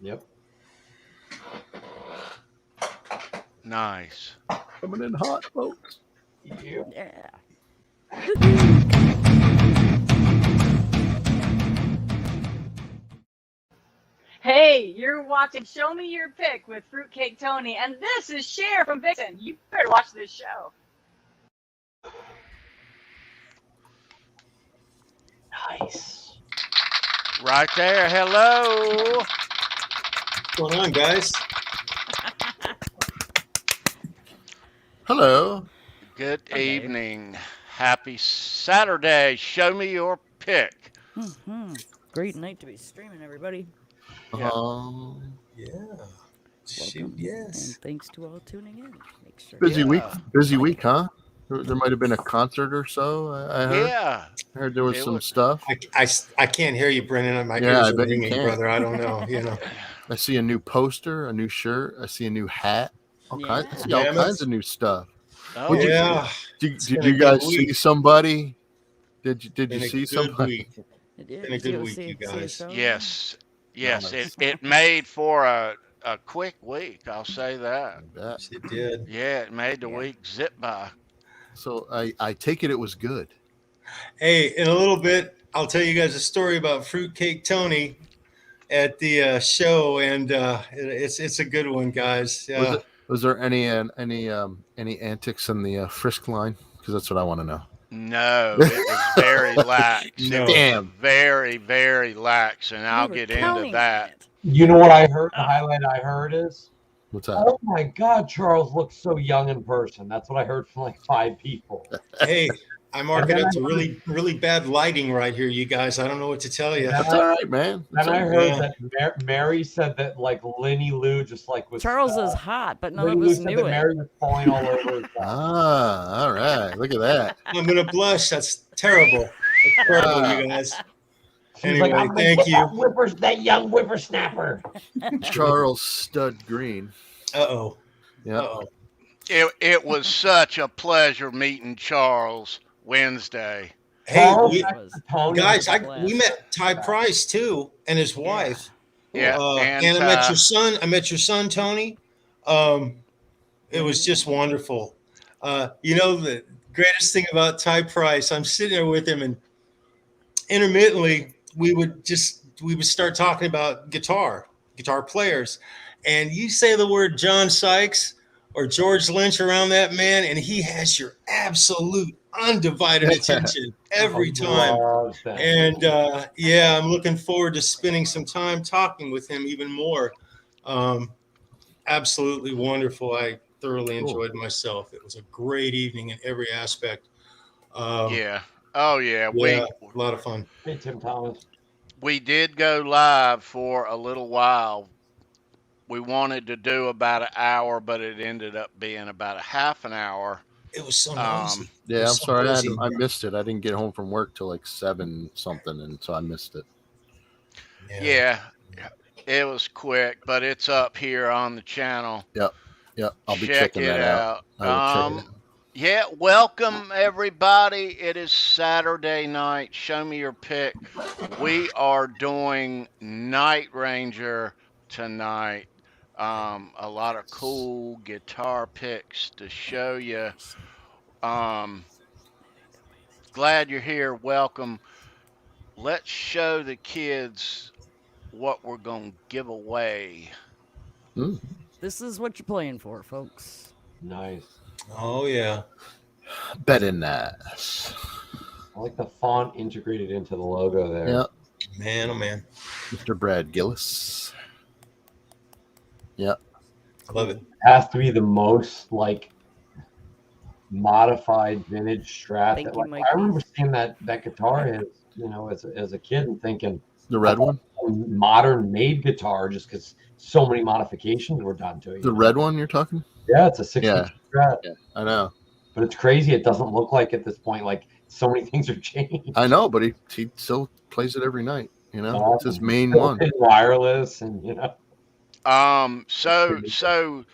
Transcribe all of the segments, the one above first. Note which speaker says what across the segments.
Speaker 1: Yep.
Speaker 2: Nice.
Speaker 3: Coming in hot, folks.
Speaker 1: Yep.
Speaker 4: Yeah.
Speaker 5: Hey, you're watching Show Me Your Pick with Fruitcake Tony, and this is Cher from Vixen. You better watch this show.
Speaker 1: Nice.
Speaker 2: Right there. Hello.
Speaker 6: What's going on, guys?
Speaker 3: Hello.
Speaker 2: Good evening. Happy Saturday. Show me your pick.
Speaker 4: Great night to be streaming, everybody.
Speaker 6: Yeah.
Speaker 4: Welcome.
Speaker 6: Shoot, yes.
Speaker 4: And thanks to all tuning in. Make sure
Speaker 3: Busy
Speaker 2: Yeah.
Speaker 3: week. Busy week, huh? There might have been a concert or so. I heard.
Speaker 2: Yeah.
Speaker 3: I heard there was
Speaker 2: It
Speaker 3: some
Speaker 2: was-
Speaker 3: stuff.
Speaker 6: I can't hear you, Brendan. My
Speaker 3: Yeah, I
Speaker 6: ears are
Speaker 3: bet you
Speaker 6: ringing,
Speaker 3: can't.
Speaker 6: brother. I don't know. You know.
Speaker 3: I see a new poster, a new shirt. I see a new hat. I see all
Speaker 6: Pajamas.
Speaker 3: kinds of new stuff.
Speaker 2: Oh,
Speaker 3: Would you-
Speaker 6: Yeah.
Speaker 3: Did
Speaker 6: been a
Speaker 3: you
Speaker 6: good
Speaker 3: guys see
Speaker 6: week.
Speaker 3: somebody? Did you
Speaker 6: Been a
Speaker 3: see
Speaker 6: good
Speaker 3: somebody?
Speaker 6: week.
Speaker 4: It is.
Speaker 6: Been a good week, you guys.
Speaker 2: Yes. Yes.
Speaker 3: Nice.
Speaker 2: It made for a quick week. I'll say that.
Speaker 3: I bet.
Speaker 6: It did.
Speaker 2: Yeah. It made the week zip by.
Speaker 3: So I take it was good.
Speaker 6: Hey, in a little bit, I'll tell you guys a story about Fruitcake Tony at the show, and it's a good one, guys.
Speaker 3: Was there any antics in the Frisk line? Because that's what I want to know.
Speaker 2: No, it was very lax.
Speaker 6: No.
Speaker 2: It was
Speaker 3: Damn.
Speaker 2: very, very lax, and I'll get into that.
Speaker 1: You know what I heard? The highlight I heard is,
Speaker 3: What's that?
Speaker 1: oh my God, Charles looks so young in person. That's what I heard from like 5 people.
Speaker 6: Hey, I mark it up to really, really bad lighting right here, you guys. I don't know what to tell you.
Speaker 3: That's all right, man. That's
Speaker 1: Then I
Speaker 3: all
Speaker 1: heard
Speaker 3: right.
Speaker 1: that Mary said that like Lenny Lou just like was
Speaker 4: Charles is hot, but none
Speaker 1: Lenny
Speaker 4: of
Speaker 1: Lou
Speaker 4: us
Speaker 1: said
Speaker 4: knew
Speaker 1: that
Speaker 4: it.
Speaker 1: Mary was falling all over his
Speaker 3: All right. Look at that.
Speaker 6: I'm gonna blush. That's terrible. That's terrible, you guys.
Speaker 1: She's
Speaker 6: Anyway,
Speaker 1: like, I'm gonna
Speaker 6: thank
Speaker 1: get
Speaker 6: you.
Speaker 1: that young whippersnapper.
Speaker 3: Charles Stud Green.
Speaker 6: Uh-oh.
Speaker 3: Yeah.
Speaker 6: Uh-oh.
Speaker 2: It was such a pleasure meeting Charles Wednesday.
Speaker 6: Hey,
Speaker 1: Charles
Speaker 6: we,
Speaker 1: next to Tony
Speaker 6: guys,
Speaker 1: was a
Speaker 6: we met Ty Price too, and his wife.
Speaker 2: Yeah,
Speaker 6: and I met your son. I met your son, Tony. It was just wonderful. You know, the greatest thing about Ty Price, I'm sitting there with him, and intermittently we would start talking about guitar players, and you say the word John Sykes or George Lynch around that man, and he has your absolute undivided attention every time. And yeah, I'm looking forward to spending some time talking with him even more. Absolutely wonderful. I thoroughly enjoyed myself. It was a great evening in every aspect.
Speaker 2: Yeah. Oh yeah.
Speaker 6: Yeah, a lot of fun.
Speaker 1: Hey, Tim Thomas.
Speaker 2: We did go live for a little while. We wanted to do about an hour, but it ended up being about a half an hour.
Speaker 6: It was so noisy.
Speaker 3: Yeah,
Speaker 6: It
Speaker 3: I'm
Speaker 6: was so
Speaker 3: sorry.
Speaker 6: noisy.
Speaker 3: I missed it. I didn't get home from work till like 7 something, and so I missed it.
Speaker 2: Yeah. It was quick, but it's up here on the channel.
Speaker 3: Yep. I'll be
Speaker 2: Check
Speaker 3: checking
Speaker 2: it
Speaker 3: that out. I will check it out.
Speaker 2: Yeah, welcome everybody. It is Saturday night. Show me your pick. We are doing Night Ranger tonight. A lot of cool guitar picks to show you. Glad you're here. Welcome. Let's show the kids what we're going to give away.
Speaker 4: This is what you're playing for, folks.
Speaker 1: Nice.
Speaker 6: Oh yeah.
Speaker 3: Bet in that.
Speaker 1: I like the font integrated into the logo there.
Speaker 3: Yep.
Speaker 6: Man, oh man.
Speaker 3: Mr. Brad Gillis. Yep.
Speaker 6: I love it.
Speaker 1: Has to be the most like modified vintage Strat.
Speaker 4: Thank
Speaker 1: That,
Speaker 4: you,
Speaker 1: like,
Speaker 4: Mike.
Speaker 1: I remember seeing that guitar as a kid and thinking
Speaker 3: The red one?
Speaker 1: modern made guitar just because so many modifications were done to it.
Speaker 3: The red one you're talking?
Speaker 1: Yeah, it's a 6-inch
Speaker 3: Yeah.
Speaker 1: Strat.
Speaker 3: Yeah, I know.
Speaker 1: But it's crazy. It doesn't look like at this point like so many things are changed.
Speaker 3: I know, but he still plays it every night. You know, it's his main one.
Speaker 1: Wireless and
Speaker 2: So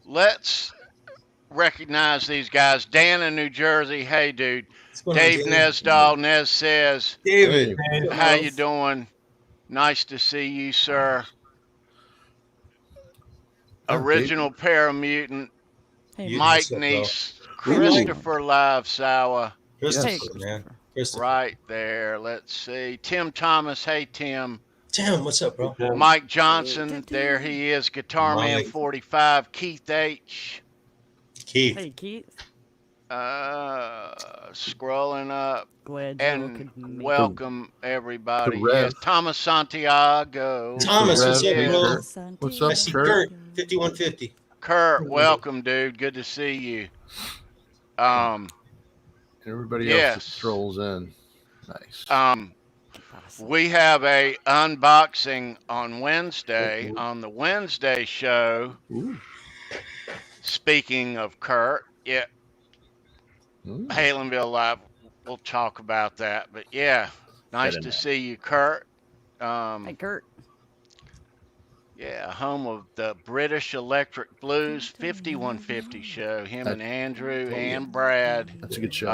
Speaker 2: let's recognize these guys. Dan in New Jersey. Hey, dude. Dave Nesdahl. Nez says,
Speaker 6: David,
Speaker 2: how you doing? Nice to see you, sir. original Paramutant,
Speaker 4: Hey,
Speaker 6: You-
Speaker 2: Mike
Speaker 6: what's up, bro?
Speaker 2: Niece, Christopher Live Sour,
Speaker 6: Christopher,
Speaker 4: Hey,
Speaker 6: man. Christopher.
Speaker 2: right there. Let's see. Tim Thomas. Hey, Tim.
Speaker 6: Tim, what's up, bro?
Speaker 2: Mike Johnson.
Speaker 4: Tim.
Speaker 2: There he is. Guitar Man
Speaker 6: Mike.
Speaker 2: 45. Keith H.
Speaker 6: Keith.
Speaker 4: Hey, Keith.
Speaker 2: Scrolling up.
Speaker 4: Glad y'all
Speaker 2: And
Speaker 4: could make
Speaker 2: welcome everybody.
Speaker 3: the Rev.
Speaker 2: Yes, Thomas Santiago.
Speaker 6: Thomas, what's up,
Speaker 3: Rev,
Speaker 6: bro?
Speaker 3: Kurt. What's up,
Speaker 6: I see
Speaker 3: Kurt?
Speaker 6: Kurt, 5150.
Speaker 2: Kurt, welcome, dude. Good to see you.
Speaker 3: Everybody
Speaker 2: Yes.
Speaker 3: else that strolls in. Nice.
Speaker 2: We have a unboxing on Wednesday on the Wednesday show.
Speaker 3: Ooh.
Speaker 2: Speaking of Kurt, yeah,
Speaker 3: Ooh.
Speaker 2: Halenville Live. We'll talk about that. But yeah, nice
Speaker 3: Better
Speaker 2: to
Speaker 3: not.
Speaker 2: see you, Kurt.
Speaker 4: Hey, Kurt.
Speaker 2: Yeah, home of the British Electric Blues 5150 show. Him and Andrew and Brad.
Speaker 3: That's a good show.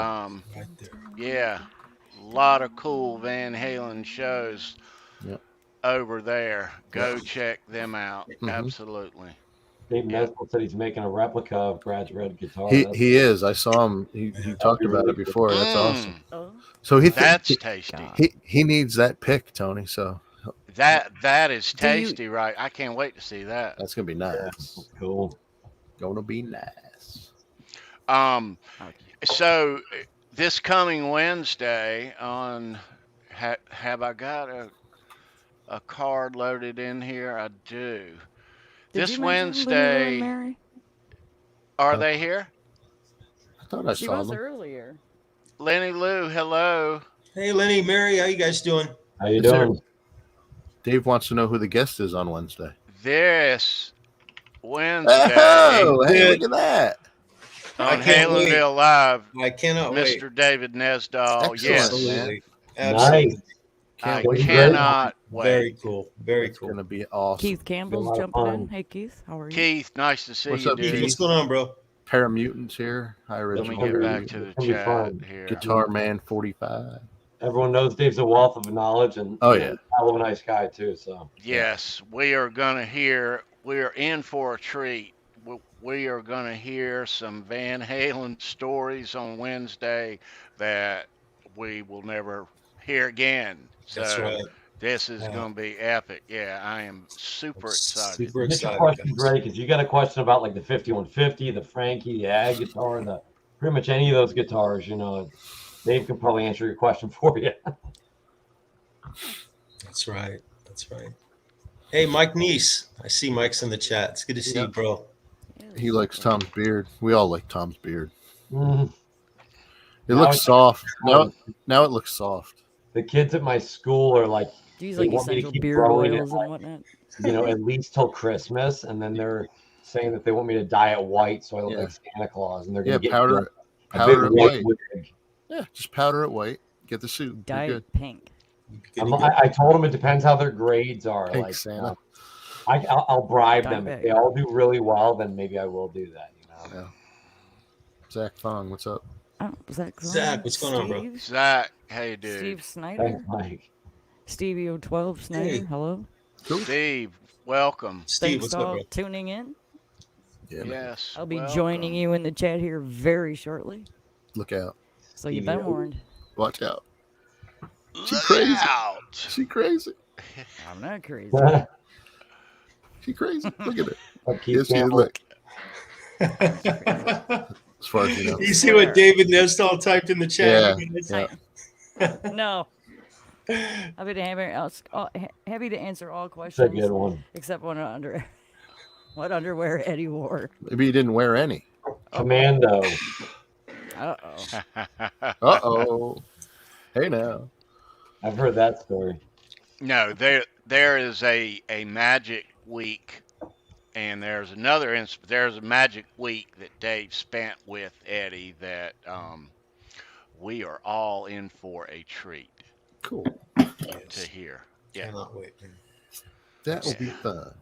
Speaker 6: Right there.
Speaker 2: Yeah, a lot of cool Van Halen shows
Speaker 3: Yep.
Speaker 2: over there. Go check them out.
Speaker 3: Mhm.
Speaker 2: Absolutely.
Speaker 1: Dave Nesbitt said he's making a replica of Brad's red guitar.
Speaker 3: He is. I saw him. He talked about it before. That's awesome.
Speaker 4: Oh,
Speaker 3: So he
Speaker 2: That's tasty.
Speaker 4: God.
Speaker 3: he needs that pick, Tony. So
Speaker 2: That is
Speaker 4: Do you-
Speaker 2: tasty, right? I can't wait to see that.
Speaker 3: that's gonna be nice.
Speaker 1: Cool.
Speaker 3: Gonna be nice.
Speaker 2: So this coming Wednesday on have I got a card loaded in here? I do.
Speaker 4: Did
Speaker 2: This
Speaker 4: you mention Lulu and
Speaker 2: Wednesday,
Speaker 4: Mary?
Speaker 2: are they here?
Speaker 3: I thought I
Speaker 4: She
Speaker 3: saw
Speaker 4: was
Speaker 3: them.
Speaker 4: earlier.
Speaker 2: Lenny Lou, hello.
Speaker 6: Hey, Lenny, Mary, how you guys doing?
Speaker 1: How you
Speaker 3: Is there-
Speaker 1: doing?
Speaker 3: Dave wants to know who the guest is on Wednesday.
Speaker 2: This Wednesday
Speaker 3: Oh, hey,
Speaker 6: Dude.
Speaker 3: look at that.
Speaker 6: I
Speaker 2: on
Speaker 6: can't wait.
Speaker 2: Halenville Live,
Speaker 6: I cannot wait.
Speaker 2: Mr. David Nesdahl.
Speaker 3: Excellent.
Speaker 2: Yes,
Speaker 6: Absolutely.
Speaker 1: Nice.
Speaker 6: Absolutely.
Speaker 2: I
Speaker 1: wait.
Speaker 2: cannot
Speaker 6: Very
Speaker 2: wait.
Speaker 6: cool. Very
Speaker 3: It's
Speaker 6: cool.
Speaker 3: gonna be awesome.
Speaker 4: Keith Campbell's
Speaker 1: Been a lot of
Speaker 4: jumping in.
Speaker 1: fun.
Speaker 4: Hey, Keith. How are you?
Speaker 2: Keith, nice to see
Speaker 3: What's
Speaker 2: you,
Speaker 3: up,
Speaker 6: Keith,
Speaker 2: dude.
Speaker 6: what's going on, bro?
Speaker 3: Paramutants here. Hi,
Speaker 2: Let me
Speaker 3: original
Speaker 2: get back
Speaker 3: Paramutant.
Speaker 2: to the
Speaker 1: It's gonna be
Speaker 2: chat
Speaker 1: fun.
Speaker 2: here.
Speaker 3: Guitar Man 45.
Speaker 1: Everyone knows Dave's a wealth of knowledge and
Speaker 3: Oh, yeah.
Speaker 1: hell of a nice guy too. So
Speaker 2: Yes, we are going to hear, we are in for a treat. We are going to hear some Van Halen stories on Wednesday that we will never hear again. So
Speaker 6: That's right.
Speaker 2: this is
Speaker 6: Yeah.
Speaker 2: going to be epic. Yeah, I am super excited.
Speaker 6: Super
Speaker 1: Get your
Speaker 6: excited.
Speaker 1: question,
Speaker 6: guys.
Speaker 1: Greg, because you got a question about like the 5150, the Frankie, the Ag guitar, the pretty much any of those guitars. Dave can probably answer your question for you.
Speaker 6: That's right. That's right. Hey, Mike Neese. I see Mike's in the chat. It's good to see you, bro.
Speaker 3: He likes Tom's beard. We all like Tom's beard.
Speaker 1: Mhm.
Speaker 3: It
Speaker 1: Now
Speaker 3: looks
Speaker 1: it's-
Speaker 3: soft. Now it looks soft.
Speaker 1: The kids at my school are like,
Speaker 4: Do you use
Speaker 1: They
Speaker 4: like
Speaker 1: want me to
Speaker 4: essential
Speaker 1: keep
Speaker 4: beard
Speaker 1: growing it,
Speaker 4: oils and whatnot?
Speaker 1: at least till Christmas, and then they're saying that they want me to dye it white so I look
Speaker 3: Yeah.
Speaker 1: like Santa Claus, and they're
Speaker 3: Yeah,
Speaker 1: gonna get
Speaker 3: powder
Speaker 1: me a
Speaker 3: powder
Speaker 1: big
Speaker 3: it
Speaker 1: white
Speaker 3: white.
Speaker 1: wig.
Speaker 3: Yeah, just powder it white. Get the suit. You're
Speaker 4: Dye
Speaker 3: good.
Speaker 4: it pink.
Speaker 1: I told them it depends how their grades are.
Speaker 3: Pink
Speaker 1: like,
Speaker 3: Santa.
Speaker 1: I'll bribe
Speaker 4: Dye
Speaker 1: them.
Speaker 4: it
Speaker 1: If they all do really well, then maybe I will do that.
Speaker 3: Yeah. Zach Fong, what's up?
Speaker 4: Oh, Zach.
Speaker 6: Zach, what's going on, bro?
Speaker 4: Steve?
Speaker 2: Zach, hey, dude.
Speaker 4: Steve Snyder.
Speaker 1: Thanks, Mike.
Speaker 4: Stevie 012 Snyder.
Speaker 6: Hey.
Speaker 4: Hello.
Speaker 3: Cool.
Speaker 2: Steve, welcome.
Speaker 6: Steve,
Speaker 4: Thanks
Speaker 6: what's
Speaker 4: to
Speaker 6: up,
Speaker 4: all
Speaker 6: bro?
Speaker 4: tuning in.
Speaker 3: Yeah, man.
Speaker 2: Yes.
Speaker 4: I'll be
Speaker 2: welcome.
Speaker 4: joining you in the chat here very shortly.
Speaker 3: Look out.
Speaker 4: So you've been warned.
Speaker 3: Watch out. She
Speaker 2: Look
Speaker 3: crazy.
Speaker 2: out.
Speaker 3: She crazy.
Speaker 4: I'm not crazy.
Speaker 3: She crazy. Look at it.
Speaker 1: Keith
Speaker 3: Yes, she is.
Speaker 1: Campbell.
Speaker 3: Look. As far as you know.
Speaker 6: You see what David Nestal typed in the chat?
Speaker 3: Yeah.
Speaker 4: No. Happy to answer all
Speaker 1: That's a
Speaker 4: questions
Speaker 1: good one.
Speaker 4: except what underwear Eddie wore.
Speaker 3: Maybe you didn't wear any.
Speaker 1: Commando.
Speaker 4: Uh-oh.
Speaker 3: Uh-oh. Hey now.
Speaker 1: I've heard that story.
Speaker 2: No, there is a magic week, and there's a magic week that Dave spent with Eddie that we are all in for a treat
Speaker 3: Cool.
Speaker 2: to hear. Yeah,
Speaker 6: Cannot wait, man.
Speaker 3: That will be fun.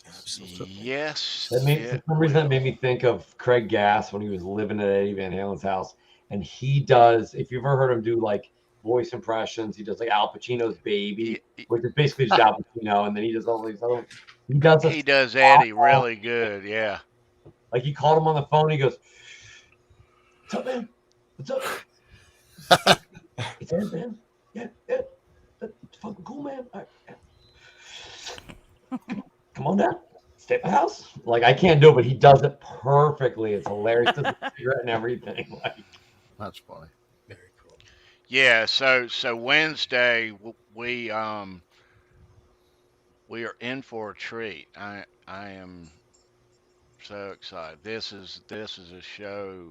Speaker 6: Absolutely.
Speaker 2: yes.
Speaker 1: For
Speaker 2: it
Speaker 1: some reason, that
Speaker 2: will.
Speaker 1: made me think of Craig Gass when he was living at Eddie Van Halen's house. And he does, if you've ever heard him do like voice impressions, he does like Al Pacino's Baby, which is basically just Al Pacino. And then he does all these other, He does.
Speaker 2: He does Eddie really good. Yeah.
Speaker 1: Like he called him on the phone. He goes, "What's up, man? What's up? It's Ed, man. Yeah. That's fucking cool, man. All right. Come on down. Stay at my house." Like I can't do it, but he does it perfectly. It's hilarious. Does the cigarette and everything. Like
Speaker 3: That's funny.
Speaker 6: Very cool.
Speaker 2: Yeah. So Wednesday we are in for a treat. I am so excited. This is a show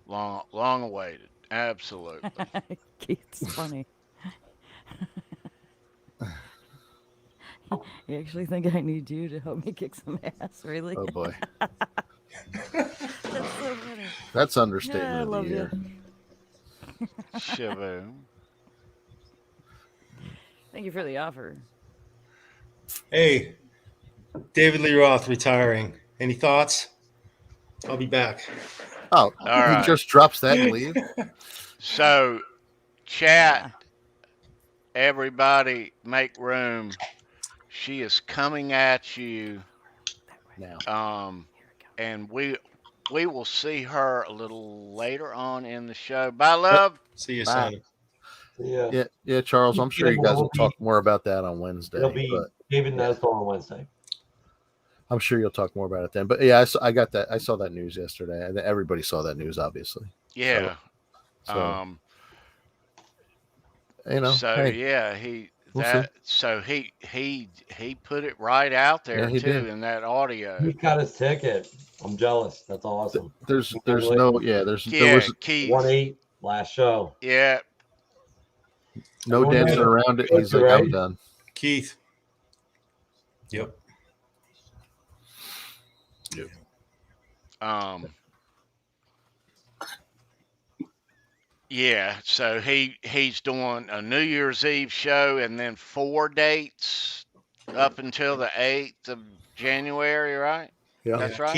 Speaker 2: long awaited. Absolutely.
Speaker 4: Keith's funny. You actually think I need you to help me kick some ass, really?
Speaker 3: Oh boy,
Speaker 4: That's so funny.
Speaker 3: that's understatement
Speaker 4: Yeah, I
Speaker 3: of the
Speaker 4: love you.
Speaker 3: year.
Speaker 2: Shaboom.
Speaker 4: Thank you for the offer.
Speaker 6: Hey, David Lee Roth retiring. Any thoughts? I'll be back.
Speaker 3: Oh,
Speaker 2: All right.
Speaker 3: he just drops that and leaves.
Speaker 2: So chat, everybody, make room. She is coming at you.
Speaker 3: Now,
Speaker 2: And we will see her a little later on in the show. Bye, love.
Speaker 6: See you,
Speaker 3: Bye.
Speaker 6: son.
Speaker 3: Yeah, Charles. I'm sure you guys will talk more about that on Wednesday.
Speaker 1: it'll be
Speaker 3: But
Speaker 1: David Nestor on Wednesday.
Speaker 3: I'm sure you'll talk more about it then. But yeah, I got that. I saw that news yesterday. And everybody saw that news, obviously.
Speaker 2: Yeah.
Speaker 3: So you know.
Speaker 2: So
Speaker 3: hey,
Speaker 2: yeah, he put it right out there
Speaker 3: he
Speaker 2: too
Speaker 3: did.
Speaker 2: in that audio.
Speaker 1: He got his ticket. I'm jealous. That's awesome.
Speaker 3: There's no there was
Speaker 2: Keith.
Speaker 1: 1-8 last show.
Speaker 2: Yeah.
Speaker 3: no
Speaker 1: Everyone
Speaker 3: dancing
Speaker 1: knows
Speaker 3: around it.
Speaker 1: it,
Speaker 3: He's like,
Speaker 1: right?
Speaker 3: I'm done.
Speaker 6: Keith. Yep.
Speaker 2: Yeah, so he's doing a New Year's Eve show and then 4 dates up until the 8th of January, right?
Speaker 3: Yeah,
Speaker 2: That's right.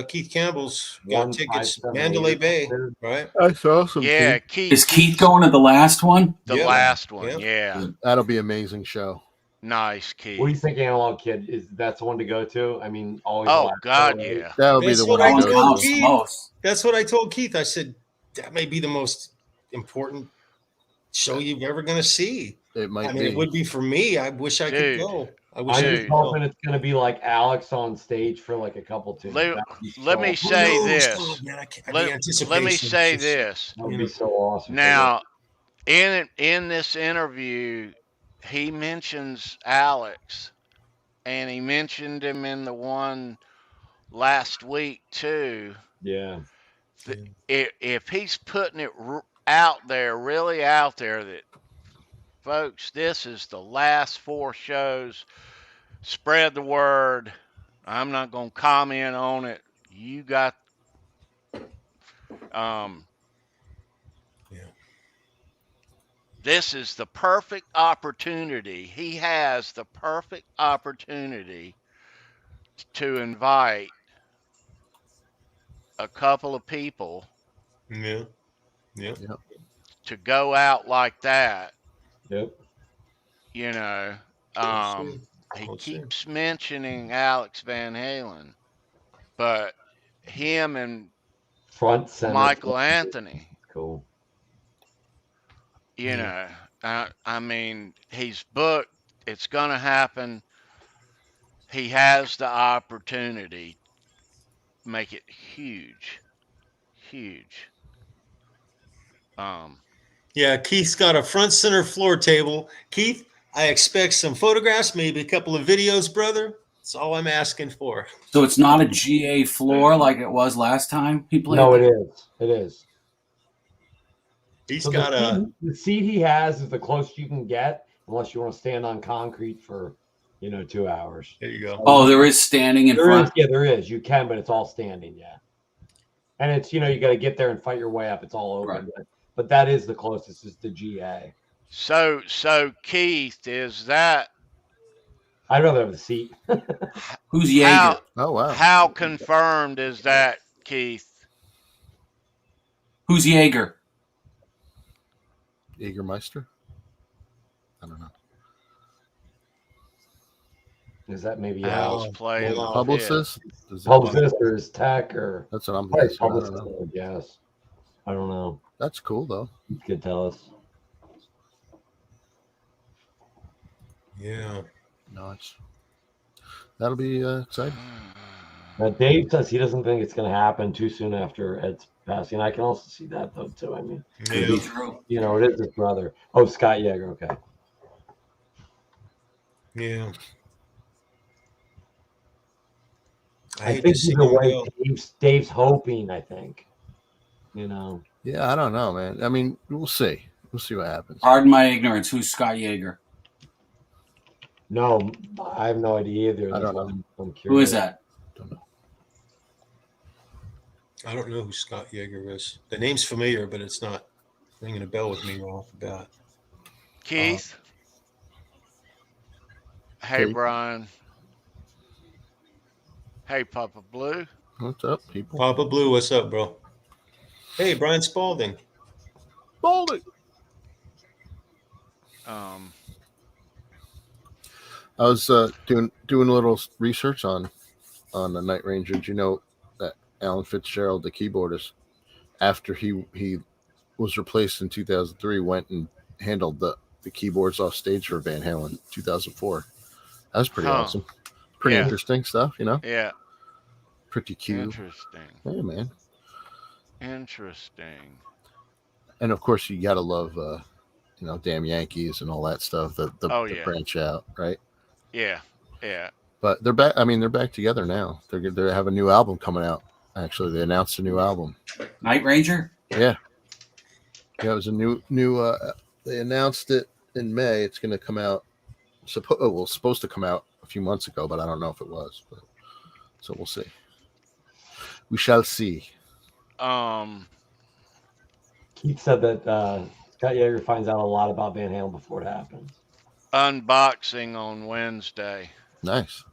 Speaker 6: Keith Campbell's got tickets.
Speaker 1: 1-5-7-8.
Speaker 6: Mandalay Bay, right?
Speaker 3: that's awesome.
Speaker 2: Yeah,
Speaker 7: Is Keith going to the last one?
Speaker 2: The
Speaker 6: Yeah.
Speaker 2: last one,
Speaker 6: Yeah.
Speaker 2: yeah.
Speaker 3: That'll be an amazing show.
Speaker 2: Nice, Keith.
Speaker 1: What do you think, Analog Kid? Is that's the one to go to? I mean, always.
Speaker 2: Oh
Speaker 1: last
Speaker 2: God,
Speaker 1: show, right?
Speaker 2: yeah.
Speaker 3: That'll be
Speaker 6: That's
Speaker 3: the
Speaker 6: what
Speaker 3: one
Speaker 6: I
Speaker 3: to
Speaker 6: told
Speaker 3: go
Speaker 7: Counts
Speaker 3: to.
Speaker 7: the
Speaker 6: Keith.
Speaker 7: most.
Speaker 6: That's what I told Keith. I said, that may be the most important show you've ever going to see.
Speaker 3: It might
Speaker 6: I mean,
Speaker 3: be.
Speaker 6: it would be for me. I wish I
Speaker 2: Dude.
Speaker 6: could go. I wish
Speaker 1: I'm
Speaker 6: I
Speaker 1: just
Speaker 6: could go.
Speaker 1: hoping it's going to be like Alex on stage for like a couple tunes.
Speaker 2: Let
Speaker 1: That would be
Speaker 2: let
Speaker 1: so
Speaker 2: me
Speaker 1: awesome.
Speaker 2: say
Speaker 6: Who knows?
Speaker 2: this.
Speaker 6: God, man, I can't- the
Speaker 2: Let me
Speaker 6: anticipation
Speaker 2: say
Speaker 6: is just-
Speaker 2: this.
Speaker 1: That would be so awesome.
Speaker 2: Now, in this interview, he mentions Alex, and he mentioned him in the one last week too.
Speaker 1: Yeah.
Speaker 2: If he's putting it out there, really out there, that folks, this is the last 4 shows. Spread the word. I'm not going to comment on it. You got, this is the perfect opportunity. He has the perfect opportunity to invite a couple of people
Speaker 6: Yeah.
Speaker 2: to go out like that.
Speaker 1: Yep.
Speaker 2: You know, he
Speaker 6: We'll see.
Speaker 2: keeps mentioning Alex Van Halen, but him and
Speaker 1: Front center.
Speaker 2: Michael Anthony,
Speaker 1: Cool.
Speaker 2: you know, I mean, he's booked. It's going to happen. He has the opportunity to make it huge.
Speaker 6: Yeah, Keith's got a front center floor table. Keith, I expect some photographs, maybe a couple of videos, brother. That's all I'm asking for.
Speaker 7: So it's not a GA floor like it was last time he played?
Speaker 1: No, it is. It is.
Speaker 6: He's
Speaker 1: So
Speaker 6: got
Speaker 1: the seat he has is the closest you can get, unless you want to stand on concrete for, 2 hours.
Speaker 6: There you go.
Speaker 7: Oh, there is standing in front?
Speaker 1: There is. You can, but it's all standing, yeah. And it's, you got to get there and fight your way up. It's all open.
Speaker 7: Right.
Speaker 1: But that is the closest is the GA.
Speaker 2: So Keith, is that
Speaker 1: I'd rather have the seat.
Speaker 7: Who's Jaeger?
Speaker 3: Oh wow.
Speaker 2: how confirmed is that, Keith?
Speaker 7: Who's Jaeger?
Speaker 3: Jägermeister? I don't know.
Speaker 1: Is that maybe
Speaker 2: Al's
Speaker 6: Wow.
Speaker 2: playing
Speaker 6: Wow.
Speaker 2: the
Speaker 3: Publicist? Does it-
Speaker 1: publicist or his tech or
Speaker 3: That's what I'm
Speaker 1: probably
Speaker 3: guessing. I don't
Speaker 1: publicist?
Speaker 3: know.
Speaker 1: I guess. I don't know.
Speaker 3: That's cool though.
Speaker 1: You could tell us.
Speaker 6: Yeah.
Speaker 3: No, that'll be exciting.
Speaker 2: fifth.
Speaker 1: Now, Dave says he doesn't think it's going to happen too soon after Ed's passing. I can also see that though too. I mean,
Speaker 7: Could be
Speaker 6: Yeah.
Speaker 7: true.
Speaker 1: you know, it is his brother. Oh, Scott Yeager. Okay.
Speaker 6: Yeah. I
Speaker 1: I
Speaker 6: hate
Speaker 1: think
Speaker 6: to see
Speaker 1: either
Speaker 6: him
Speaker 1: way,
Speaker 6: go.
Speaker 1: Dave's hoping. I think. You know.
Speaker 3: Yeah, I don't know, man. I mean, we'll see. We'll see what happens.
Speaker 7: Pardon my ignorance. Who's Scott Yeager?
Speaker 1: No, I have no idea either.
Speaker 3: I
Speaker 1: That's
Speaker 3: don't
Speaker 1: why
Speaker 3: know.
Speaker 1: I'm curious.
Speaker 7: Who is that?
Speaker 3: Don't know.
Speaker 6: I don't know who Scott Yeager is. The name's familiar, but it's not ringing a bell with me right off the bat.
Speaker 2: Keith. Hey,
Speaker 3: Keith.
Speaker 2: Brian. Hey, Papa Blue.
Speaker 3: What's up, people?
Speaker 6: Papa Blue, what's up, bro? Hey, Brian Spalding.
Speaker 3: Baldy.
Speaker 2: Um,
Speaker 3: I was doing a little research on the Night Ranger. Did you know that Alan Fitzgerald, the keyboardist, after he was replaced in 2003, went and handled the keyboards off stage for Van Halen 2004. That was pretty
Speaker 2: Huh.
Speaker 3: awesome. Pretty
Speaker 2: Yeah.
Speaker 3: interesting stuff, you know.
Speaker 2: yeah.
Speaker 3: Pretty cute.
Speaker 2: Interesting.
Speaker 3: Yeah, man.
Speaker 2: Interesting.
Speaker 3: And of course, you gotta love, Damn Yankees and all that stuff. The
Speaker 2: Oh, yeah.
Speaker 3: branch out, right?
Speaker 2: Yeah. Yeah.
Speaker 3: But they're back. I mean, they're back together now. They have a new album coming out. Actually, they announced a new album.
Speaker 7: Night Ranger?
Speaker 3: Yeah, it was a new. They announced it in May. It's going to come out. Supposed to come out a few months ago, but I don't know if it was. So we'll see. We shall see.
Speaker 1: Keith said that Scott Yeager finds out a lot about Van Halen before it happens.
Speaker 2: Unboxing on Wednesday.
Speaker 3: Nice.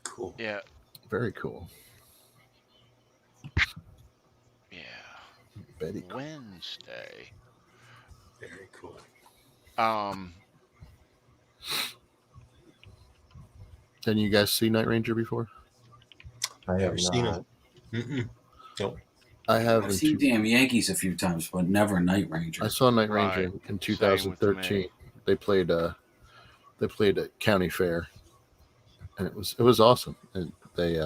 Speaker 6: Cool.
Speaker 2: Yeah.
Speaker 3: Very cool.
Speaker 2: Yeah.
Speaker 3: Betty.
Speaker 2: Wednesday.
Speaker 6: Very cool.
Speaker 3: Didn't you guys see Night Ranger before?
Speaker 1: I have
Speaker 6: Never seen
Speaker 1: not.
Speaker 6: it. Mm-mm. Nope.
Speaker 3: I have.
Speaker 7: I've seen Damn Yankees a few times, but never Night Ranger.
Speaker 3: I saw Night Ranger
Speaker 2: Right.
Speaker 3: in
Speaker 2: Same with
Speaker 3: 2013.
Speaker 2: me.
Speaker 3: They played at county fair, and it was awesome. And they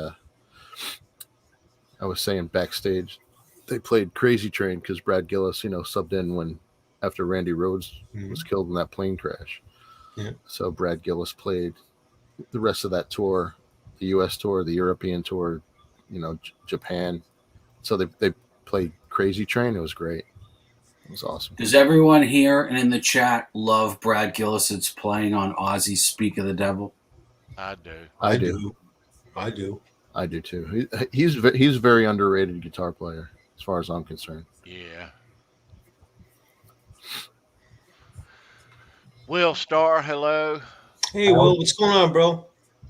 Speaker 3: I was saying backstage, they played Crazy Train because Brad Gillis, subbed in after Randy Rhoads was killed in that plane crash.
Speaker 6: Yeah.
Speaker 3: So Brad Gillis played the rest of that tour, the U.S. tour, the European tour, Japan. So they played Crazy Train. It was great. It was awesome.
Speaker 7: Does everyone here and in the chat love Brad Gillis that's playing on Ozzy's Speak of the Devil?
Speaker 2: I do.
Speaker 3: I do.
Speaker 6: I do.
Speaker 3: I do too. He's a very underrated guitar player, as far as I'm concerned.
Speaker 2: Yeah. Will Star, hello.
Speaker 6: Hey, Will, what's going on, bro?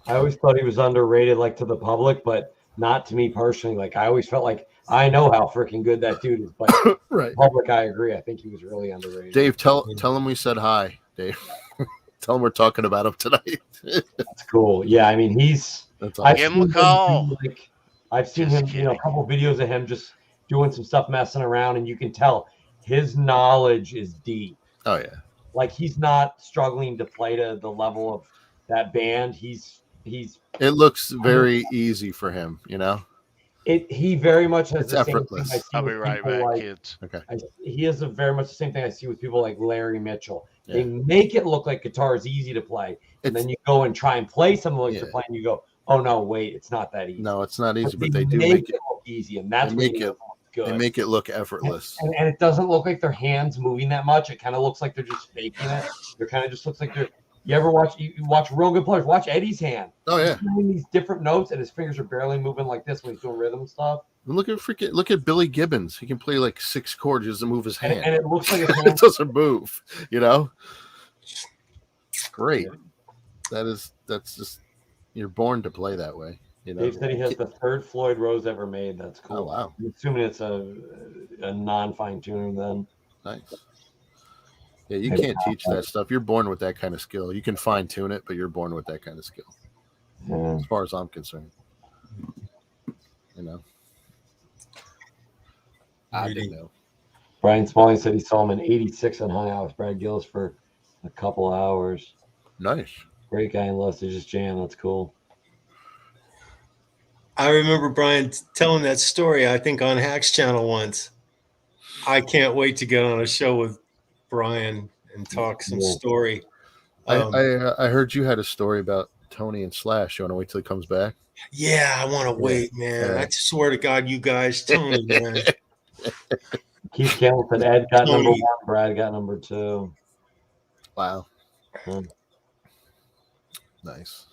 Speaker 1: I always thought he was underrated, like to the public, but not to me personally. Like I always felt like I know how freaking good that dude is, but
Speaker 3: Right.
Speaker 1: public, I agree. I think he was really underrated.
Speaker 3: Dave, tell him we said hi, Dave. Tell him we're talking about him tonight.
Speaker 1: That's cool. Yeah, I mean
Speaker 3: That's
Speaker 1: I've
Speaker 2: Give
Speaker 1: seen
Speaker 2: him a call.
Speaker 1: I've seen
Speaker 2: Just
Speaker 1: him, a
Speaker 2: kidding.
Speaker 1: couple videos of him just doing some stuff, messing around, and you can tell his knowledge is deep.
Speaker 3: Oh yeah.
Speaker 1: Like he's not struggling to play to the level of that band. He's
Speaker 3: It looks very easy for him,
Speaker 1: he very much has
Speaker 3: It's
Speaker 1: the same
Speaker 3: effortless.
Speaker 1: thing I see
Speaker 2: I'll be
Speaker 1: with
Speaker 2: right
Speaker 1: people
Speaker 2: back,
Speaker 1: like,
Speaker 2: kids.
Speaker 3: Okay.
Speaker 1: he has very much the same thing I see with people like Larry Mitchell.
Speaker 3: Yeah.
Speaker 1: They make it look like guitar is easy to play, and then you go and try and play something like they're playing, and you go, "Oh no, wait, it's not that easy."
Speaker 3: No, it's not easy, but
Speaker 1: they
Speaker 3: they do
Speaker 1: make
Speaker 3: make
Speaker 1: it look easy, and that's
Speaker 3: they
Speaker 1: what
Speaker 3: make
Speaker 1: makes
Speaker 3: it-
Speaker 1: look good.
Speaker 3: they make it look effortless.
Speaker 1: And it doesn't look like their hands moving that much. It kind of looks like they're just faking it. They're kind of just looks like they're. You ever watch real good players? Watch Eddie's hand.
Speaker 3: Oh yeah.
Speaker 1: He's playing these different notes, and his fingers are barely moving like this when he's doing rhythm stuff.
Speaker 3: Look at Billy Gibbons. He can play like 6 chords, he doesn't move his hand.
Speaker 1: And it looks like his
Speaker 3: It
Speaker 1: hands.
Speaker 3: doesn't move, Great. That's just you're born to play that way.
Speaker 1: Dave said he has the third Floyd Rose ever made. That's cool.
Speaker 3: Oh wow.
Speaker 1: I'm assuming it's a non-fine tuning then.
Speaker 3: Nice. Yeah, you can't teach that stuff. You're born with that kind of skill. You can fine tune it, but you're born with that kind of skill.
Speaker 1: Yeah.
Speaker 3: As far as I'm concerned, you know. I didn't know.
Speaker 1: Brian Smalling said he saw him in '86 and hung out with Brad Gillis for a couple hours.
Speaker 3: Nice.
Speaker 1: Great guy and loves to just jam. That's cool.
Speaker 6: I remember Brian telling that story, I think, on Hack's channel once. I can't wait to get on a show with Brian and talk some story.
Speaker 3: I heard you had a story about Tony and Slash. You want to wait till he comes back?
Speaker 6: Yeah, I want to wait, man. I swear to God, you guys, Tony, man.
Speaker 1: Keith Campbell said Ed got number 1, Brad got number 2.
Speaker 3: Wow. Nice.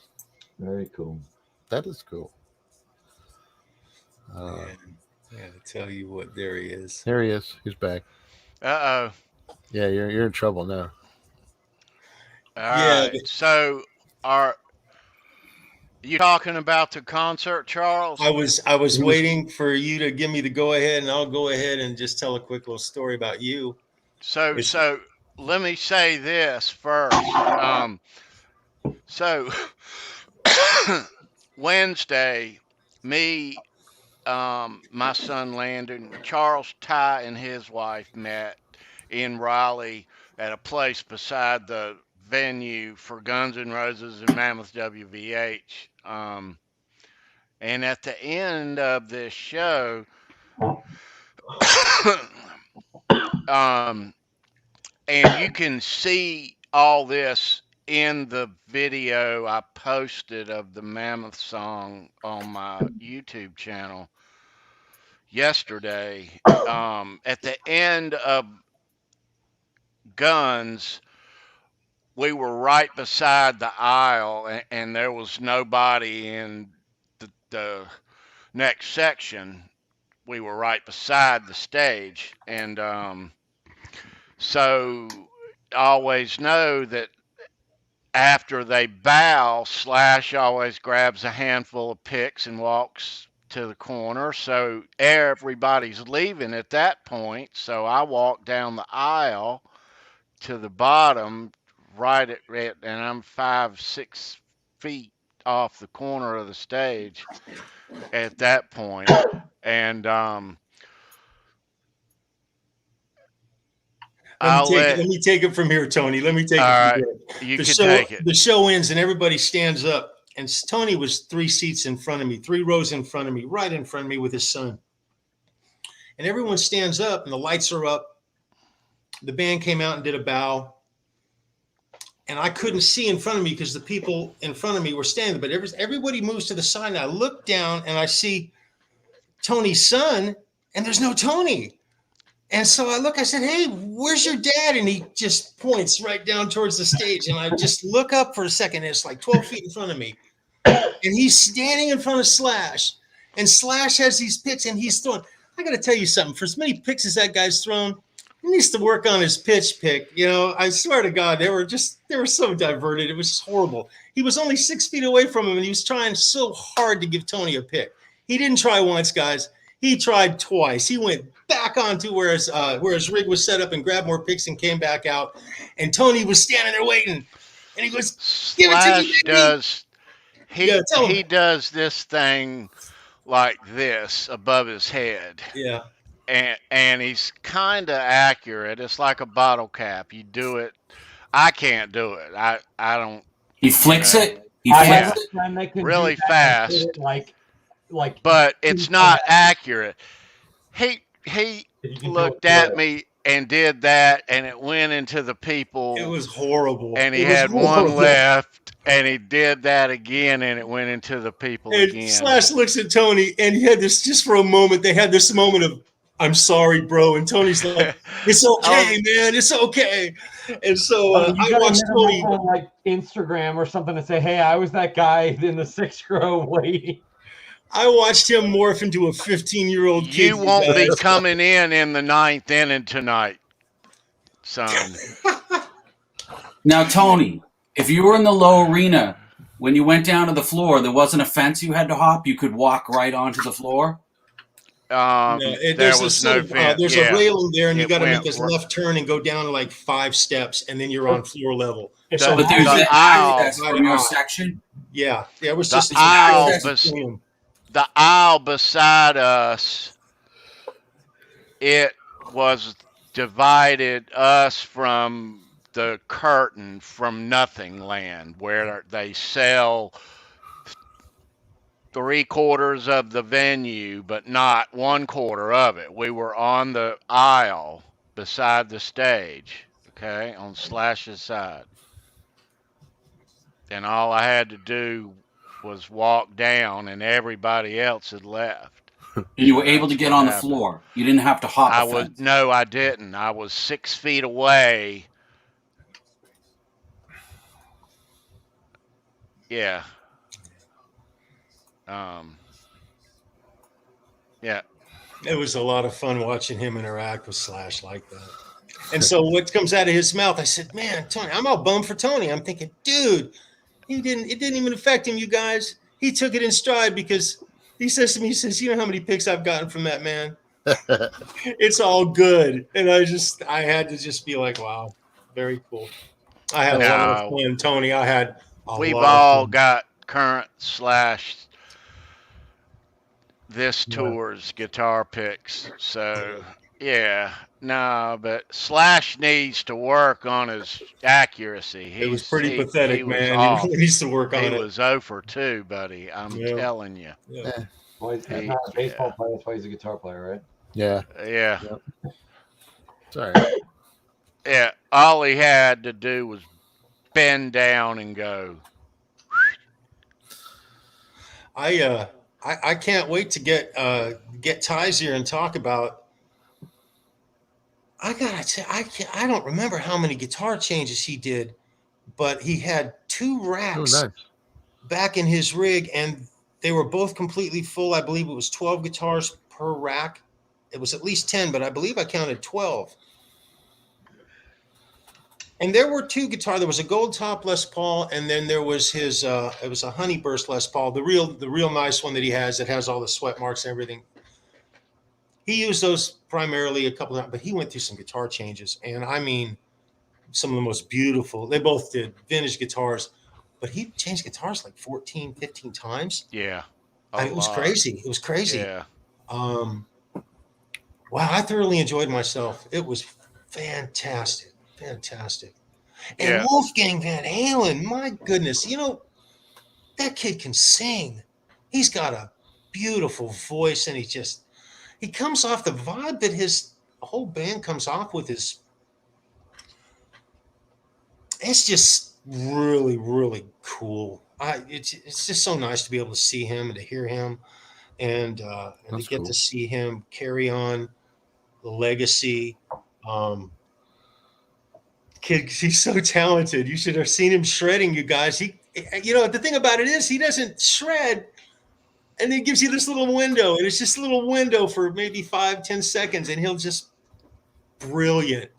Speaker 1: Very cool.
Speaker 3: That is cool.
Speaker 6: I gotta tell you what, there he is.
Speaker 3: There he is. He's back.
Speaker 2: Uh-oh.
Speaker 3: Yeah, you're in trouble now.
Speaker 2: All right. So are you talking about the concert, Charles?
Speaker 6: I was waiting for you to give me the go ahead, and I'll go ahead and just tell a quick little story about you.
Speaker 2: So let me say this first. So Wednesday, me, my son Landon, Charles Ty and his wife met in Raleigh at a place beside the venue for Guns N' Roses and Mammoth WVH. And at the end of this show, and you can see all this in the video I posted of the Mammoth song on my YouTube channel yesterday. At the end of Guns, we were right beside the aisle, and there was nobody in the next section. We were right beside the stage, and so I always know that after they bow, Slash always grabs a handful of picks and walks to the corner. So everybody's leaving at that point. So I walk down the aisle to the bottom, right at and I'm 5-6 feet off the corner of the stage at that point. And
Speaker 6: let me take it from here, Tony. Let me take it from here.
Speaker 2: You can take it.
Speaker 6: The show ends and everybody stands up. And Tony was 3 seats in front of me, 3 rows in front of me, right in front of me with his son. And everyone stands up and the lights are up. The band came out and did a bow. And I couldn't see in front of me because the people in front of me were standing. But everybody moves to the side. And I look down and I see Tony's son, and there's no Tony. And so I said, hey, where's your dad? And he just points right down towards the stage. And I just look up for a second, and it's like 12 feet in front of me. And he's standing in front of Slash. And Slash has these picks, and he's throwing. I got to tell you something. For as many picks as that guy's thrown, he needs to work on his pitch pick. You know, I swear to God, they were so diverted. It was just horrible. He was only 6 feet away from him, and he was trying so hard to give Tony a pick. He didn't try once, guys. He tried twice. He went back onto where his rig was set up and grabbed more picks and came back out. And Tony was standing there waiting. And he goes, give it to me. He does this thing like this above his head. Yeah.
Speaker 2: And he's kind of accurate. It's like a bottle cap. You do it. I can't do it. I don't.
Speaker 7: He flicks it. He
Speaker 2: flicks
Speaker 1: it
Speaker 2: really fast.
Speaker 1: Like,
Speaker 2: but it's not accurate. He looked at me and did that, and it went into the people.
Speaker 6: It was horrible.
Speaker 2: And he had one left, and he did that again, and it went into the people again.
Speaker 6: Slash looks at Tony, and he had this just for a moment. They had this moment of, I'm sorry, bro. And Tony's like, it's okay, man. It's okay. And so I watched Tony
Speaker 1: on like Instagram or something to say, hey, I was that guy in the 6th row waiting.
Speaker 6: I watched him morph into a 15-year-old kid.
Speaker 2: You won't be coming in the 9th inning tonight, son.
Speaker 7: Now, Tony, if you were in the low arena, when you went down to the floor, there wasn't a fence you had to hop. You could walk right onto the floor.
Speaker 2: there was no vent.
Speaker 6: There's
Speaker 2: yeah.
Speaker 6: a railing there, and you
Speaker 2: It
Speaker 6: got to make
Speaker 2: went
Speaker 6: this
Speaker 2: r-
Speaker 6: left turn and go down like 5 steps, and then you're on floor level.
Speaker 2: The-
Speaker 6: So
Speaker 7: But there's
Speaker 2: the
Speaker 7: an
Speaker 2: aisle-
Speaker 7: access from your section.
Speaker 6: yeah, it was
Speaker 2: The
Speaker 6: just a
Speaker 2: aisle
Speaker 6: access
Speaker 2: bes-
Speaker 6: between them.
Speaker 2: the aisle beside us, it was divided us from the curtain from Nothing Land, where they sell 3/4 of the venue, but not 1/4 of it. We were on the aisle beside the stage, okay, on Slash's side. And all I had to do was walk down, and everybody else had left.
Speaker 7: And you were
Speaker 2: So
Speaker 7: able to
Speaker 2: that's
Speaker 7: get
Speaker 2: what
Speaker 7: on the
Speaker 2: happened.
Speaker 7: floor. You didn't have to hop
Speaker 2: I
Speaker 7: a
Speaker 2: was
Speaker 7: fence.
Speaker 2: no, I didn't. I was 6 feet away. Yeah. Yeah.
Speaker 6: It was a lot of fun watching him interact with Slash like that. And so what comes out of his mouth, I said, man, Tony, I'm all bummed for Tony. I'm thinking, dude, it didn't even affect him, you guys. He took it in stride because he says to me, he says, you know how many pics I've gotten from that man? It's all good. And I had to just be like, wow, very cool. I had a lot of fun, Tony. I had
Speaker 2: We've
Speaker 6: lot of
Speaker 2: all
Speaker 6: fun.
Speaker 2: got current Slash this tour's guitar picks. So yeah, no, but Slash needs to work on his accuracy.
Speaker 6: It was pretty pathetic,
Speaker 2: he was
Speaker 6: man.
Speaker 2: off.
Speaker 6: He really needs to work on
Speaker 2: He
Speaker 6: it.
Speaker 2: was 0 for 2, buddy. I'm telling you.
Speaker 6: Yeah.
Speaker 1: Well, he's not a baseball player. That's why he's a guitar player, right?
Speaker 3: Yeah.
Speaker 2: Yeah.
Speaker 3: Sorry.
Speaker 2: Yeah. All he had to do was bend down and go.
Speaker 6: I can't wait to get Ty's here and talk about. I gotta say, I don't remember how many guitar changes he did, but he had 2 racks
Speaker 3: Oh, nice.
Speaker 6: back in his rig, and they were both completely full. I believe it was 12 guitars per rack. It was at least 10, but I believe I counted 12. And there were 2 guitars. There was a gold top Les Paul, and then there was his. It was a Honeyburst Les Paul, the real nice one that he has that has all the sweat marks and everything. He used those primarily a couple of times, but he went through some guitar changes, and I mean, some of the most beautiful. They both did vintage guitars, but he changed guitars like 14, 15 times.
Speaker 2: Yeah.
Speaker 6: It was crazy. It was crazy.
Speaker 2: Yeah.
Speaker 6: Wow, I thoroughly enjoyed myself. It was fantastic. Fantastic. And
Speaker 2: Yeah.
Speaker 6: Wolfgang Van Halen, my goodness, that kid can sing. He's got a beautiful voice, and he comes off the vibe that his whole band comes off with is it's just really, really cool. It's just so nice to be able to see him and to hear him and to get to see him carry on the legacy. Kid, he's so talented. You should have seen him shredding, you guys. The thing about it is he doesn't shred, and he gives you this little window, and it's just a little window for maybe 5-10 seconds, and he'll just brilliant.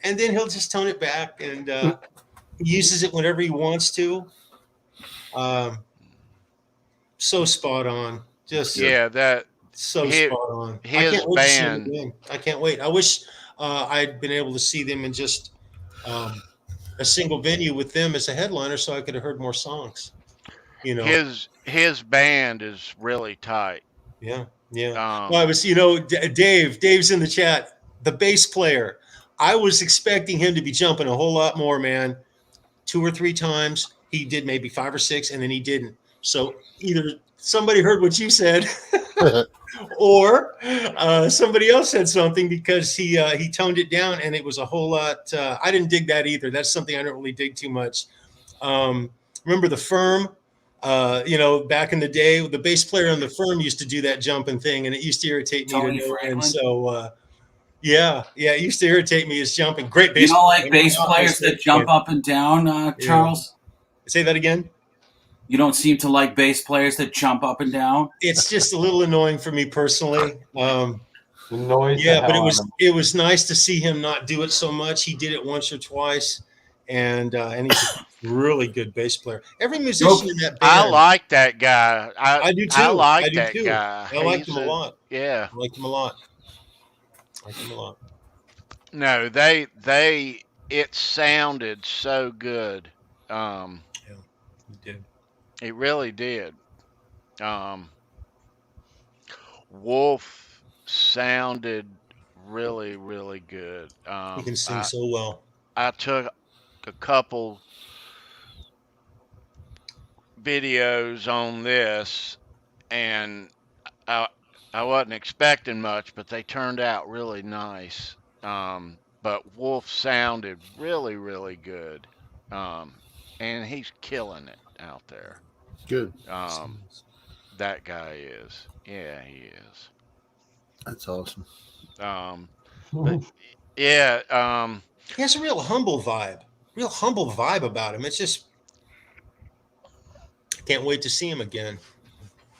Speaker 6: And then he'll just tone it back, and he uses it whenever he wants to. So spot on. Just so spot on.
Speaker 2: His band.
Speaker 6: I can't wait. I wish I'd been able to see them in just a single venue with them as a headliner, so I could have heard more songs.
Speaker 2: His band is really tight.
Speaker 6: Yeah. Well, I was, Dave's in the chat. The bass player. I was expecting him to be jumping a whole lot more, man. 2 or 3 times. He did maybe 5 or 6, and then he didn't. So either somebody heard what you said, or somebody else said something, because he toned it down, and it was a whole lot. I didn't dig that either. That's something I don't really dig too much. Remember the Firm? Back in the day, the bass player on the Firm used to do that jumping thing, and it used to irritate me. And so, it used to irritate me as jumping. Great bass.
Speaker 7: You don't like bass players that jump up and down, Charles?
Speaker 6: Say that again.
Speaker 7: You don't seem to like bass players that jump up and down?
Speaker 6: It's just a little annoying for me personally.
Speaker 1: The noise.
Speaker 6: Yeah, but it was nice to see him not do it so much. He did it once or twice, and he's a really good bass player. Every musician in that
Speaker 2: I
Speaker 6: band,
Speaker 2: like that guy.
Speaker 6: I do too.
Speaker 2: I like
Speaker 6: I do
Speaker 2: that
Speaker 6: too.
Speaker 2: guy.
Speaker 6: I liked him a lot.
Speaker 2: Yeah.
Speaker 6: I liked him a lot.
Speaker 2: No, it sounded so good. Um,
Speaker 6: Yeah, he did.
Speaker 2: it really did. Um, Wolf sounded really, really good.
Speaker 6: He can sing so well.
Speaker 2: I took a couple videos on this, and I I wasn't expecting much, but they turned out really nice. But Wolf sounded really, really good. And he's killing it out there.
Speaker 3: Good.
Speaker 2: That guy is. Yeah, he is.
Speaker 3: That's awesome.
Speaker 2: But yeah,
Speaker 6: He has a real humble vibe about him. It's just, I can't wait to see him again.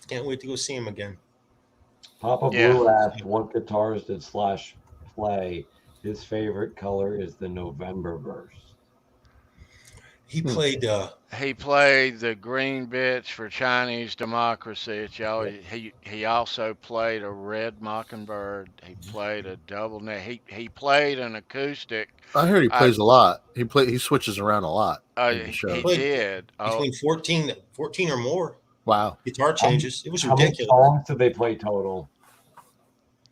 Speaker 6: Can't wait to go see him again.
Speaker 1: Papa
Speaker 2: Yeah.
Speaker 1: Blue asked what guitars did Slash play. His favorite color is the November verse.
Speaker 6: He played
Speaker 2: he played the green bitch for Chinese democracy. He also played a red mockingbird. He played a double neck. He played an acoustic.
Speaker 3: I heard he plays a lot. He switches around a lot. In the show.
Speaker 2: He
Speaker 6: Played
Speaker 2: did.
Speaker 6: between 14 or more
Speaker 3: Wow.
Speaker 6: guitar changes. It was
Speaker 1: How many
Speaker 6: ridiculous.
Speaker 1: songs did they play total?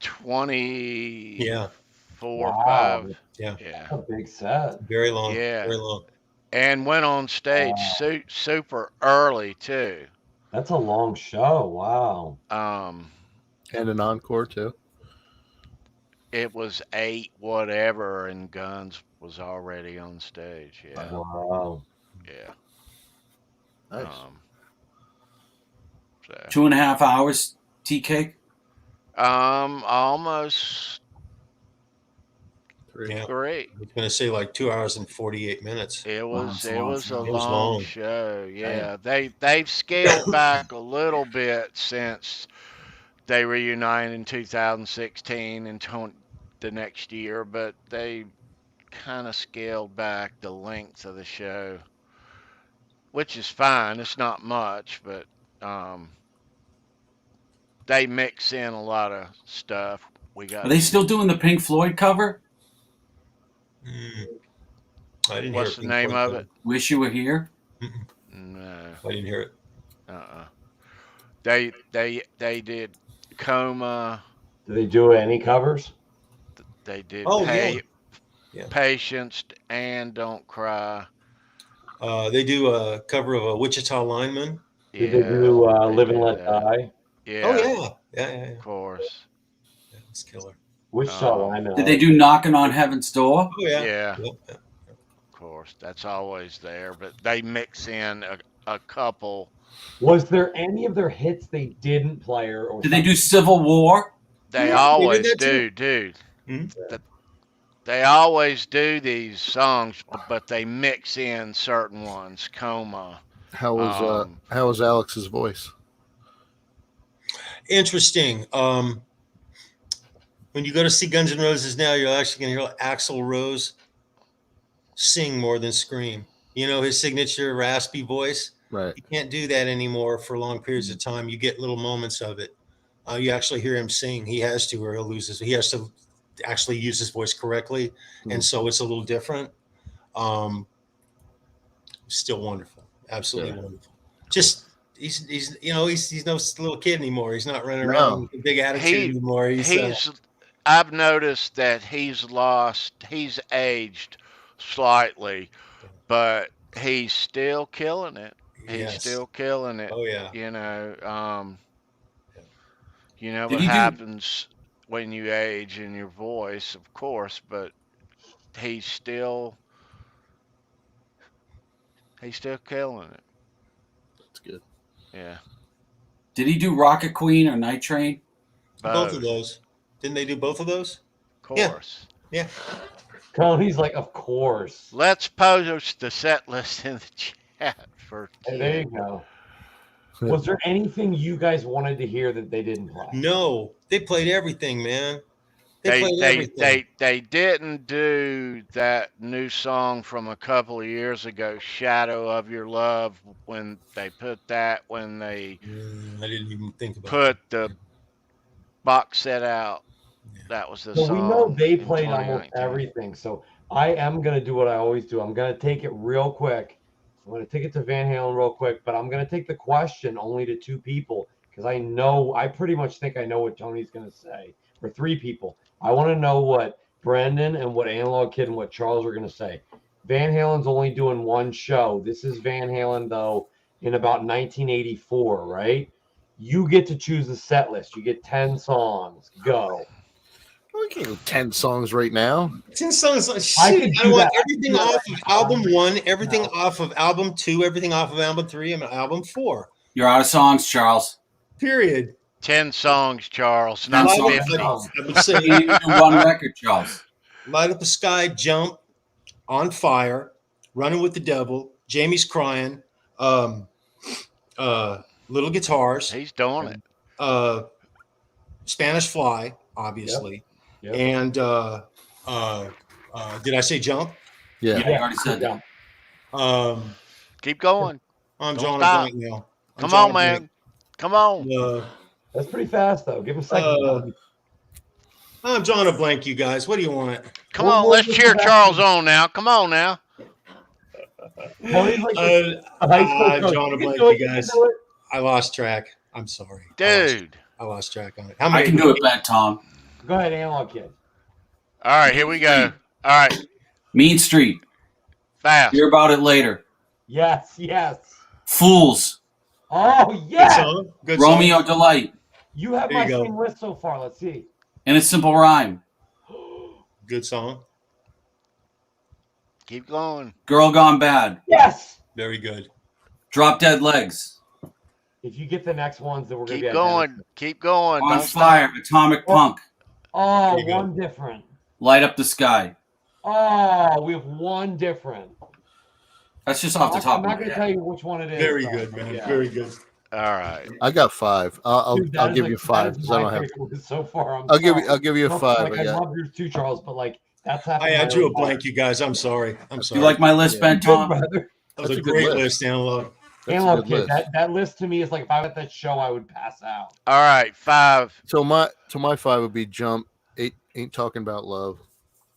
Speaker 2: 20.
Speaker 6: Yeah.
Speaker 2: 4 or
Speaker 1: Wow.
Speaker 2: 5.
Speaker 6: Yeah.
Speaker 2: Yeah.
Speaker 1: That's a big set.
Speaker 6: Very long.
Speaker 2: Yeah.
Speaker 6: Very long.
Speaker 2: And went on stage super early too.
Speaker 1: That's a long show. Wow.
Speaker 3: And an encore too.
Speaker 2: It was 8 whatever, and Guns was already on stage. Yeah.
Speaker 1: Wow.
Speaker 2: Yeah.
Speaker 3: Nice.
Speaker 2: So,
Speaker 7: 2.5 hours, TK.
Speaker 2: almost
Speaker 6: Yeah.
Speaker 2: 3.
Speaker 6: I was going to say like 2 hours and 48 minutes.
Speaker 2: It was
Speaker 7: Wow,
Speaker 2: a
Speaker 7: it's long.
Speaker 6: It was
Speaker 2: long
Speaker 6: long.
Speaker 2: show. Yeah, they've scaled back a little bit since they reunited in 2016 and the next year, but they kind of scaled back the length of the show, which is fine. It's not much, but they mix in a lot of stuff.
Speaker 7: Are they still doing the Pink Floyd cover?
Speaker 6: I didn't
Speaker 2: What's
Speaker 6: hear
Speaker 2: the name of it?
Speaker 7: Wish You Were Here?
Speaker 2: No.
Speaker 6: I didn't hear it.
Speaker 2: They did Coma.
Speaker 1: Did they do any covers?
Speaker 2: They did
Speaker 6: Yeah.
Speaker 2: Patience and Don't Cry.
Speaker 6: They do a cover of a Wichita Lineman.
Speaker 1: Did they do Live and
Speaker 2: did
Speaker 1: Let
Speaker 2: that.
Speaker 1: Die?
Speaker 2: Yeah.
Speaker 6: Oh yeah.
Speaker 2: Of course.
Speaker 6: Yeah, it's killer.
Speaker 1: Wichita Lineman.
Speaker 7: Did they do Knocking on Heaven's Door?
Speaker 6: Oh yeah.
Speaker 2: Yeah.
Speaker 6: Yep.
Speaker 2: Of course. That's always there, but they mix in a couple.
Speaker 1: Was there any of their hits they didn't play or
Speaker 7: Did they do Civil War?
Speaker 2: They
Speaker 6: Yeah,
Speaker 2: always
Speaker 6: they did that
Speaker 2: do,
Speaker 6: too.
Speaker 2: dude. They always do these songs, but they mix in certain ones. Coma.
Speaker 3: How was Alex's voice?
Speaker 6: Interesting. When you go to see Guns N' Roses now, you're actually going to hear Axl Rose sing more than scream. You know, his signature raspy voice.
Speaker 3: Right.
Speaker 6: You can't do that anymore for long periods of time. You get little moments of it. You actually hear him sing. He has to, or he'll lose his. He has to actually use his voice correctly, and so it's a little different. Still wonderful, absolutely wonderful. Just he's no little kid anymore. He's not running around with a big attitude anymore.
Speaker 2: I've noticed that he's aged slightly, but he's still killing it. He's still killing it.
Speaker 6: Oh yeah.
Speaker 2: You know what happens when you age in your voice, of course, but he's still killing it.
Speaker 3: That's good.
Speaker 2: Yeah.
Speaker 7: Did he do Rocket Queen or Night Train?
Speaker 6: Both of those. Didn't they do both of those?
Speaker 2: Of course.
Speaker 6: Yeah.
Speaker 1: Tony's like, of course.
Speaker 2: Let's post the set list in the chat for.
Speaker 1: Hey, there you go. Was there anything you guys wanted to hear that they didn't play?
Speaker 6: No, they played everything, man. played everything.
Speaker 2: They didn't do that new song from a couple of years ago, "Shadow of Your Love," when they put that when they
Speaker 6: I didn't even think about
Speaker 2: put the box set out.
Speaker 6: Yeah.
Speaker 2: That was the
Speaker 1: So we know
Speaker 2: song
Speaker 1: they
Speaker 2: in
Speaker 1: played almost
Speaker 2: 2019.
Speaker 1: everything. So I am going to do what I always do. I'm going to take it real quick. I'm going to take it to Van Halen real quick, but I'm going to take the question only to 2 people because I pretty much think I know what Tony's going to say. Or 3 people. I want to know what Brendan and what Analog Kid and what Charles are going to say. Van Halen's only doing one show. This is Van Halen, though, in about 1984, right? You get to choose the set list. You get 10 songs. Go.
Speaker 3: We can't do 10 songs right now.
Speaker 6: 10 songs.
Speaker 1: I
Speaker 6: Shoot,
Speaker 1: could
Speaker 6: I
Speaker 1: do
Speaker 6: want
Speaker 1: that.
Speaker 6: everything off of album 1, everything off of album 2, everything off of album 3, and album 4.
Speaker 7: You're out of songs, Charles.
Speaker 6: Period.
Speaker 2: 10 songs, Charles,
Speaker 7: 10
Speaker 2: not
Speaker 7: songs.
Speaker 2: 50.
Speaker 6: I would say
Speaker 7: You need to do one record, Charles.
Speaker 6: Light Up the Sky, Jump, On Fire, Running with the Devil, Jamie's Crying, Little Guitars,
Speaker 2: He's doing it.
Speaker 6: Spanish Fly, obviously,
Speaker 1: Yep.
Speaker 6: and did I say Jump?
Speaker 7: Yeah,
Speaker 3: Yeah.
Speaker 7: you already said that.
Speaker 2: Keep going.
Speaker 6: I'm
Speaker 2: Don't
Speaker 6: drawing a
Speaker 2: stop.
Speaker 6: blank now. I'm
Speaker 2: Come
Speaker 6: drawing
Speaker 2: on,
Speaker 6: a
Speaker 2: man.
Speaker 6: blank.
Speaker 2: Come on.
Speaker 1: That's pretty fast, though. Give him a second.
Speaker 6: I'm drawing a blank, you guys. What do you want?
Speaker 2: Come
Speaker 1: What
Speaker 2: on,
Speaker 1: more
Speaker 2: let's
Speaker 1: was
Speaker 2: cheer
Speaker 1: that?
Speaker 2: Charles on now. Come on now.
Speaker 1: Tony's like a high school
Speaker 6: I'm
Speaker 1: coach.
Speaker 6: drawing a
Speaker 1: You can
Speaker 6: blank,
Speaker 1: do it,
Speaker 6: you
Speaker 1: can
Speaker 6: guys.
Speaker 1: do it.
Speaker 6: I lost track. I'm sorry.
Speaker 2: Dude.
Speaker 6: I lost track on it.
Speaker 7: I can do it back, Tom.
Speaker 1: Go ahead, Analog Kid.
Speaker 2: All right, here we go. All right,
Speaker 7: Mean Street.
Speaker 2: fast.
Speaker 7: Hear about it later.
Speaker 1: Yes, yes.
Speaker 7: Fools.
Speaker 1: Oh,
Speaker 6: Good
Speaker 1: yes.
Speaker 6: song. Good song.
Speaker 7: Romeo Delight.
Speaker 1: You have
Speaker 6: There
Speaker 1: my
Speaker 6: you go.
Speaker 1: same list so far. Let's see.
Speaker 7: In a simple rhyme.
Speaker 6: Good song.
Speaker 2: Keep going.
Speaker 7: Girl Gone Bad.
Speaker 1: Yes.
Speaker 6: Very good.
Speaker 7: Drop Dead Legs.
Speaker 1: If you get the next ones, then we're going to
Speaker 2: Keep
Speaker 1: be
Speaker 2: going.
Speaker 1: identical.
Speaker 2: Keep going.
Speaker 7: On
Speaker 2: Don't
Speaker 7: Fire. Atomic Punk.
Speaker 1: Oh,
Speaker 6: There you go.
Speaker 1: one different.
Speaker 7: Light Up the Sky.
Speaker 1: Oh, we have one different.
Speaker 7: That's just off the top
Speaker 1: I'm
Speaker 7: of
Speaker 1: not
Speaker 7: my
Speaker 1: going to
Speaker 7: head.
Speaker 1: tell you which one it is.
Speaker 6: Very
Speaker 1: though.
Speaker 6: good, man.
Speaker 1: Yeah.
Speaker 6: Very good.
Speaker 2: stop. All right.
Speaker 3: I got 5. I'll
Speaker 1: Dude, that
Speaker 3: I'll
Speaker 1: is
Speaker 3: give
Speaker 1: like-
Speaker 3: you
Speaker 1: that
Speaker 3: 5
Speaker 1: is
Speaker 3: because I
Speaker 1: my
Speaker 3: don't have.
Speaker 1: favorite list so far.
Speaker 3: I'll give you a
Speaker 1: Look,
Speaker 3: 5.
Speaker 1: Like, I love yours too, Charles, but like that's happening.
Speaker 6: I drew a blank, you guys. I'm sorry. I'm sorry.
Speaker 7: You like my list,
Speaker 3: Yeah.
Speaker 7: Ben, Tom?
Speaker 6: that was
Speaker 3: That's
Speaker 6: a
Speaker 3: a good
Speaker 6: great
Speaker 3: list.
Speaker 6: list, Analog.
Speaker 3: That's a
Speaker 1: Analog
Speaker 3: good
Speaker 1: Kid,
Speaker 3: list.
Speaker 1: that list to me is like if I was at that show, I would pass out.
Speaker 2: All right, 5.
Speaker 3: So my 5 would be Jump, Ain't Talking About Love,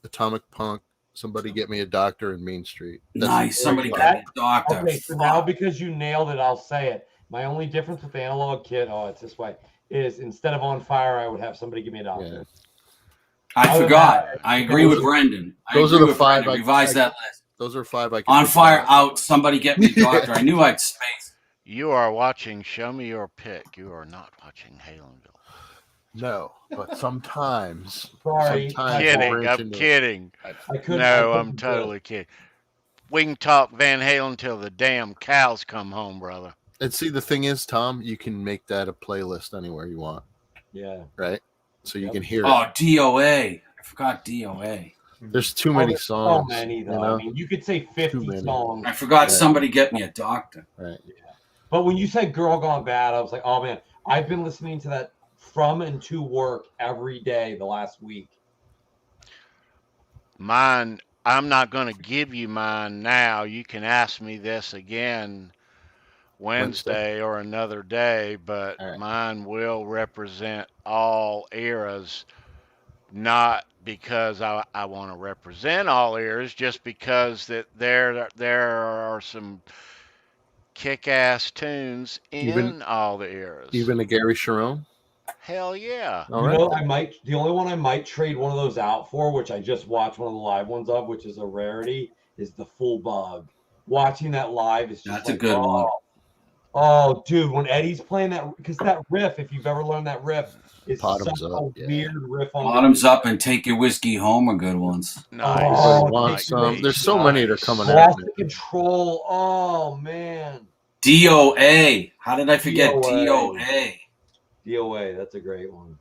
Speaker 3: Atomic Punk, Somebody Get Me a Doctor, and Main Street. That's
Speaker 7: Nice. Somebody
Speaker 1: That-
Speaker 7: got me a doctor.
Speaker 1: Okay, so now because you nailed it, I'll say it. My only difference with Analog Kid, it's this way, is instead of On Fire, I would have Somebody Give Me a Doctor.
Speaker 3: Yeah.
Speaker 7: I forgot. I agree with Brendan.
Speaker 3: Those are the 5 I-
Speaker 7: Revise
Speaker 3: I-
Speaker 7: that list.
Speaker 3: Those are 5 I can
Speaker 7: On
Speaker 3: think
Speaker 7: Fire
Speaker 3: of.
Speaker 7: out. Somebody get me a doctor. I knew I'd space.
Speaker 2: You are watching Show Me Your Pick. You are not watching Halenville.
Speaker 3: No, but sometimes.
Speaker 1: Sorry.
Speaker 3: Sometimes
Speaker 1: I
Speaker 2: Kidding.
Speaker 3: branch
Speaker 2: I'm
Speaker 3: into-
Speaker 2: kidding.
Speaker 1: couldn't.
Speaker 2: No,
Speaker 1: I
Speaker 2: I'm
Speaker 1: couldn't do it.
Speaker 2: totally kidding. We can talk Van Halen till the damn cows come home, brother.
Speaker 3: And see, the thing is, Tom, you can make that a playlist anywhere you want,
Speaker 1: Yeah.
Speaker 3: right? So you
Speaker 1: Yep.
Speaker 3: can hear it.
Speaker 7: Oh, DOA. I forgot DOA.
Speaker 3: There's too many
Speaker 1: there's
Speaker 3: songs.
Speaker 1: So many, though.
Speaker 3: you know?
Speaker 1: I mean, you could say 50
Speaker 3: many.
Speaker 1: songs.
Speaker 7: I forgot
Speaker 3: Yeah.
Speaker 7: somebody get me a doctor.
Speaker 3: Right.
Speaker 1: But when you said Girl Gone Bad, I was like, oh man, I've been listening to that from and to work every day the last week.
Speaker 2: Mine, I'm not going to give you mine now. You can ask me this again Wednesday or another day, but
Speaker 3: All right.
Speaker 2: mine will represent all eras, not because I want to represent all eras, just because that there are some kick-ass tunes in
Speaker 3: Even-
Speaker 2: all the eras.
Speaker 3: Even a Gary Sharon.
Speaker 2: Hell yeah.
Speaker 3: All
Speaker 1: you
Speaker 3: right.
Speaker 1: know, the only one I might trade one of those out for, which I just watched one of the live ones of, which is a rarity, is the Full Bug. Watching that live is just
Speaker 7: That's a
Speaker 1: like,
Speaker 7: good one.
Speaker 1: Oh, dude, when Eddie's playing that, because that riff, if you've ever learned that riff, is
Speaker 3: Bottoms
Speaker 1: such
Speaker 3: up,
Speaker 1: a
Speaker 3: yeah.
Speaker 1: weird riff on
Speaker 7: Bottoms up and take your whiskey home are good ones.
Speaker 2: Nice.
Speaker 1: Oh,
Speaker 3: Want
Speaker 1: nice.
Speaker 3: some? There's so many that are coming out.
Speaker 1: Lost the Control. Oh man.
Speaker 7: DOA. How did I forget
Speaker 1: DOA.
Speaker 7: DOA?
Speaker 1: DOA, that's a great one.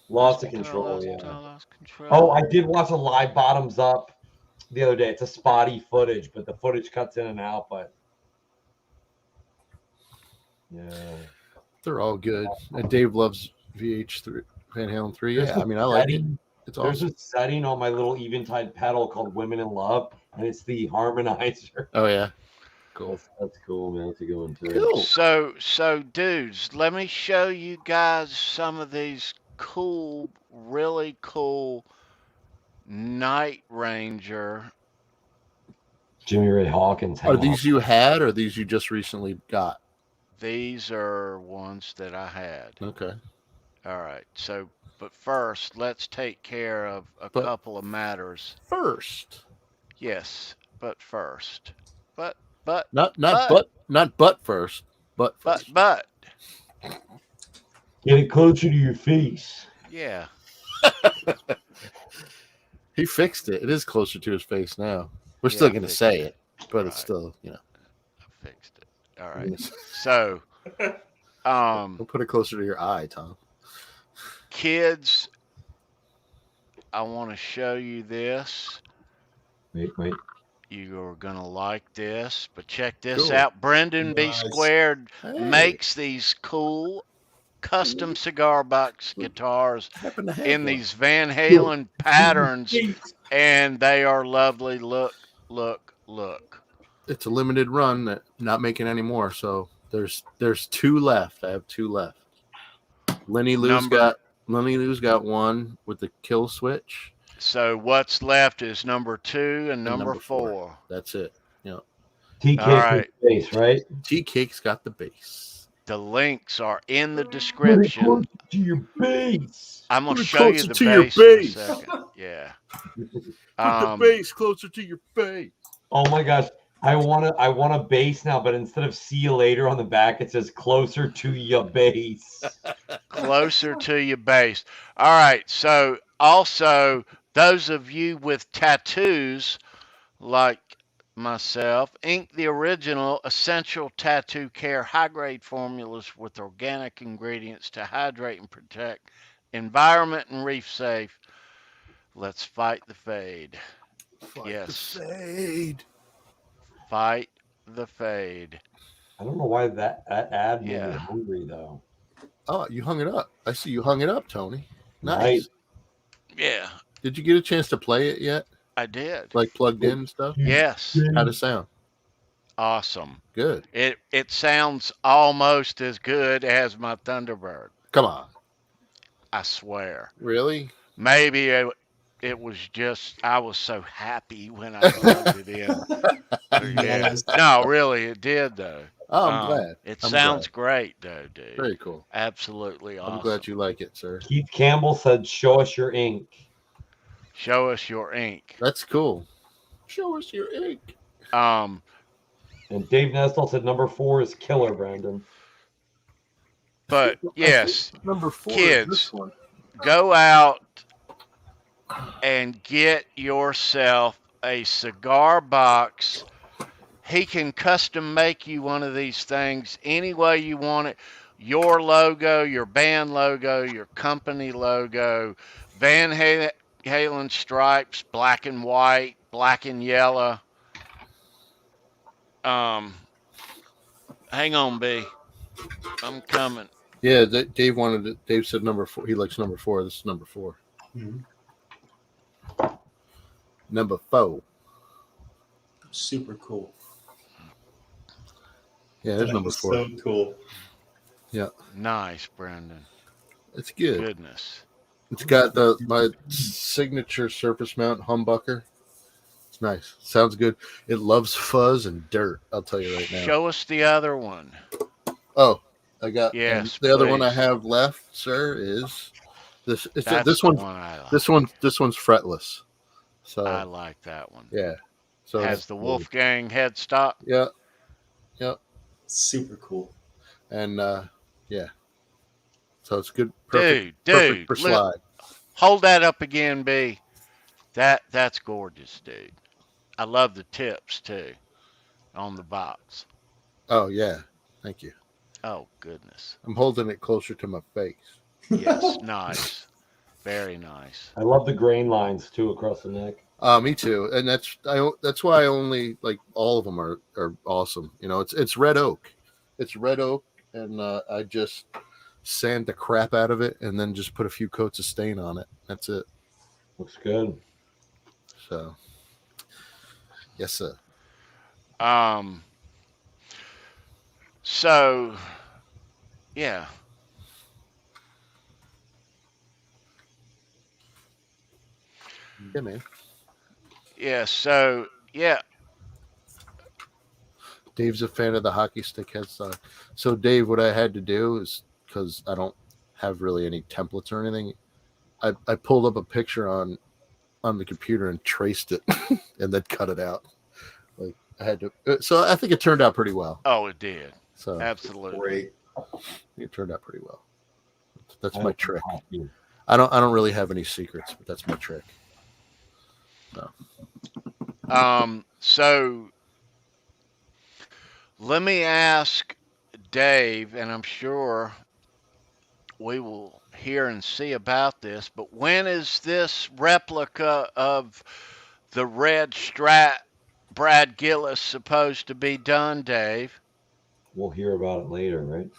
Speaker 1: Lost the Control, yeah.
Speaker 2: Lost control.
Speaker 1: Oh, I did watch a live Bottoms Up the other day. It's a spotty footage, but the footage cuts in and out. But yeah,
Speaker 3: They're all good. And Dave loves VH3, Van Halen 3. Yeah, I mean, I like it. It's
Speaker 1: There's
Speaker 3: awesome.
Speaker 1: a setting on my little Eventide pedal called Women in Love, and it's the harmonizer.
Speaker 3: Oh yeah, cool.
Speaker 1: That's cool, man. That's a good one too.
Speaker 3: Cool.
Speaker 2: So dudes, let me show you guys some of these cool, really cool Night Ranger.
Speaker 1: Jimmy Ray Hawkins.
Speaker 3: Are these you had, or these you just recently got?
Speaker 2: These are ones that I had.
Speaker 3: Okay.
Speaker 2: All right. So, but first, let's take care of a couple of matters.
Speaker 3: First.
Speaker 2: Yes, but first. But
Speaker 3: not first, but first.
Speaker 2: But.
Speaker 1: Get it closer to your face.
Speaker 2: Yeah.
Speaker 3: He fixed it. It is closer to his face now. We're still going to say it, but it's still,
Speaker 2: I fixed it. All right.
Speaker 3: Yes.
Speaker 2: So,
Speaker 3: we'll put it closer to your eye, Tom.
Speaker 2: Kids, I want to show you this.
Speaker 1: Wait.
Speaker 2: You are going to like this, but check this out. Brendan B. Squared makes these cool custom cigar box guitars in these Van Halen patterns, and they are lovely. Look.
Speaker 3: It's a limited run that not making any more, so there's 2 left. I have 2 left. Lenny Lou's got one with the kill switch.
Speaker 2: So what's left is number 2 and number 4.
Speaker 3: That's it. Yeah.
Speaker 1: T-Cake's the bass, right?
Speaker 3: T-Cake's got the bass.
Speaker 2: The links are in the description.
Speaker 1: To your base.
Speaker 2: I'm gonna show you the bass in a second. Yeah.
Speaker 3: Put the bass closer to your face.
Speaker 1: Oh my gosh. I want a bass now, but instead of see you later on the back, it says closer to your base.
Speaker 2: Closer to your base. All right. So also, those of you with tattoos like myself, ink the original essential tattoo care high-grade formulas with organic ingredients to hydrate and protect environment and reef safe. Let's fight the fade. Fight the fade.
Speaker 1: I don't know why that ad made me hungry though.
Speaker 3: Oh, you hung it up. I see you hung it up, Tony. Nice.
Speaker 2: Yeah.
Speaker 3: Did you get a chance to play it yet?
Speaker 2: I did.
Speaker 3: Like plugged in and stuff?
Speaker 2: Yes.
Speaker 3: How'd it sound?
Speaker 2: Awesome.
Speaker 3: Good.
Speaker 2: It sounds almost as good as my Thunderbird.
Speaker 3: Come on.
Speaker 2: I swear.
Speaker 3: Really?
Speaker 2: Maybe it was just I was so happy when I plugged it in. Yeah. No, really, it did though.
Speaker 3: Oh, I'm glad.
Speaker 2: It sounds great though, dude.
Speaker 3: Very cool.
Speaker 2: Absolutely awesome.
Speaker 3: I'm glad you like it, sir.
Speaker 1: Keith Campbell said, "Show us your ink."
Speaker 2: Show us your ink.
Speaker 3: That's cool. Show us your ink.
Speaker 1: And Dave Nestle said number 4 is killer, Brandon.
Speaker 2: But yes,
Speaker 3: number 4
Speaker 2: kids, go out and get yourself a cigar box. He can custom make you one of these things any way you want it. Your logo, your band logo, your company logo, Van Halen stripes, black and white, black and yellow. Hang on, B. I'm coming.
Speaker 3: Yeah, Dave wanted it. Dave said number 4. He likes number 4. This is number 4.
Speaker 6: Mm-hmm.
Speaker 3: Number 4.
Speaker 6: Super cool.
Speaker 3: Yeah, there's number 4.
Speaker 6: So cool.
Speaker 3: Yeah.
Speaker 2: Nice, Brandon.
Speaker 3: It's good.
Speaker 2: Goodness.
Speaker 3: It's got my signature surface mount humbucker. It's nice. Sounds good. It loves fuzz and dirt. I'll tell you right now.
Speaker 2: Show us the other one.
Speaker 3: Oh, I got
Speaker 2: the
Speaker 3: other one I have left, sir, is this. This one's fretless. So
Speaker 2: I like that one.
Speaker 3: Yeah. So
Speaker 2: has the Wolfgang headstock.
Speaker 3: Yeah. Yep.
Speaker 6: Super cool.
Speaker 3: And yeah. So it's good.
Speaker 2: Perfect
Speaker 3: for slide.
Speaker 2: Hold that up again, B. That's gorgeous, dude. I love the tips too on the box.
Speaker 3: Oh yeah. Thank you.
Speaker 2: Oh goodness.
Speaker 3: I'm holding it closer to my face.
Speaker 2: Yes, nice. Very nice.
Speaker 1: I love the grain lines too across the neck.
Speaker 3: Me too. And that's why I only like all of them are awesome. You know, it's red oak. It's red oak, and I just sand the crap out of it and then just put a few coats of stain on it. That's it.
Speaker 1: Looks good.
Speaker 3: So, yes, sir.
Speaker 2: So, yeah.
Speaker 3: Yeah, man.
Speaker 2: Yeah. So, yeah.
Speaker 3: Dave's a fan of the hockey stick headstock. So, Dave, what I had to do is, because I don't have really any templates or anything, I pulled up a picture on the computer and traced it and then cut it out. Like I had to. So I think it turned out pretty well.
Speaker 2: Oh, it did.
Speaker 3: So
Speaker 2: Absolutely.
Speaker 6: Great.
Speaker 3: it turned out pretty well. That's
Speaker 1: I
Speaker 3: my
Speaker 1: like
Speaker 3: trick.
Speaker 1: hockey.
Speaker 3: I don't really have any secrets, but that's my trick.
Speaker 2: So let me ask Dave, and I'm sure we will hear and see about this, but when is this replica of the red Strat Brad Gillis supposed to be done, Dave?
Speaker 1: We'll hear about it later, right?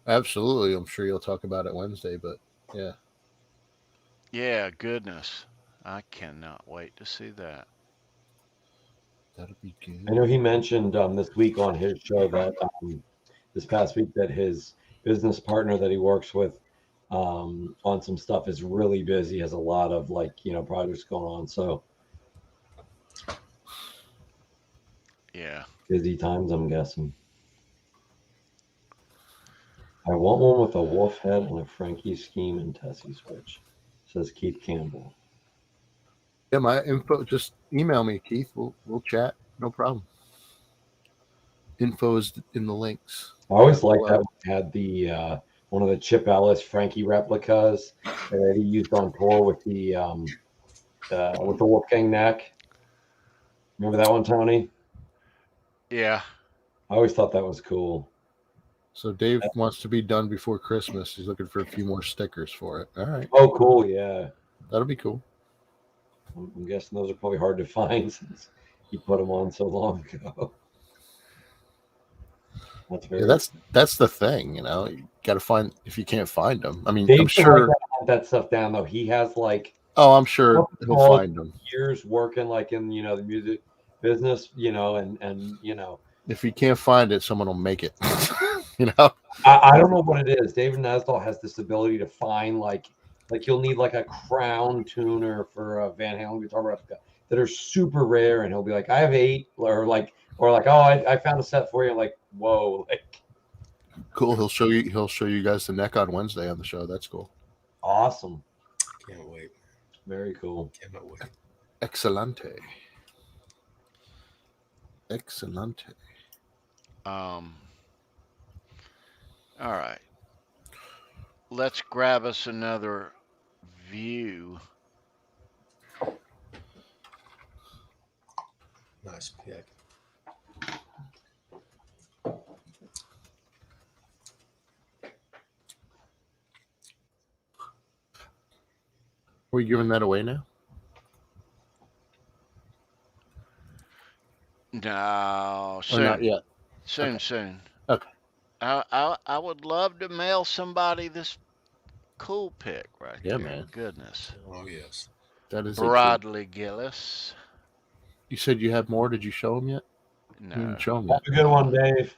Speaker 3: Absolutely. I'm sure you'll talk about it Wednesday, but yeah.
Speaker 2: Yeah, goodness. I cannot wait to see that.
Speaker 3: That'll be good.
Speaker 1: I know he mentioned this week on his show that this past week that his business partner that he works with on some stuff is really busy, has a lot of projects going on. So
Speaker 2: Yeah.
Speaker 1: busy times, I'm guessing. I want one with a wolf head and a Frankie scheme and Tessie switch, says Keith Campbell.
Speaker 3: Yeah, my info. Just email me, Keith. We'll chat. No problem. Info is in the links.
Speaker 1: I always liked that we had the one of the Chip Ellis Frankie replicas that he used on tour with the Wolfgang neck. Remember that one, Tony?
Speaker 2: Yeah.
Speaker 1: I always thought that was cool.
Speaker 3: So Dave wants to be done before Christmas. He's looking for a few more stickers for it. All right.
Speaker 1: Oh, cool. Yeah.
Speaker 3: That'll be cool.
Speaker 1: I'm guessing those are probably hard to find since he put them on so long ago.
Speaker 3: That's the thing, you got to find, if you can't find them. I mean,
Speaker 1: Dave
Speaker 3: I'm sure
Speaker 1: hunt that stuff down though. He has
Speaker 3: I'm sure he'll find them.
Speaker 1: Years working in the music business, and
Speaker 3: if he can't find it, someone will make it.
Speaker 1: I don't know what it is. David Nesdal has this ability to find like you'll need a crown tuner for a Van Halen guitar replica that are super rare, and he'll be like, I have 8, or oh, I found a set for you. I'm like, whoa,
Speaker 3: cool. He'll show you guys the neck on Wednesday on the show. That's cool.
Speaker 1: Awesome.
Speaker 6: Can't wait.
Speaker 1: Very cool.
Speaker 6: Cannot wait.
Speaker 3: Excelente.
Speaker 2: All right. Let's grab us another view.
Speaker 6: Nice pick.
Speaker 3: Are we giving that away now?
Speaker 2: No, soon.
Speaker 3: Or not yet?
Speaker 2: Soon.
Speaker 3: Okay.
Speaker 2: I would love to mail somebody this cool pick right
Speaker 3: Yeah,
Speaker 2: there.
Speaker 3: man.
Speaker 2: Goodness.
Speaker 6: Oh, yes.
Speaker 3: That is
Speaker 2: Bradley Gillis.
Speaker 3: You said you had more. Did you show them yet?
Speaker 2: No.
Speaker 3: You didn't show them
Speaker 1: Have
Speaker 3: yet.
Speaker 1: a good one, Dave.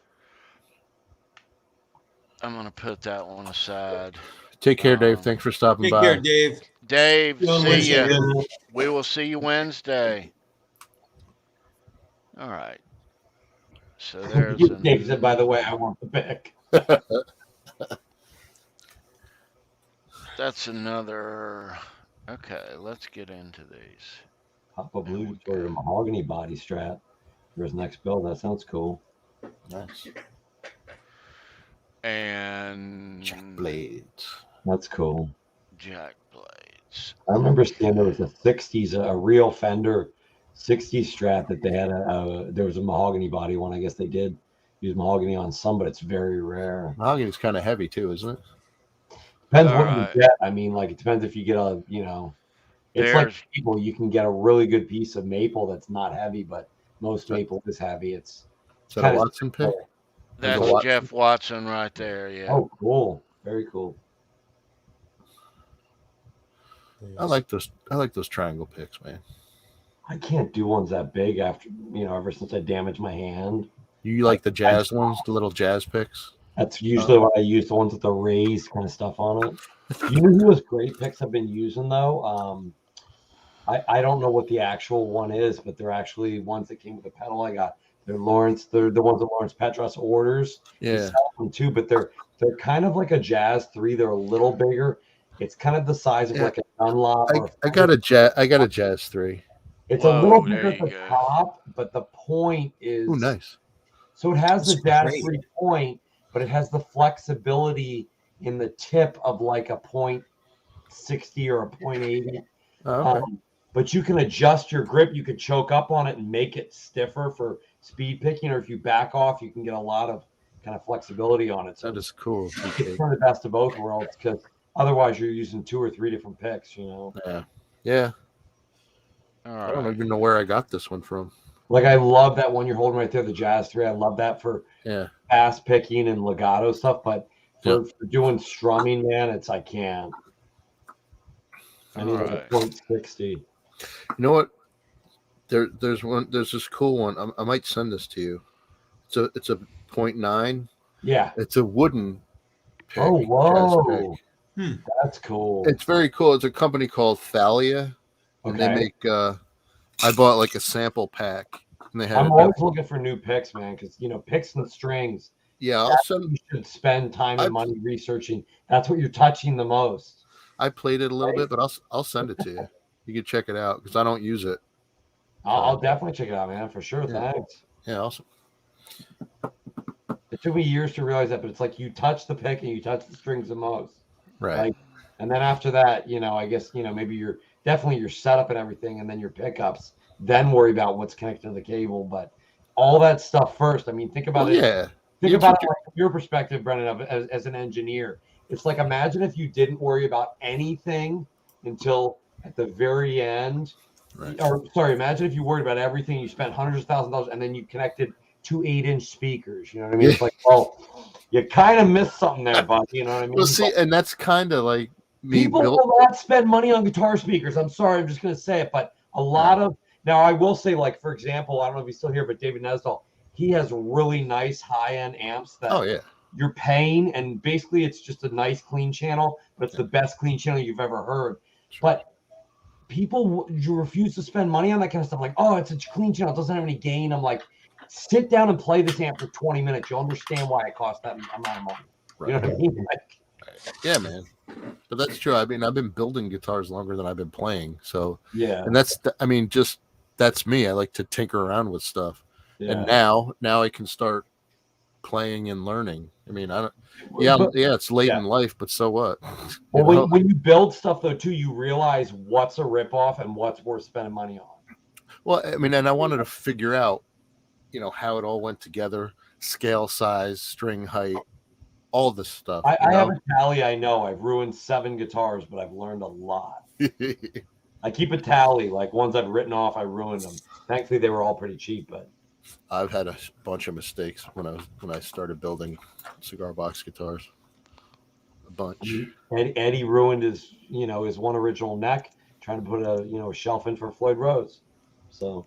Speaker 2: I'm going to put that one aside.
Speaker 3: Take care, Dave. Thanks for stopping
Speaker 6: Take
Speaker 3: by.
Speaker 6: care, Dave.
Speaker 2: Dave, see
Speaker 6: Wednesday.
Speaker 2: you. We will see you Wednesday. All right. So there's
Speaker 1: Dave said, by the way, I want the pick.
Speaker 2: That's another. Okay, let's get into these.
Speaker 1: Papa Blue for a mahogany body strap for his next build. That sounds cool.
Speaker 3: Nice.
Speaker 2: And
Speaker 3: Jack Blades.
Speaker 1: That's cool.
Speaker 2: Jack Blades.
Speaker 1: I remember seeing there was a 60s, a real Fender 60s Strat that they had. There was a mahogany body one. I guess they did use mahogany on some, but it's very rare.
Speaker 3: Mahogany's kind of heavy too, isn't it?
Speaker 1: Depends
Speaker 2: All
Speaker 1: what
Speaker 2: right.
Speaker 1: you get. I mean, it depends if you get it's like maple. You can get a really good piece of maple that's not heavy, but most maple is heavy. It's
Speaker 3: Is that a Watson pick?
Speaker 2: That's Jeff Watson right there. Yeah.
Speaker 1: Oh, cool. Very cool.
Speaker 3: I like those triangle picks, man.
Speaker 1: I can't do ones that big after, ever since I damaged my hand.
Speaker 3: You like the jazz ones, the little jazz picks?
Speaker 1: That's usually what I use, the ones with the raised kind of stuff on it. You know who was great picks I've been using though? I don't know what the actual one is, but they're actually ones that came with the pedal I got. They're the ones that Lawrence Petros orders. He
Speaker 3: Yeah.
Speaker 1: sells them too, but they're kind of like a Jazz 3. They're a little bigger. It's kind of the size of like a Dunlop.
Speaker 3: I got a Jazz 3.
Speaker 1: It's
Speaker 2: Whoa,
Speaker 1: a little
Speaker 2: there
Speaker 1: bigger at
Speaker 2: you
Speaker 1: the
Speaker 2: go.
Speaker 1: top, but the point is
Speaker 3: Oh, nice.
Speaker 1: So it has
Speaker 6: That's
Speaker 1: the Jazz
Speaker 6: great.
Speaker 1: 3 point, but it has the flexibility in the tip of like a .60 or a .80.
Speaker 3: Oh, okay.
Speaker 1: But you can adjust your grip. You can choke up on it and make it stiffer for speed picking, or if you back off, you can get a lot of kind of flexibility on it. So
Speaker 3: That is cool.
Speaker 1: it's kind of the best of both worlds, because otherwise you're using 2 or 3 different picks,
Speaker 3: Yeah.
Speaker 2: All
Speaker 3: I don't
Speaker 2: right.
Speaker 3: even know where I got this one from.
Speaker 1: Like, I love that one you're holding right there, the Jazz 3. I love that for fast picking and legato stuff, but for doing strumming, man, I can't. I need like a .60.
Speaker 3: You know what? There's this cool one. I might send this to you. It's a .9.
Speaker 1: Yeah.
Speaker 3: It's a wooden pick.
Speaker 1: Oh, whoa.
Speaker 3: Jazz pick.
Speaker 1: That's cool.
Speaker 3: It's very cool. It's a company called Thalia. And they make I bought like a sample pack. And they had
Speaker 1: I'm always looking for new picks, man, because picks and strings.
Speaker 3: Yeah,
Speaker 1: you should spend time and money researching. That's what you're touching the most.
Speaker 3: I played it a little bit, but I'll send it to you. You can check it out because I don't use it.
Speaker 1: I'll definitely check it out, man, for sure.
Speaker 3: Yeah.
Speaker 1: Thanks.
Speaker 3: Yeah, awesome.
Speaker 1: It took me years to realize that, but it's like you touch the pick and you touch the strings the most.
Speaker 3: Right.
Speaker 1: And then after that, I guess, maybe you're definitely your setup and everything, and then your pickups, then worry about what's connected to the cable. But all that stuff first. I mean, think about it.
Speaker 3: Yeah.
Speaker 1: Think about it from your perspective, Brennan, as an engineer. It's like, imagine if you didn't worry about anything until at the very end.
Speaker 3: Right.
Speaker 1: Or sorry, imagine if you worried about everything. You spent hundreds of thousands of dollars, and then you connected 2 8-inch speakers. You know what I mean? It's like, well, you kind of missed something there, bud. You know what I mean?
Speaker 3: Well, see, and that's kind of like
Speaker 1: people will not spend money on guitar speakers. I'm sorry, I'm just going to say it, but a lot of now, I will say, like, for example, I don't know if he's still here, but David Nesdall, he has really nice high-end amps that you're paying, and basically it's just a nice clean channel, but it's the best clean channel you've ever heard. But people refuse to spend money on that kind of stuff. Like, oh, it's a clean channel, it doesn't have any gain. I'm like, sit down and play this amp for 20 minutes. You'll understand why it costs that amount of money. Right. You know what I mean?
Speaker 3: Yeah, man. But that's true. I mean, I've been building guitars longer than I've been playing. So and that's me. I like to tinker around with stuff. Yeah. And now I can start playing and learning. I mean, it's late in life, but so what?
Speaker 1: Well, when you build stuff though too, you realize what's a ripoff and what's worth spending money on.
Speaker 3: Well, I mean, and I wanted to figure out, how it all went together, scale, size, string height, all this stuff.
Speaker 1: I have a tally. I know I've ruined 7 guitars, but I've learned a lot. I keep a tally, like ones I've written off, I ruined them. Thankfully, they were all pretty cheap, but
Speaker 3: I've had a bunch of mistakes when I started building cigar box guitars. A bunch.
Speaker 1: Eddie ruined his his one original neck trying to put a shelf in for Floyd Rose. So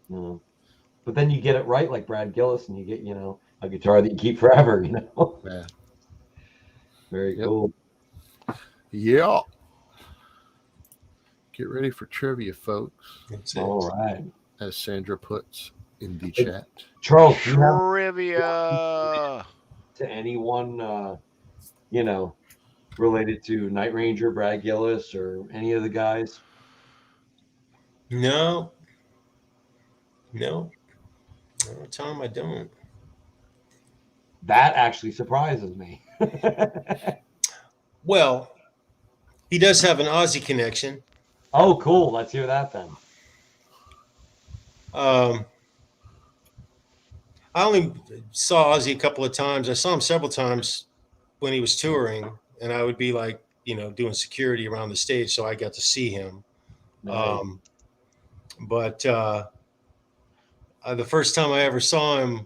Speaker 1: but then you get it right like Brad Gillis, and you get a guitar that you keep forever.
Speaker 3: Yeah.
Speaker 1: Very cool.
Speaker 3: Yeah. Get ready for trivia, folks.
Speaker 1: All right.
Speaker 3: As Sandra puts in the chat.
Speaker 1: Charles,
Speaker 2: trivia
Speaker 1: to anyone related to Night Ranger, Brad Gillis, or any of the guys?
Speaker 6: No, Tom, I don't.
Speaker 1: That actually surprises me.
Speaker 6: Well, he does have an Ozzy connection.
Speaker 1: Oh, cool. Let's hear that then.
Speaker 6: I only saw Ozzy a couple of times. I saw him several times when he was touring, and I would be like, doing security around the stage, so I got to see him. Nice. But the first time I ever saw him,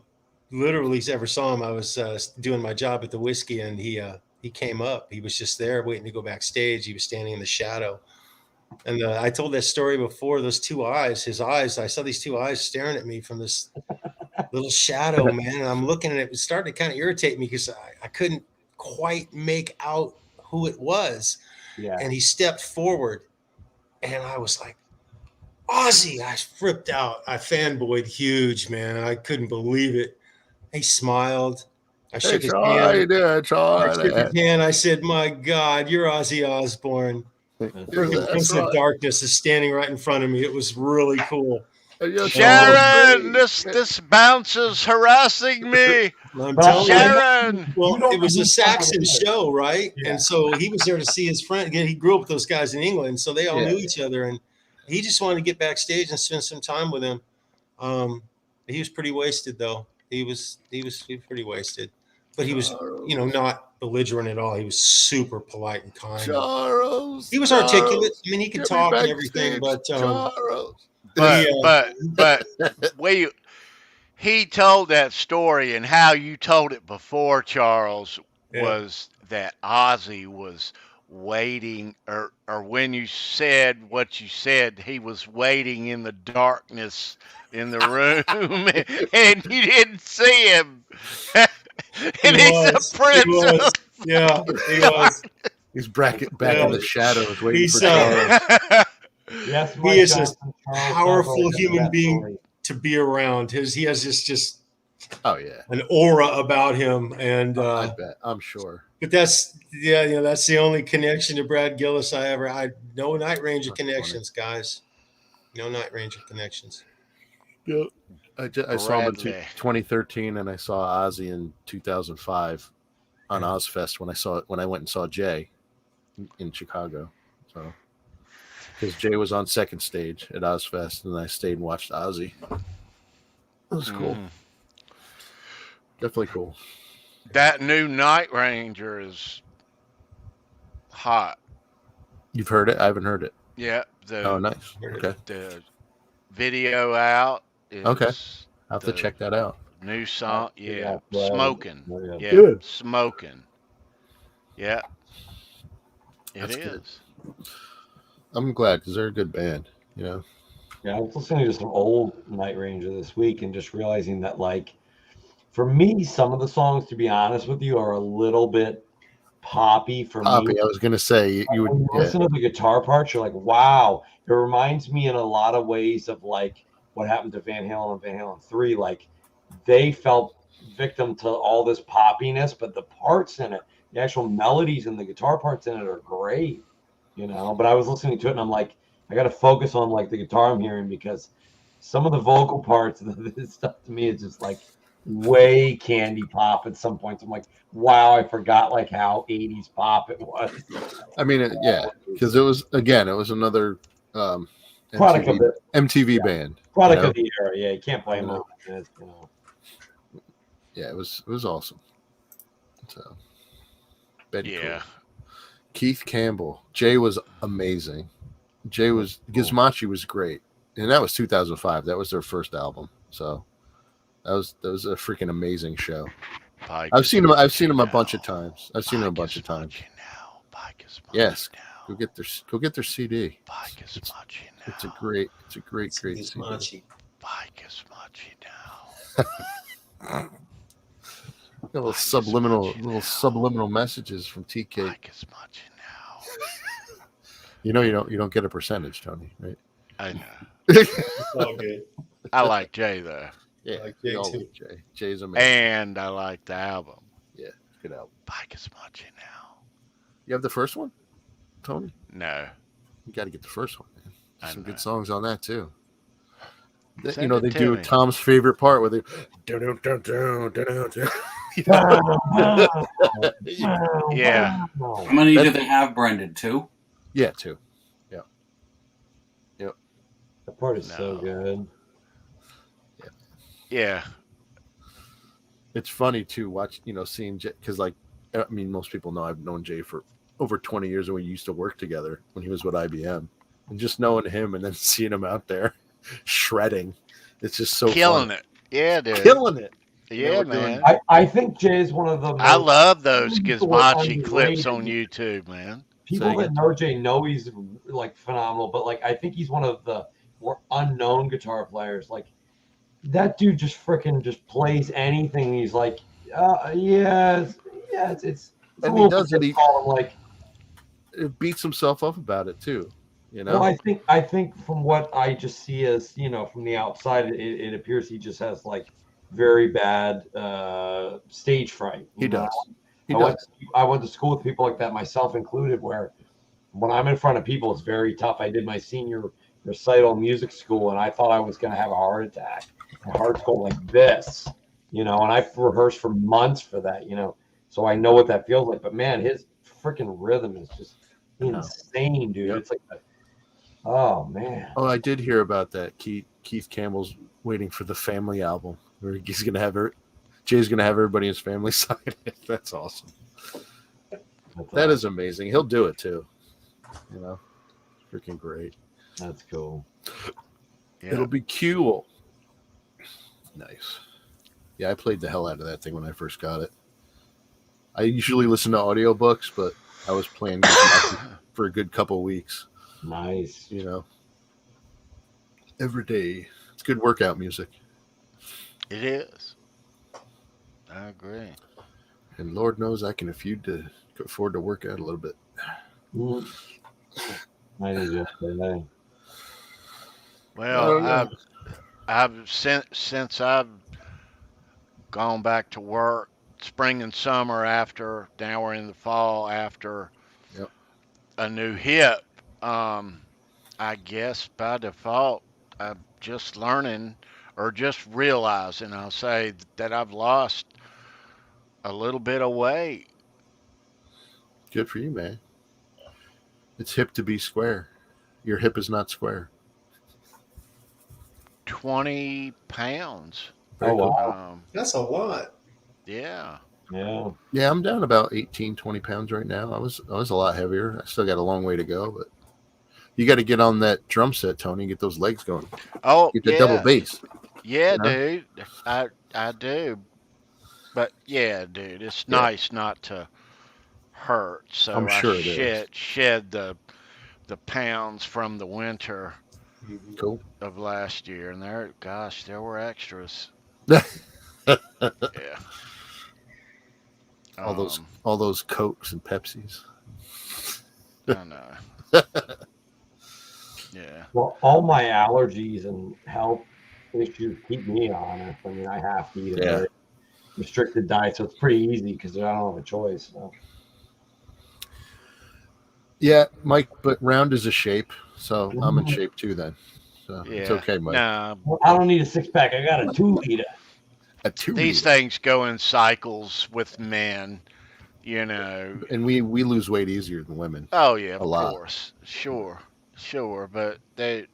Speaker 6: I was doing my job at the whiskey, and he he came up. He was just there waiting to go backstage. He was standing in the shadow. And I told that story before. Those two eyes, his eyes, I saw these two eyes staring at me from this little shadow, man. And I'm looking at it. It was starting to kind of irritate me because I couldn't quite make out who it was.
Speaker 1: Yeah.
Speaker 6: And he stepped forward, and I was like, Ozzy. I flipped out. I fanboyed huge, man. I couldn't believe it. He smiled. I shook his hand. I shook his hand. I said, my God, you're Ozzy Osbourne. The Prince of Darkness is standing right in front of me. It was really cool.
Speaker 2: Sharon, this bounce is harassing me. Sharon.
Speaker 6: Well, it was a Saxon show, right? Yeah. And so he was there to see his friend. Again, he grew up with those guys in England, so they all knew each other. And he just wanted to get backstage and spend some time with him. He was pretty wasted, though. He was pretty wasted. But he was, not belligerent at all. He was super polite and kind. Charles. He was articulate. I mean, he could talk and everything, but
Speaker 2: he told that story, and how you told it before, Charles, was that Ozzy was waiting, or when you said what you said, he was waiting in the darkness in the room, and you didn't see him. And he's a prince.
Speaker 6: Yeah, he was.
Speaker 3: He's back in the shadows waiting for Charles.
Speaker 1: Yes,
Speaker 6: he is a powerful human being to be around. He has just an aura about him, and
Speaker 3: I bet, I'm sure.
Speaker 6: But that's the only connection to Brad Gillis no Night Ranger connections, guys. No Night Ranger connections.
Speaker 3: Yep. I saw him in 2013, and I saw Ozzy in 2005 on Ozfest when I went and saw Jay in Chicago. So, because Jay was on second stage at Ozfest, and I stayed and watched Ozzy. It was cool. Definitely cool.
Speaker 2: That new Night Ranger is hot.
Speaker 3: You've heard it? I haven't heard it.
Speaker 2: Yeah.
Speaker 3: Nice. Okay.
Speaker 2: The video out.
Speaker 3: Okay. I'll have to check that out.
Speaker 2: New song. Yeah. Smoking. Yeah.
Speaker 3: Good.
Speaker 2: Smoking. Yeah. It is.
Speaker 3: Good. I'm glad, because they're a good band,
Speaker 1: Yeah, I was listening to some old Night Ranger this week and just realizing that, like, for me, some of the songs, to be honest with you, are a little bit poppy for me.
Speaker 3: I was going to say, you would
Speaker 1: listen to the guitar parts, you're like, wow. It reminds me in a lot of ways of, like, what happened to Van Halen and Van Halen 3. Like, they fell victim to all this poppiness, but the parts in it, the actual melodies and the guitar parts in it are great, But I was listening to it, and I'm like, I got to focus on, like, the guitar I'm hearing, because some of the vocal parts of this stuff to me is just, like, way candy pop at some points. I'm like, wow, I forgot, like, how 80s pop it was.
Speaker 3: I mean, because it was another
Speaker 1: product of the
Speaker 3: MTV band.
Speaker 1: Product of the era. Yeah, you can't blame them.
Speaker 3: Yeah, it was awesome. So,
Speaker 2: yeah.
Speaker 3: Cool. Keith Campbell. Jay was amazing. Gizmochi was great. And that was 2005. That was their first album. So that was a freaking amazing show. I've seen him a bunch of times. Yes. Go get their CD. It's a great CD. Little subliminal messages from TK. You don't get a percentage, Tony, right?
Speaker 2: I know.
Speaker 6: It's all good.
Speaker 2: I like Jay though.
Speaker 3: Yeah,
Speaker 6: I like Jay too.
Speaker 3: Jay's amazing.
Speaker 2: And I like the album.
Speaker 3: Yeah, good album.
Speaker 2: Buy Gizmochi now.
Speaker 3: You have the first one, Tony?
Speaker 2: No.
Speaker 3: You got to get the first one, man. Some good songs on that too. They do
Speaker 2: me.
Speaker 3: Tom's favorite part where they
Speaker 2: Yeah.
Speaker 7: How many do they have, Brendan? 2?
Speaker 3: Yeah, 2.
Speaker 1: That part is so good.
Speaker 2: Yeah.
Speaker 3: It's funny to watch, seeing Jay, because, like, I mean, most people know I've known Jay for over 20 years, and we used to work together when he was with IBM, and just knowing him and then seeing him out there shredding, it's just so
Speaker 2: killing
Speaker 3: fun.
Speaker 2: it. Yeah, dude.
Speaker 3: Killing it.
Speaker 2: Yeah,
Speaker 3: we're doing-
Speaker 2: man.
Speaker 1: I think Jay is one of the
Speaker 2: I
Speaker 1: most
Speaker 2: love those
Speaker 1: use the word
Speaker 2: Gizmochi clips on
Speaker 1: underrated.
Speaker 2: YouTube, man.
Speaker 1: People
Speaker 3: Say
Speaker 1: that
Speaker 3: again.
Speaker 1: know Jay know he's like phenomenal, but like I think he's one of the more unknown guitar players. Like that dude just freaking just plays anything. He's like, it's a
Speaker 3: And he
Speaker 1: little
Speaker 3: does
Speaker 1: bit
Speaker 3: it. He
Speaker 1: called him like.
Speaker 3: beats himself up about it too. You know.
Speaker 1: Well, I think from what I just see as from the outside, it appears he just has like very bad stage fright.
Speaker 3: He does. He
Speaker 1: I
Speaker 3: does.
Speaker 1: went I went to school with people like that, myself included, where when I'm in front of people, it's very tough. I did my senior recital music school, and I thought I was going to have a heart attack. My heart's going like this, and I've rehearsed for months for that, so I know what that feels like. But man, his freaking rhythm is just insane, dude.
Speaker 3: Yep.
Speaker 1: It's like, oh man.
Speaker 3: Oh, I did hear about that. Keith Campbell's waiting for the family album where he's gonna have Jay's gonna have everybody in his family sign it. That's awesome. That is amazing. He'll do it too. Freaking great.
Speaker 1: That's cool.
Speaker 2: Yeah.
Speaker 3: It'll be cool. Nice. Yeah, I played the hell out of that thing when I first got it. I usually listen to audiobooks, but I was playing for a good couple weeks.
Speaker 1: Nice.
Speaker 3: Every day. It's good workout music.
Speaker 2: It is. I agree.
Speaker 3: And Lord knows I can afford to work out a little bit.
Speaker 1: I need yesterday.
Speaker 2: Well, I've since I've gone back to work, spring and summer after. Now we're in the fall after a new hip. I guess by default, I'm just learning or just realizing, I'll say, that I've lost a little bit of weight.
Speaker 3: Good for you, man. It's hip to be square. Your hip is not square.
Speaker 2: 20 pounds.
Speaker 1: Oh, wow.
Speaker 6: That's a lot.
Speaker 2: Yeah.
Speaker 1: Yeah.
Speaker 3: Yeah, I'm down about 18, 20 pounds right now. I was a lot heavier. I still got a long way to go, but you got to get on that drum set, Tony, and get those legs going.
Speaker 2: Oh,
Speaker 3: Get the double bass.
Speaker 2: Yeah, dude. I do. But yeah, dude, it's nice not to hurt. So
Speaker 3: I'm sure it is.
Speaker 2: shed the pounds from the winter
Speaker 3: Cool.
Speaker 2: of last year, and there were extras.
Speaker 3: Yeah. all those Cokes and Pepsis.
Speaker 2: I know. Yeah.
Speaker 1: Well, all my allergies and health issues keep me honest. I mean, I have to eat a very restricted diet, so it's pretty easy because I don't have a choice. So.
Speaker 3: Yeah, Mike, but round is a shape, so I'm in shape too then. So it's okay, Mike.
Speaker 2: Nah,
Speaker 1: well, I don't need a 6-pack. I got a 2-liter.
Speaker 2: These things go in cycles with men,
Speaker 3: And we lose weight easier than women.
Speaker 2: Oh yeah, of
Speaker 3: lot.
Speaker 2: course. Sure. But they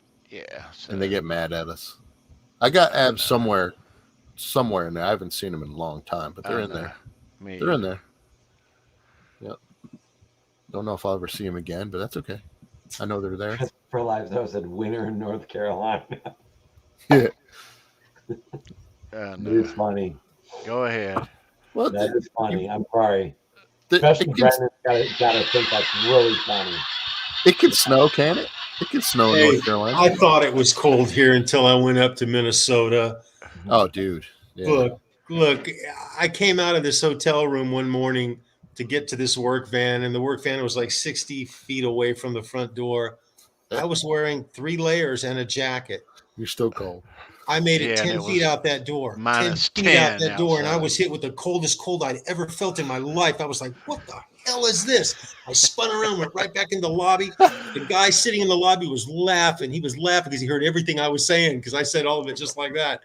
Speaker 2: so.
Speaker 3: And they get mad at us. I got abs somewhere in there. I haven't seen them in a long time, but they're in there. They're in there. Yep. Don't know if I'll ever see them again, but that's okay. I know they're there.
Speaker 1: For lives, I was at winter in North Carolina.
Speaker 3: Yeah.
Speaker 1: It is funny.
Speaker 2: Go ahead.
Speaker 3: Well,
Speaker 1: that is funny. I'm sorry. Especially Brendan's got to think that's really funny.
Speaker 3: It can snow, can it? It can snow in North Carolina.
Speaker 6: I thought it was cold here until I went up to Minnesota.
Speaker 3: Oh, dude. Yeah.
Speaker 6: Look, I came out of this hotel room one morning to get to this work van, and the work van was like 60 feet away from the front door. I was wearing 3 layers and a jacket.
Speaker 3: You're still cold.
Speaker 6: I made it 10 feet out that door.
Speaker 2: Minus
Speaker 6: 10 feet out that
Speaker 2: outside.
Speaker 6: door, and I was hit with the coldest cold I'd ever felt in my life. I was like, what the hell is this? I spun around, went right back in the lobby. The guy sitting in the lobby was laughing. He was laughing because he heard everything I was saying, because I said all of it just like that.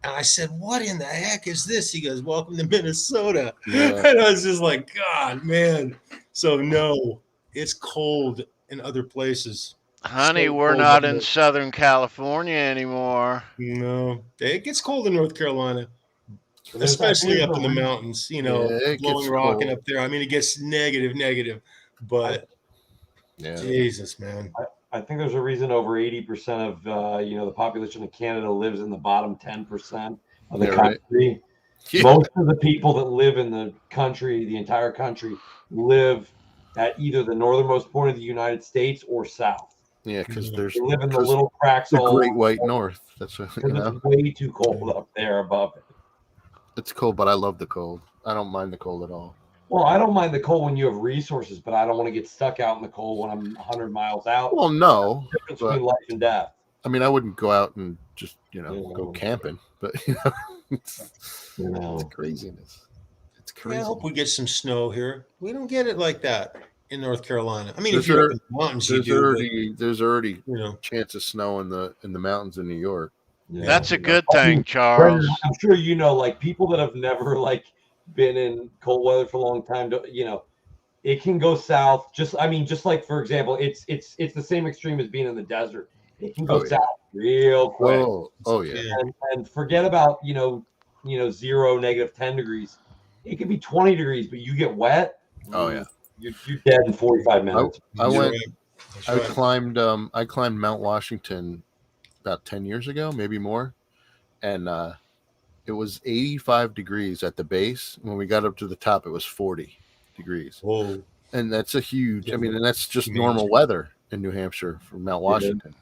Speaker 6: And I said, what in the heck is this? He goes, welcome to Minnesota. Yeah. And I was just like, God, man. So no, it's cold in other places.
Speaker 2: Honey, we're not in Southern California anymore.
Speaker 6: No, it gets cold in North Carolina, especially up in the mountains, blowing rocking up there. I mean, it gets negative, but Jesus, man.
Speaker 1: I think there's a reason over 80% of the population of Canada lives in the bottom 10% of the country.
Speaker 3: Yeah.
Speaker 1: Most of the people that live in the country, the entire country, live at either the northernmost point of the United States or south.
Speaker 3: Yeah, because
Speaker 1: They live in the
Speaker 3: there's
Speaker 1: little cracks
Speaker 3: the
Speaker 1: all
Speaker 3: Great White North. That's what,
Speaker 1: because it's way too cold up there above it.
Speaker 3: It's cold, but I love the cold. I don't mind the cold at all.
Speaker 1: Well, I don't mind the cold when you have resources, but I don't want to get stuck out in the cold when I'm 100 miles out.
Speaker 3: Well, no,
Speaker 1: Difference
Speaker 3: but
Speaker 1: between life and death.
Speaker 3: I mean, I wouldn't go out and just
Speaker 1: Yeah.
Speaker 3: go camping, but it's craziness. It's
Speaker 6: Yeah,
Speaker 3: crazy.
Speaker 6: I hope we get some snow here. We don't get it like that in North Carolina. I mean,
Speaker 3: There's
Speaker 6: if you're up in the mountains, you do.
Speaker 3: There's already
Speaker 6: You know,
Speaker 3: chance of snow in the mountains in New York.
Speaker 1: Yeah.
Speaker 2: That's a
Speaker 3: you know.
Speaker 2: good thing,
Speaker 1: Brendan,
Speaker 2: Charles.
Speaker 1: I'm sure you know, like people that have never like been in cold weather for a long time, it can go south. Just like for example, it's the same extreme as being in the desert. It can go
Speaker 3: Oh, yeah.
Speaker 1: south real quick.
Speaker 3: Oh yeah.
Speaker 1: And forget about 0, -10 degrees. It could be 20 degrees, but you get wet.
Speaker 3: Oh yeah.
Speaker 1: You're dead in 45 minutes.
Speaker 3: I climbed Mount Washington about 10 years ago, maybe more, and it was 85 degrees at the base. When we got up to the top, it was 40 degrees.
Speaker 6: Whoa.
Speaker 3: And that's a huge. I mean, and that's just normal weather in New Hampshire for Mount Washington.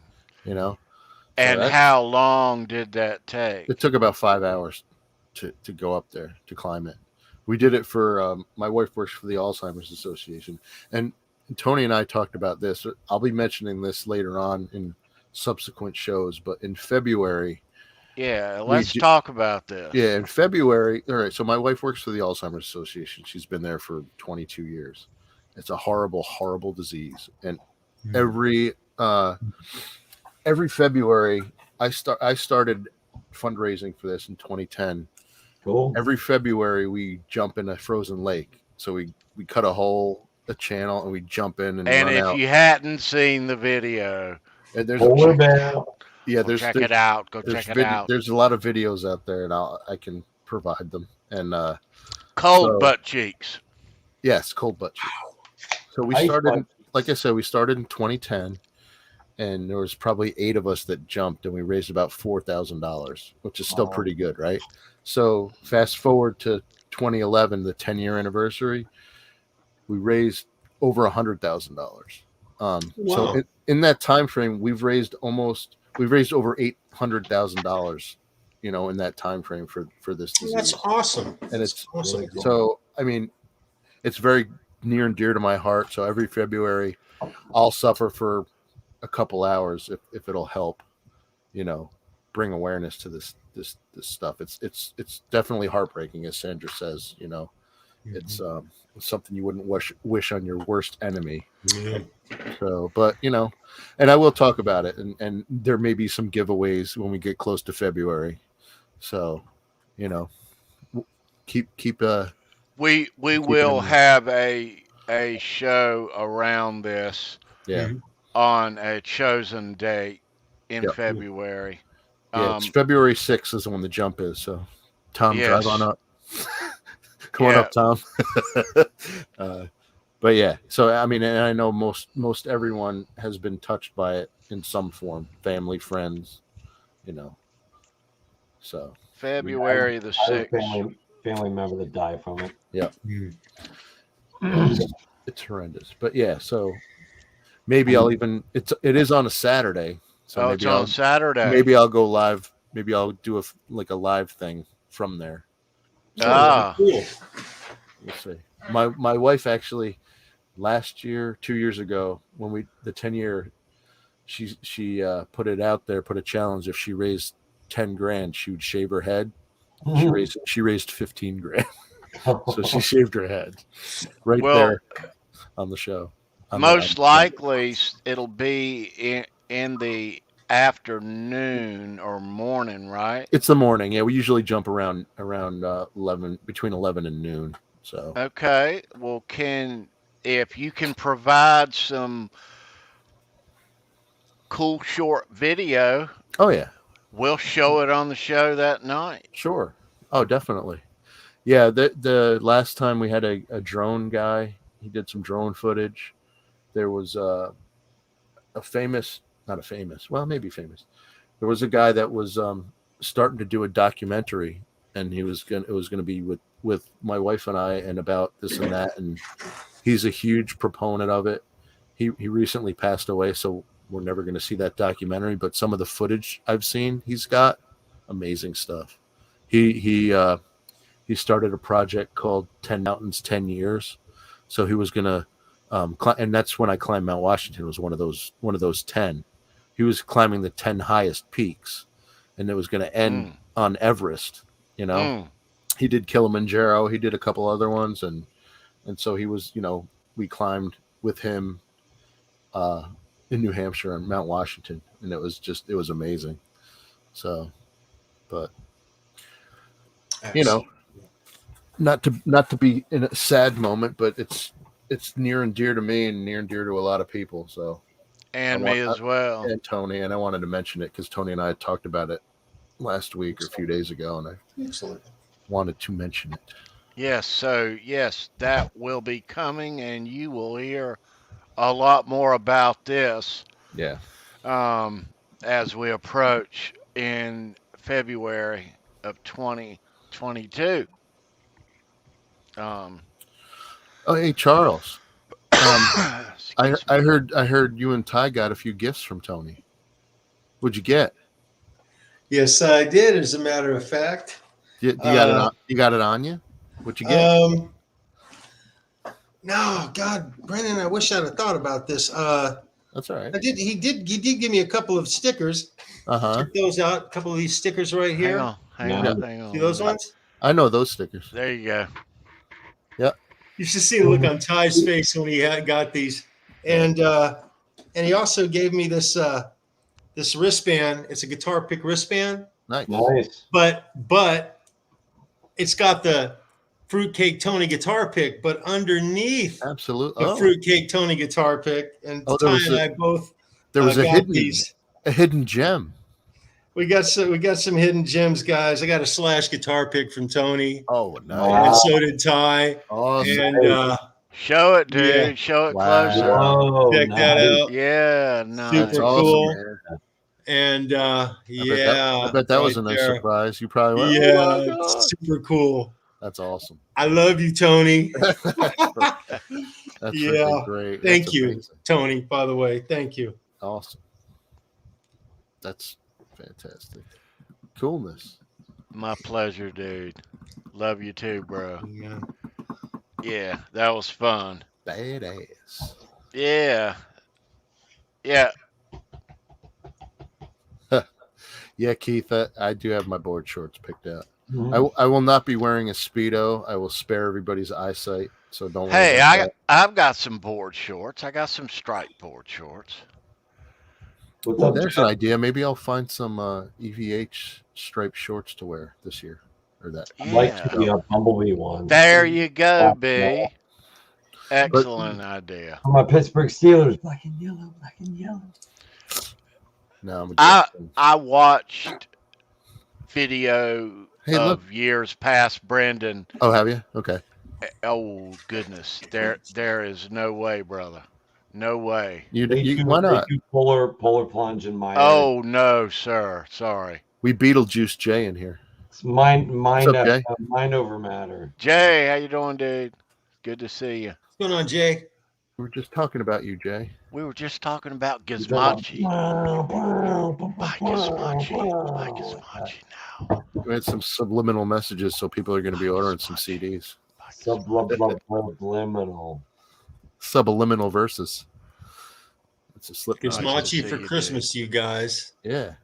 Speaker 2: And how long did that take?
Speaker 3: It took about 5 hours to go up there to climb it. We did it for my wife works for the Alzheimer's Association, and Tony and I talked about this. I'll be mentioning this later on in subsequent shows, but in February.
Speaker 2: Yeah, let's talk about this.
Speaker 3: Yeah, in February. All right, so my wife works for the Alzheimer's Association. She's been there for 22 years. It's a horrible, horrible disease, and every February, I started fundraising for this in 2010.
Speaker 1: Cool.
Speaker 3: Every February, we jump in a frozen lake. So we cut a channel, and we jump in and run out.
Speaker 2: If you hadn't seen the video,
Speaker 3: and there's
Speaker 2: check it out. Go check it out.
Speaker 3: There's a lot of videos out there, and I can provide them. And
Speaker 2: cold butt cheeks.
Speaker 3: Yes, cold butt cheeks. So we started, like I said, we started in 2010. And there was probably 8 of us that jumped, and we raised about $4,000, which is still pretty good, right? So fast forward to 2011, the 10-year anniversary, we raised over $100,000. So in that time frame, we've raised over $800,000, in that time frame for this disease.
Speaker 6: That's awesome.
Speaker 3: And it's
Speaker 6: awesome.
Speaker 3: So I mean, it's very near and dear to my heart. So every February, I'll suffer for a couple hours if it'll help, bring awareness to this stuff. It's definitely heartbreaking, as Sandra says. It's something you wouldn't wish on your worst enemy.
Speaker 6: Yeah.
Speaker 3: So, but and I will talk about it, and there may be some giveaways when we get close to February. So, keep
Speaker 2: we will have a show around this.
Speaker 3: Yeah.
Speaker 2: On a chosen date in February.
Speaker 3: Yeah, it's February 6th is when the jump is. So, Tom, drive on up. Come on up, Tom. But yeah, so I mean, and I know most everyone has been touched by it in some form, family, friends, So
Speaker 2: February the 6th.
Speaker 1: Family member that died from it.
Speaker 3: Yeah. It's horrendous, but yeah, so. Maybe I'll even it is on a Saturday. So
Speaker 2: it's on Saturday.
Speaker 3: Maybe I'll go live. Maybe I'll do a live thing from there.
Speaker 6: Cool.
Speaker 3: We'll see. My wife actually last year, 2 years ago, when the 10-year, she put it out there, put a challenge. If she raised 10 grand, she would shave her head. She raised 15 grand. So she shaved her head there on the show.
Speaker 2: Most likely, it'll be in the afternoon or morning, right?
Speaker 3: It's the morning. Yeah, we usually jump around 11, between 11 and noon. So
Speaker 2: okay. Well, if you can provide some cool short video.
Speaker 3: Oh yeah,
Speaker 2: we'll show it on the show that night.
Speaker 3: Sure. Oh, definitely. Yeah. The last time we had a drone guy. He did some drone footage. There was maybe famous. There was a guy that was starting to do a documentary, and it was gonna be with my wife and I, and about this and that, and he's a huge proponent of it. He recently passed away, so we're never gonna see that documentary. But some of the footage I've seen, he's got amazing stuff. He started a project called 10 Mountains, 10 Years. So he was gonna, and that's when I climbed Mount Washington. Was one of those 10. He was climbing the 10 highest peaks, and it was going to end on Everest. You know, he did Kilimanjaro. He did a couple other ones, and so he was. You know, we climbed with him in New Hampshire on Mount Washington, and it was amazing. So, but you know, not to be in a sad moment, but it's near and dear to me and near and dear to a lot of people. So,
Speaker 2: and me as well,
Speaker 3: and Tony, and I wanted to mention it because Tony and I had talked about it last week or a few days ago, and I wanted to mention it.
Speaker 2: Yes, so yes, that will be coming, and you will hear a lot more about this.
Speaker 3: Yeah.
Speaker 2: As we approach in February of 2022.
Speaker 3: Oh, hey, Charles. I heard you and Ty got a few gifts from Tony. What'd you get?
Speaker 6: Yes, I did. As a matter of fact,
Speaker 3: You got it on you? What'd you get?
Speaker 6: No, God, Brennan, I wish I'd have thought about this.
Speaker 3: That's all right.
Speaker 6: He did give me a couple of stickers. Check those out. A couple of these stickers right here.
Speaker 2: Hang on.
Speaker 6: See those ones?
Speaker 3: I know those stickers.
Speaker 2: There you go.
Speaker 3: Yep.
Speaker 6: You should see the look on Ty's face when he got these, and he also gave me this wristband. It's a guitar pick wristband.
Speaker 3: Nice.
Speaker 6: But it's got the Fruitcake Tony guitar pick, but underneath the Fruitcake Tony guitar pick, and Ty and I both
Speaker 3: there was a hidden gem.
Speaker 6: We got some hidden gems, guys. I got a Slash guitar pick from Tony.
Speaker 3: Oh, nice.
Speaker 6: And so did Ty.
Speaker 3: Awesome.
Speaker 6: And
Speaker 2: show it, dude.
Speaker 6: Yeah.
Speaker 2: Show it closer.
Speaker 1: Whoa,
Speaker 6: check that out.
Speaker 2: Yeah, nice.
Speaker 6: Super cool. Man. And
Speaker 3: I bet that was a nice surprise. You probably went,
Speaker 6: it's super cool.
Speaker 3: That's awesome.
Speaker 6: I love you, Tony.
Speaker 3: That's great.
Speaker 6: Thank you, amazing. Tony, by the way. Thank you.
Speaker 3: Awesome. That's fantastic. Coolness.
Speaker 2: My pleasure, dude. Love you too, bro. Yeah, that was fun.
Speaker 3: Badass.
Speaker 2: Yeah.
Speaker 3: Yeah, Keith, I do have my board shorts picked out. Mm-hmm. I will not be wearing a Speedo. I will spare everybody's eyesight, so don't worry.
Speaker 2: Hey, I've got some board shorts. I got some striped board shorts.
Speaker 3: Well, there's an idea. Maybe I'll find some EVH striped shorts to wear this year, or that.
Speaker 1: I'd like to be a Bumblebee one.
Speaker 2: There you go, B. Excellent idea.
Speaker 1: For my Pittsburgh Steelers, black and yellow.
Speaker 3: No,
Speaker 2: I watched video of years past, Brendan.
Speaker 3: Oh, have you? Okay.
Speaker 2: Oh goodness, there is no way, brother. No way.
Speaker 3: Why not?
Speaker 1: Polar plunge in my.
Speaker 2: Oh no, sir. Sorry.
Speaker 3: We Beetlejuice Jay in here.
Speaker 1: It's mind over matter.
Speaker 2: Jay, how you doing, dude? Good to see you.
Speaker 6: What's going on, Jay?
Speaker 3: We were just talking about you, Jay.
Speaker 2: We were just talking about Gizmochi. Buy Gizmochi now.
Speaker 3: We had some subliminal messages, so people are going to be ordering some CDs. Subliminal verses. It's a slip.
Speaker 6: Gizmochi for Christmas, you guys.
Speaker 3: Yeah.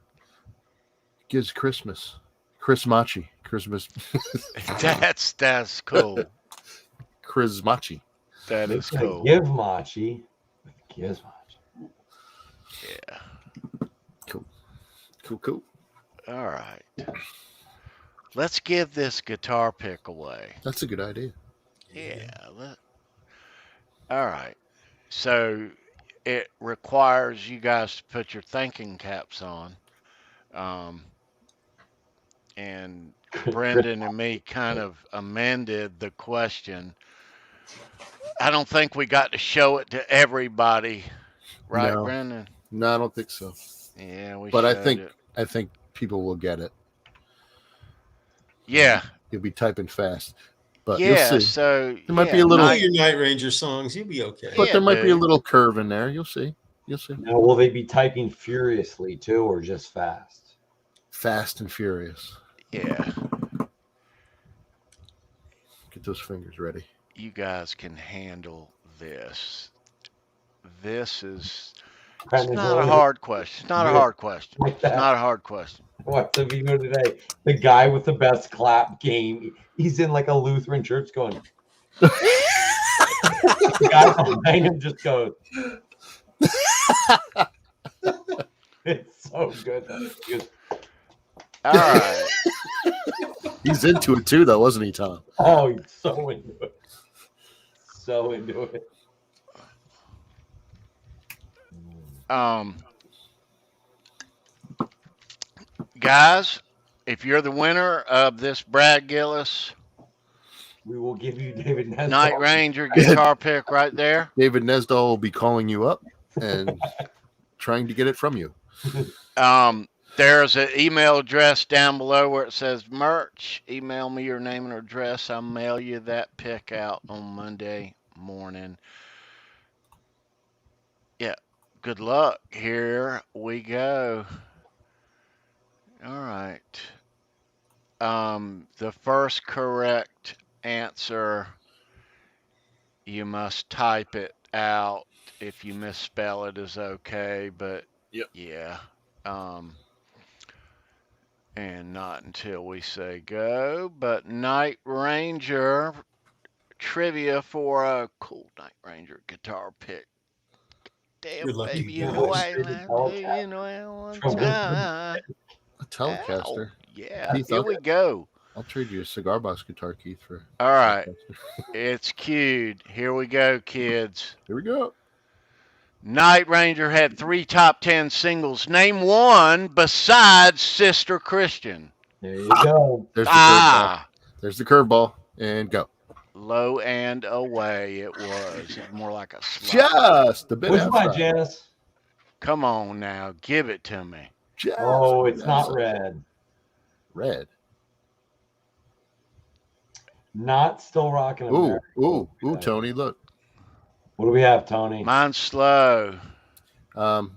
Speaker 3: Gives Christmas. Chrismachi. Christmas.
Speaker 2: That's cool.
Speaker 3: Chrismachi.
Speaker 2: That is cool.
Speaker 1: Give Machi. Gizmochi.
Speaker 2: Yeah.
Speaker 3: Cool.
Speaker 2: All right. Let's give this guitar pick away.
Speaker 3: That's a good idea.
Speaker 2: Yeah. All right. So it requires you guys to put your thinking caps on. And Brendan and me kind of amended the question. I don't think we got to show it to everybody, right,
Speaker 3: no.
Speaker 2: Brendan?
Speaker 3: No, I don't think so.
Speaker 2: Yeah,
Speaker 3: but I think people will get it.
Speaker 2: Yeah.
Speaker 3: You'll be typing fast, but
Speaker 2: Yeah.
Speaker 3: you'll see.
Speaker 2: So
Speaker 3: There might be a
Speaker 6: You
Speaker 3: little-
Speaker 6: know your Night Ranger songs. You'll be okay.
Speaker 3: But
Speaker 2: Yeah,
Speaker 3: there might be a
Speaker 2: dude.
Speaker 3: little curve in there. You'll see. You'll see.
Speaker 1: Now, will they be typing furiously too, or just fast?
Speaker 3: Fast and furious.
Speaker 2: Yeah.
Speaker 3: Get those fingers ready.
Speaker 2: You guys can handle this. This is it's not a hard question. It's not a hard question.
Speaker 1: Like
Speaker 2: It's
Speaker 1: that.
Speaker 2: not a hard question.
Speaker 1: What's the video today? The guy with the best clap game. He's in like a Lutheran church going. The guy behind him just goes. It's so good. He goes,
Speaker 2: All right.
Speaker 3: He's into it too, though, wasn't he, Tom?
Speaker 1: oh, he's so into it. So into it.
Speaker 2: Guys, if you're the winner of this Brad Gillis
Speaker 1: We will give you David Nestor.
Speaker 2: Night Ranger guitar pick right there.
Speaker 3: David Nesdahl will be calling you up and trying to get it from you.
Speaker 2: There's an email address down below where it says merch. Email me your name and address. I'll mail you that pick out on Monday morning. Yeah. Good luck. Here we go. All right. The first correct answer, you must type it out. If you misspell it is okay, but
Speaker 3: Yep.
Speaker 2: yeah. And not until we say go. But Night Ranger trivia for a cool Night Ranger guitar pick. Damn,
Speaker 6: You're lucky
Speaker 2: baby,
Speaker 6: you
Speaker 2: you
Speaker 6: got
Speaker 2: know
Speaker 6: it.
Speaker 2: I know one time.
Speaker 3: A Telecaster.
Speaker 2: Ow. Yeah,
Speaker 3: Keith,
Speaker 2: here we go.
Speaker 3: I'll trade you a cigar box guitar, Keith, for.
Speaker 2: All right, it's cued. Here we go, kids.
Speaker 3: Here we go.
Speaker 2: Night Ranger had 3 top 10 singles. Name one besides Sister Christian.
Speaker 1: There you go.
Speaker 3: There's the curveball.
Speaker 2: Ah,
Speaker 3: There's the curveball, and go.
Speaker 2: low and away it was. More like a slide.
Speaker 3: Just a bit.
Speaker 1: Which
Speaker 3: outside.
Speaker 1: one, Janice?
Speaker 2: Come on now, give it to me.
Speaker 3: Just
Speaker 1: Oh,
Speaker 3: a bit
Speaker 1: it's not
Speaker 3: outside.
Speaker 1: red.
Speaker 3: Red.
Speaker 1: Not still rocking.
Speaker 3: Ooh,
Speaker 1: America.
Speaker 3: ooh, Tony, look.
Speaker 1: What do we have, Tony?
Speaker 2: Mine's slow.
Speaker 3: All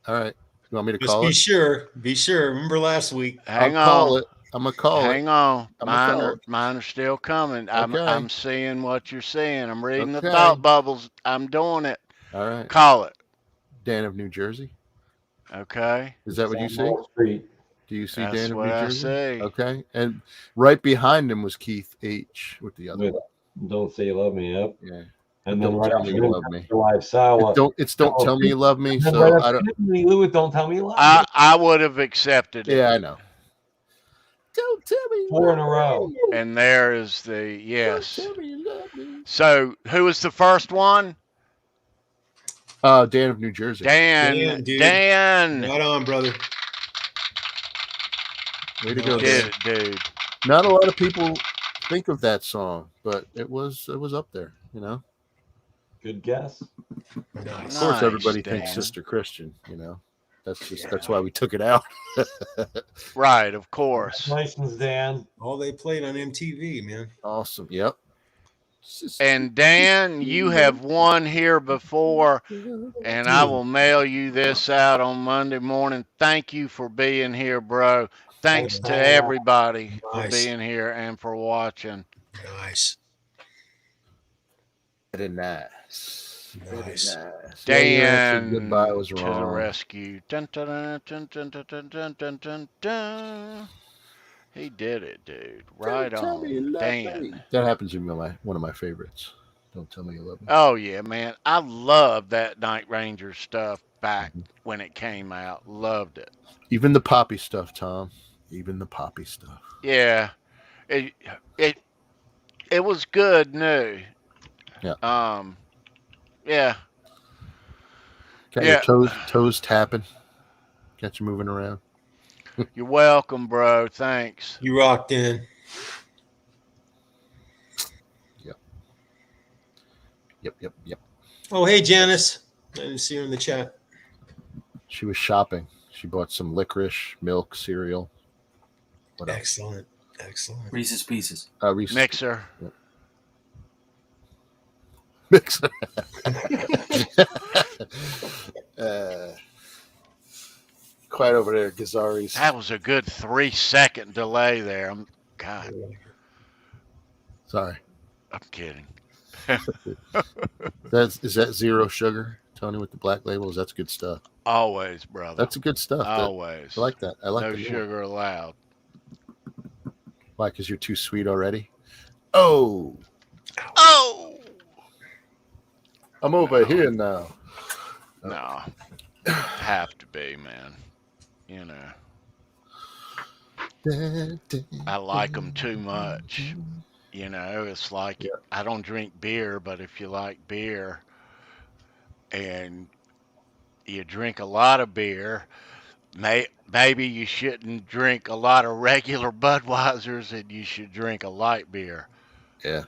Speaker 3: right. You want me to
Speaker 6: Just
Speaker 3: call
Speaker 6: be
Speaker 3: it?
Speaker 6: sure. Be sure. Remember last week.
Speaker 2: Hang
Speaker 3: I'll
Speaker 2: on.
Speaker 3: call it. I'm gonna call it.
Speaker 2: Hang on.
Speaker 3: I'm gonna call it.
Speaker 2: Mine are still coming.
Speaker 3: Okay.
Speaker 2: I'm seeing what you're seeing. I'm reading the
Speaker 3: Okay.
Speaker 2: thought bubbles. I'm doing it.
Speaker 3: All right.
Speaker 2: Call it.
Speaker 3: Dan of New Jersey.
Speaker 2: Okay.
Speaker 3: Is that what you see?
Speaker 1: Wall Street.
Speaker 3: Do you see
Speaker 2: That's
Speaker 3: Dan of
Speaker 2: what
Speaker 3: New
Speaker 2: I
Speaker 3: Jersey?
Speaker 2: see.
Speaker 3: Okay. And right behind him was Keith H with the other
Speaker 1: With
Speaker 3: one.
Speaker 1: Don't say you love me. Yep.
Speaker 3: Yeah.
Speaker 1: And
Speaker 3: Don't
Speaker 1: then right
Speaker 3: tell
Speaker 1: after
Speaker 3: me you
Speaker 1: him,
Speaker 3: love me.
Speaker 1: Live Sawa.
Speaker 3: Don't tell me you love me.
Speaker 1: And then
Speaker 3: So
Speaker 1: right
Speaker 3: I
Speaker 1: after
Speaker 3: don't.
Speaker 1: him, Lewis, don't tell me you love me.
Speaker 2: I would have accepted it.
Speaker 3: Yeah, I know. Don't tell me. you
Speaker 1: 4 in a
Speaker 3: love
Speaker 1: row.
Speaker 3: me.
Speaker 2: And there is the yes.
Speaker 3: Don't tell me you love me.
Speaker 2: So who was the first one?
Speaker 3: Dan of New Jersey.
Speaker 2: Dan.
Speaker 6: dude.
Speaker 2: Dan.
Speaker 6: Right on, brother.
Speaker 3: Way to go,
Speaker 2: Did
Speaker 3: Dan.
Speaker 2: it, dude.
Speaker 3: Not a lot of people think of that song, but it was up there, you know.
Speaker 1: Good guess.
Speaker 6: Nice.
Speaker 3: Of course, everybody
Speaker 2: Dan.
Speaker 3: thinks Sister Christian, you know. That's why we took it out.
Speaker 2: Right, of course.
Speaker 1: Congratulations, Dan.
Speaker 6: All they played on MTV, man.
Speaker 3: Awesome. Yep.
Speaker 2: And Dan, you have won here before, and I will mail you this out on Monday morning. Thank you for being here, bro. Thanks to everybody for
Speaker 6: Nice.
Speaker 2: being here and for watching.
Speaker 6: Nice.
Speaker 3: Very nice. Very
Speaker 6: Nice.
Speaker 3: nice.
Speaker 2: Dan
Speaker 3: Yeah, your answer goodbye was
Speaker 2: to the
Speaker 3: wrong.
Speaker 2: rescue. Dun, dun, dun, dun, dun, dun, dun, dun, dun, dun, dun. He did it, dude. Right
Speaker 3: Don't tell me you
Speaker 2: on.
Speaker 3: love
Speaker 2: Dan.
Speaker 3: me. That happens to be one of my favorites. Don't tell me you love me.
Speaker 2: Oh, yeah, man. I loved that Night Ranger stuff back when it came out. Loved it.
Speaker 3: Even the poppy stuff, Tom. Even the poppy stuff.
Speaker 2: Yeah. It was good new.
Speaker 3: Yeah.
Speaker 2: Yeah.
Speaker 3: Got
Speaker 2: Yeah.
Speaker 3: your toes tapping. Got you moving around.
Speaker 2: You're welcome, bro. Thanks.
Speaker 6: You rocked in.
Speaker 3: Yep.
Speaker 6: Oh, hey, Janice. I didn't see her in the chat.
Speaker 3: She was shopping. She bought some licorice, milk, cereal. What else?
Speaker 6: Excellent. Excellent.
Speaker 7: Reese's Pieces.
Speaker 3: Reese's
Speaker 2: Mixer.
Speaker 3: Yeah. Mixer. Quiet over there, Gazzari's.
Speaker 2: That was a good 3-second delay there. God,
Speaker 3: Sorry.
Speaker 2: I'm kidding.
Speaker 3: Is that zero sugar, Tony, with the black labels? That's good stuff.
Speaker 2: Always, brother.
Speaker 3: That's good stuff.
Speaker 2: Always.
Speaker 3: I like that. I like
Speaker 2: no
Speaker 3: the
Speaker 2: sugar allowed.
Speaker 3: Why? Because you're too sweet already? Oh!
Speaker 2: Oh!
Speaker 3: I'm over here now.
Speaker 2: No. Have to be, man. You know. I like them too much. You know, it's like I don't drink beer, but if you like beer and you drink a lot of beer, maybe you shouldn't drink a lot of regular Budweisers and you should drink a light beer.
Speaker 3: Yeah.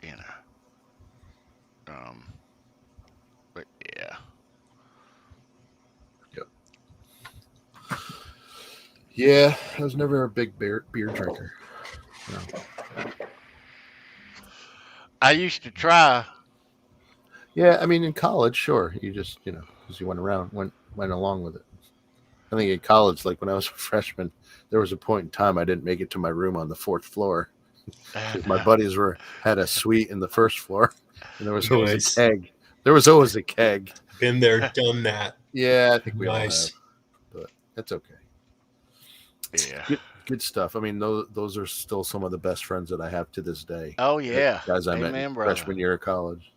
Speaker 2: You know. But yeah.
Speaker 3: Yep. Yeah, I was never a big beer drinker. No.
Speaker 2: I used to try.
Speaker 3: Yeah, I mean, in college, sure. You just, because you went along with it. I think in college, like when I was a freshman, there was a point in time I didn't make it to my room on the 4th floor. My buddies had a suite in the 1st floor, and there was always a keg. There was always a keg.
Speaker 6: Been there, done that.
Speaker 3: Yeah, I think we all have, but that's okay.
Speaker 2: Yeah.
Speaker 3: Good stuff. I mean, those are still some of the best friends that I have to this day.
Speaker 2: Oh yeah,
Speaker 3: guys I met in freshman year of college.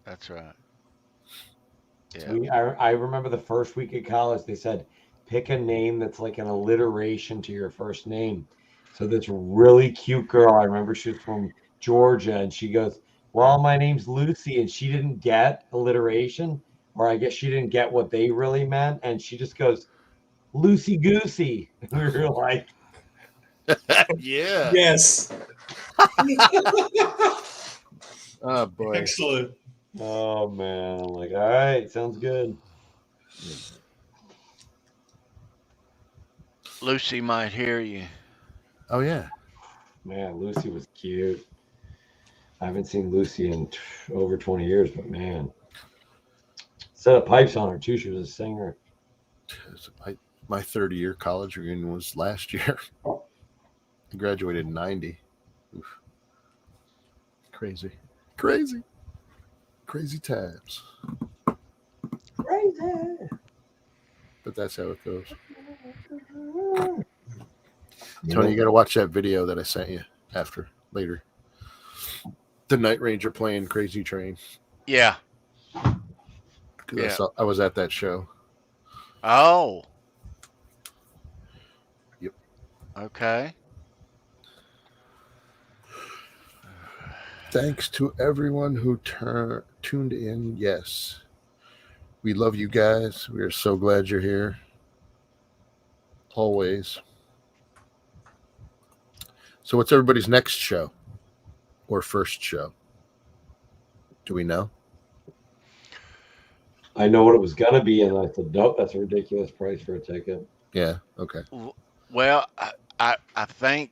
Speaker 2: That's right.
Speaker 1: Yeah. I remember the first week of college. They said, pick a name that's like an alliteration to your first name. So this really cute girl, I remember she was from Georgia, and she goes, "Well, my name's Lucy," and she didn't get alliteration, or I guess she didn't get what they really meant, and she just goes, "Loosey Goosey." And we were like,
Speaker 3: yeah.
Speaker 6: Yes.
Speaker 3: Oh boy.
Speaker 6: Excellent.
Speaker 1: oh man. I'm like, all right, sounds good.
Speaker 2: Lucy might hear you.
Speaker 3: Oh yeah.
Speaker 1: Man, Lucy was cute. I haven't seen Lucy in over 20 years, but man. Set of pipes on her too. She was a singer.
Speaker 3: My 30-year college reunion was last year. I graduated in 90. Oof. Crazy times.
Speaker 1: Crazy.
Speaker 3: But that's how it goes. Tony, you got to watch that video that I sent you later. The Night Ranger playing Crazy Train.
Speaker 2: Yeah.
Speaker 3: Yeah. I was at that show.
Speaker 2: Oh.
Speaker 3: Yep.
Speaker 2: Okay.
Speaker 3: Thanks to everyone who tuned in. Yes. We love you guys. We are so glad you're here. Always. So what's everybody's next show or first show? Do we know?
Speaker 1: I know what it was gonna be, and I said, nope, that's a ridiculous price for a ticket.
Speaker 3: Yeah. Okay.
Speaker 2: Well, I think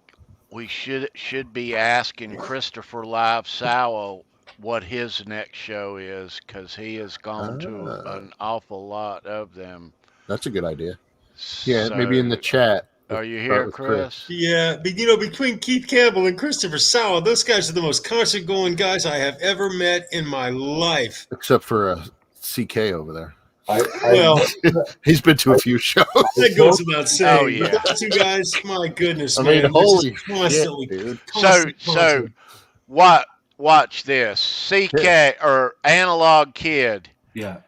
Speaker 2: we should be asking Christopher Live Sow what his next show is, because he has gone to an awful lot of them.
Speaker 3: That's a good idea. Yeah, so, maybe in the chat.
Speaker 2: Are you here, Chris?
Speaker 6: Yeah, but between Keith Campbell and Christopher Sow, those guys are the most concert-going guys I have ever met in my life.
Speaker 3: Except for CK over there.
Speaker 6: Well,
Speaker 3: he's been to a few shows.
Speaker 6: That goes without saying.
Speaker 2: Oh yeah,
Speaker 6: but those two guys, my goodness,
Speaker 3: I mean,
Speaker 6: man,
Speaker 3: holy
Speaker 6: constantly,
Speaker 3: shit, dude.
Speaker 2: So watch this. CK or Analog Kid.
Speaker 7: Yeah.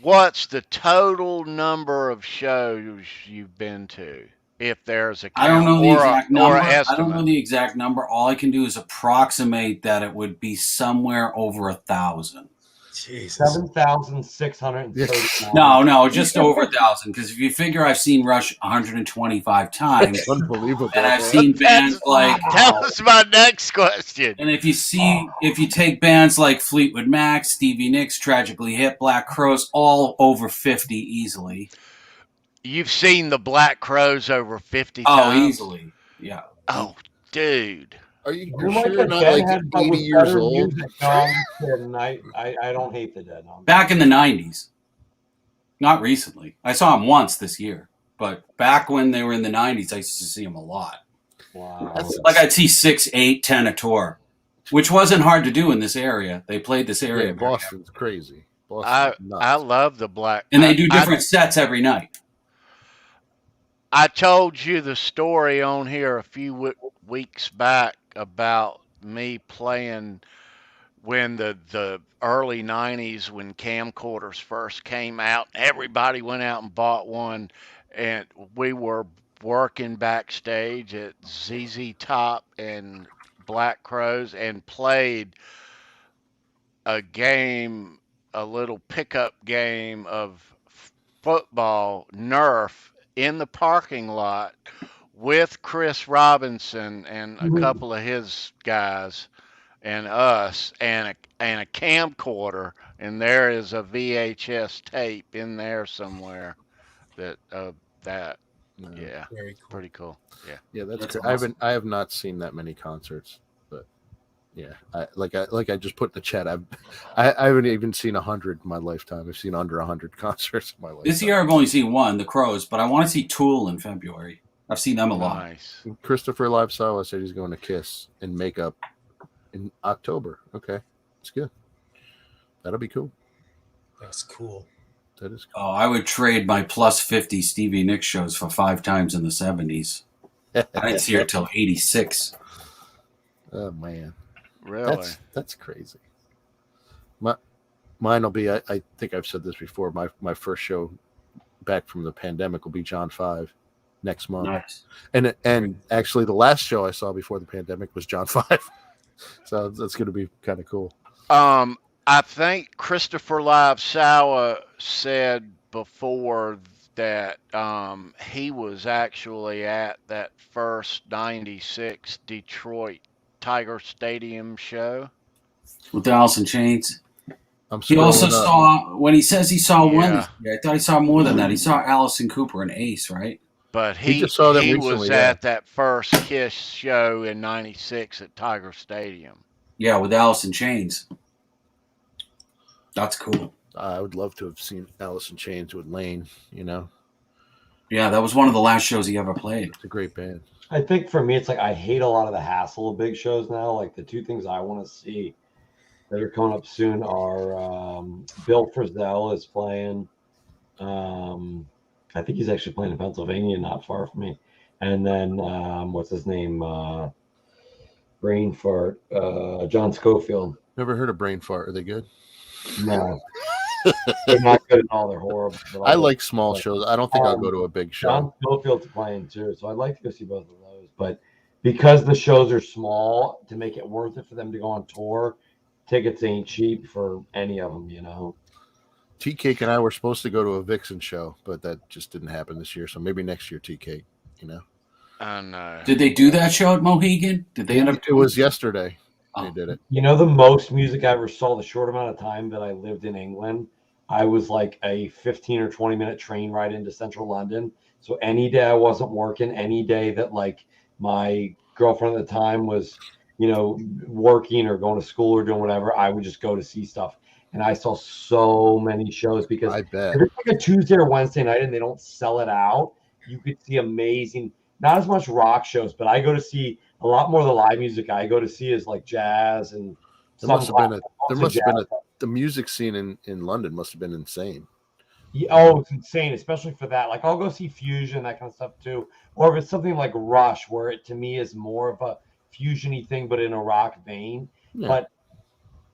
Speaker 2: What's the total number of shows you've been to? If there's a count,
Speaker 7: I don't know the exact number.
Speaker 2: I
Speaker 7: don't know the exact number. All I can do is approximate that it would be somewhere over 1,000.
Speaker 6: Jesus.
Speaker 1: 7,639.
Speaker 7: No, just over 1,000. Because if you figure I've seen Rush 125 times,
Speaker 3: unbelievable,
Speaker 7: and I've seen bands like
Speaker 2: that was my next question.
Speaker 7: And if you take bands like Fleetwood Mac, Stevie Nicks, Tragically Hip, Black Crowes, all over 50 easily.
Speaker 2: You've seen the Black Crowes over 50
Speaker 7: times?
Speaker 2: Oh,
Speaker 7: easily. Yeah.
Speaker 2: Oh, dude.
Speaker 3: Are you
Speaker 1: You're
Speaker 3: sure
Speaker 1: like
Speaker 3: you're
Speaker 1: a
Speaker 3: not like
Speaker 1: Deadhead, but
Speaker 3: 80
Speaker 1: with
Speaker 3: years
Speaker 1: better
Speaker 3: old?
Speaker 1: music. No, I'm just kidding. I don't hate the Dead. No,
Speaker 7: Back in the 90s. Not recently. I saw them once this year. But back when they were in the 90s, I used to see them a lot.
Speaker 1: wow.
Speaker 3: That's
Speaker 7: Like I'd see 6, 8, 10 a tour, which wasn't hard to do in this area. They played this area
Speaker 3: yeah,
Speaker 7: very
Speaker 3: Boston's crazy.
Speaker 2: I
Speaker 3: Boston's nuts.
Speaker 2: I love the black.
Speaker 7: and they do different sets every night.
Speaker 2: I told you the story on here a few weeks back about me playing when the early 90s when camcorders first came out. Everybody went out and bought one, and we were working backstage at ZZ Top and Black Crows and played a game, a little pickup game of football, Nerf, in the parking lot with Chris Robinson and a couple of his guys and us and a camcorder, and there is a VHS tape in there somewhere that
Speaker 3: No.
Speaker 2: yeah,
Speaker 6: Very cool.
Speaker 2: pretty cool. Yeah.
Speaker 3: Yeah, that's
Speaker 7: That's
Speaker 3: great.
Speaker 7: awesome.
Speaker 3: I have not seen that many concerts, but yeah, I just put in the chat. I haven't even seen 100 in my lifetime. I've seen under 100 concerts in my lifetime.
Speaker 7: This year I've only seen one, the Crows, but I want to see Tool in February. I've seen them a lot.
Speaker 2: Nice.
Speaker 3: Christopher Livesawa said he's going to Kiss in makeup in October. Okay, that's good. That'll be cool.
Speaker 6: That's cool.
Speaker 3: That is cool.
Speaker 7: Oh, I would trade my plus 50 Stevie Nicks shows for 5 times in the 70s. I didn't see her till 86.
Speaker 3: Oh man,
Speaker 2: Really?
Speaker 3: that's crazy. Mine will be. I think I've said this before. My first show back from the pandemic will be John 5 next month.
Speaker 7: Nice.
Speaker 3: And actually, the last show I saw before the pandemic was John 5. So that's going to be kind of cool.
Speaker 2: I think Christopher Livesawa said before that he was actually at that first 96 Detroit Tiger Stadium show.
Speaker 7: With the Alice in Chains.
Speaker 3: I'm
Speaker 7: He also
Speaker 3: scrolling up.
Speaker 7: saw, when he says he saw one,
Speaker 2: Yeah.
Speaker 7: I thought he saw more than that. He saw Allison Cooper and Ace, right?
Speaker 2: But
Speaker 3: We
Speaker 2: he
Speaker 3: just saw them
Speaker 2: was
Speaker 3: recently,
Speaker 2: at that first Kiss show in 96 at Tiger Stadium.
Speaker 7: Yeah, with Alice in Chains. That's cool.
Speaker 3: I would love to have seen Alice in Chains with Lane. You know,
Speaker 7: Yeah, that was one of the last shows he ever played.
Speaker 3: it's a great band.
Speaker 1: I think for me, it's like I hate a lot of the hassle of big shows now. Like the two things I want to see that are coming up soon are Bill Frisell is playing. I think he's actually playing in Pennsylvania, not far from me. And then what's his name? Brain fart. John Schofield.
Speaker 3: Never heard of Brain Fart. Are they good?
Speaker 1: No, they're not good at all. They're horrible. But
Speaker 3: I like small shows. I don't think I'll go to a big show.
Speaker 1: John Schofield's playing too, so I'd like to go see both of those. But because the shows are small, to make it worth it for them to go on tour, tickets ain't cheap for any of them. You know.
Speaker 3: Tea Cake and I were supposed to go to a Vixen show, but that just didn't happen this year. So maybe next year, Tea Cake. You know.
Speaker 2: I know.
Speaker 7: Did they do that show at Mohegan? Did they end up?
Speaker 3: It was yesterday.
Speaker 7: Oh.
Speaker 3: They did it.
Speaker 1: You know, the most music I ever saw, the short amount of time that I lived in England, I was like a 15 or 20-minute train ride into central London. So any day I wasn't working, any day that like my girlfriend at the time was, you know, working or going to school or doing whatever, I would just go to see stuff. And I saw so many shows because
Speaker 3: I bet.
Speaker 1: if it's like a Tuesday or Wednesday night and they don't sell it out, you could see amazing, not as much rock shows, but I go to see a lot more of the live music I go to see is like jazz and
Speaker 3: There must have been
Speaker 1: jazz.
Speaker 3: the music scene in London must have been insane.
Speaker 1: Yeah, oh, it's insane, especially for that. Like, I'll go see fusion, that kind of stuff too. Or if it's something like Rush, where it to me is more of a fusion-y thing, but in a rock vein.
Speaker 3: Yeah.
Speaker 1: But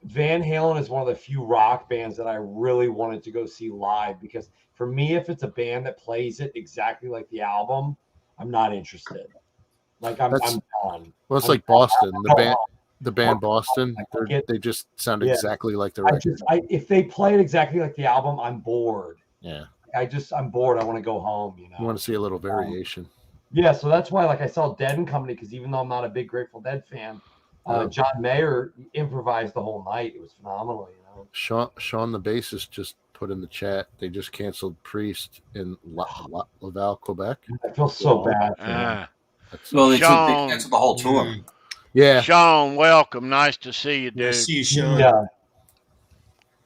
Speaker 1: Van Halen is one of the few rock bands that I really wanted to go see live because for me, if it's a band that plays it exactly like the album, I'm not interested. Like I'm done.
Speaker 3: Well, it's
Speaker 1: I'm
Speaker 3: like Boston.
Speaker 1: done.
Speaker 3: The band Boston. They just sound exactly like the record.
Speaker 1: If they play it exactly like the album, I'm bored.
Speaker 3: Yeah.
Speaker 1: I'm bored. I want to go home. You know.
Speaker 3: You want to see a little variation.
Speaker 1: Yeah, so that's why, like, I saw Dead and Company because even though I'm not a big Grateful Dead fan, John Mayer improvised the whole night. It was phenomenal. You know.
Speaker 3: Sean the bassist just put in the chat. They just canceled Priest in Laval, Quebec.
Speaker 1: I feel so bad for him.
Speaker 7: Well, they
Speaker 2: Sean.
Speaker 7: canceled the whole tour.
Speaker 3: Yeah.
Speaker 2: Sean, welcome. Nice to see you,
Speaker 6: Yeah,
Speaker 2: dude.
Speaker 6: see you, Sean.
Speaker 1: Yeah.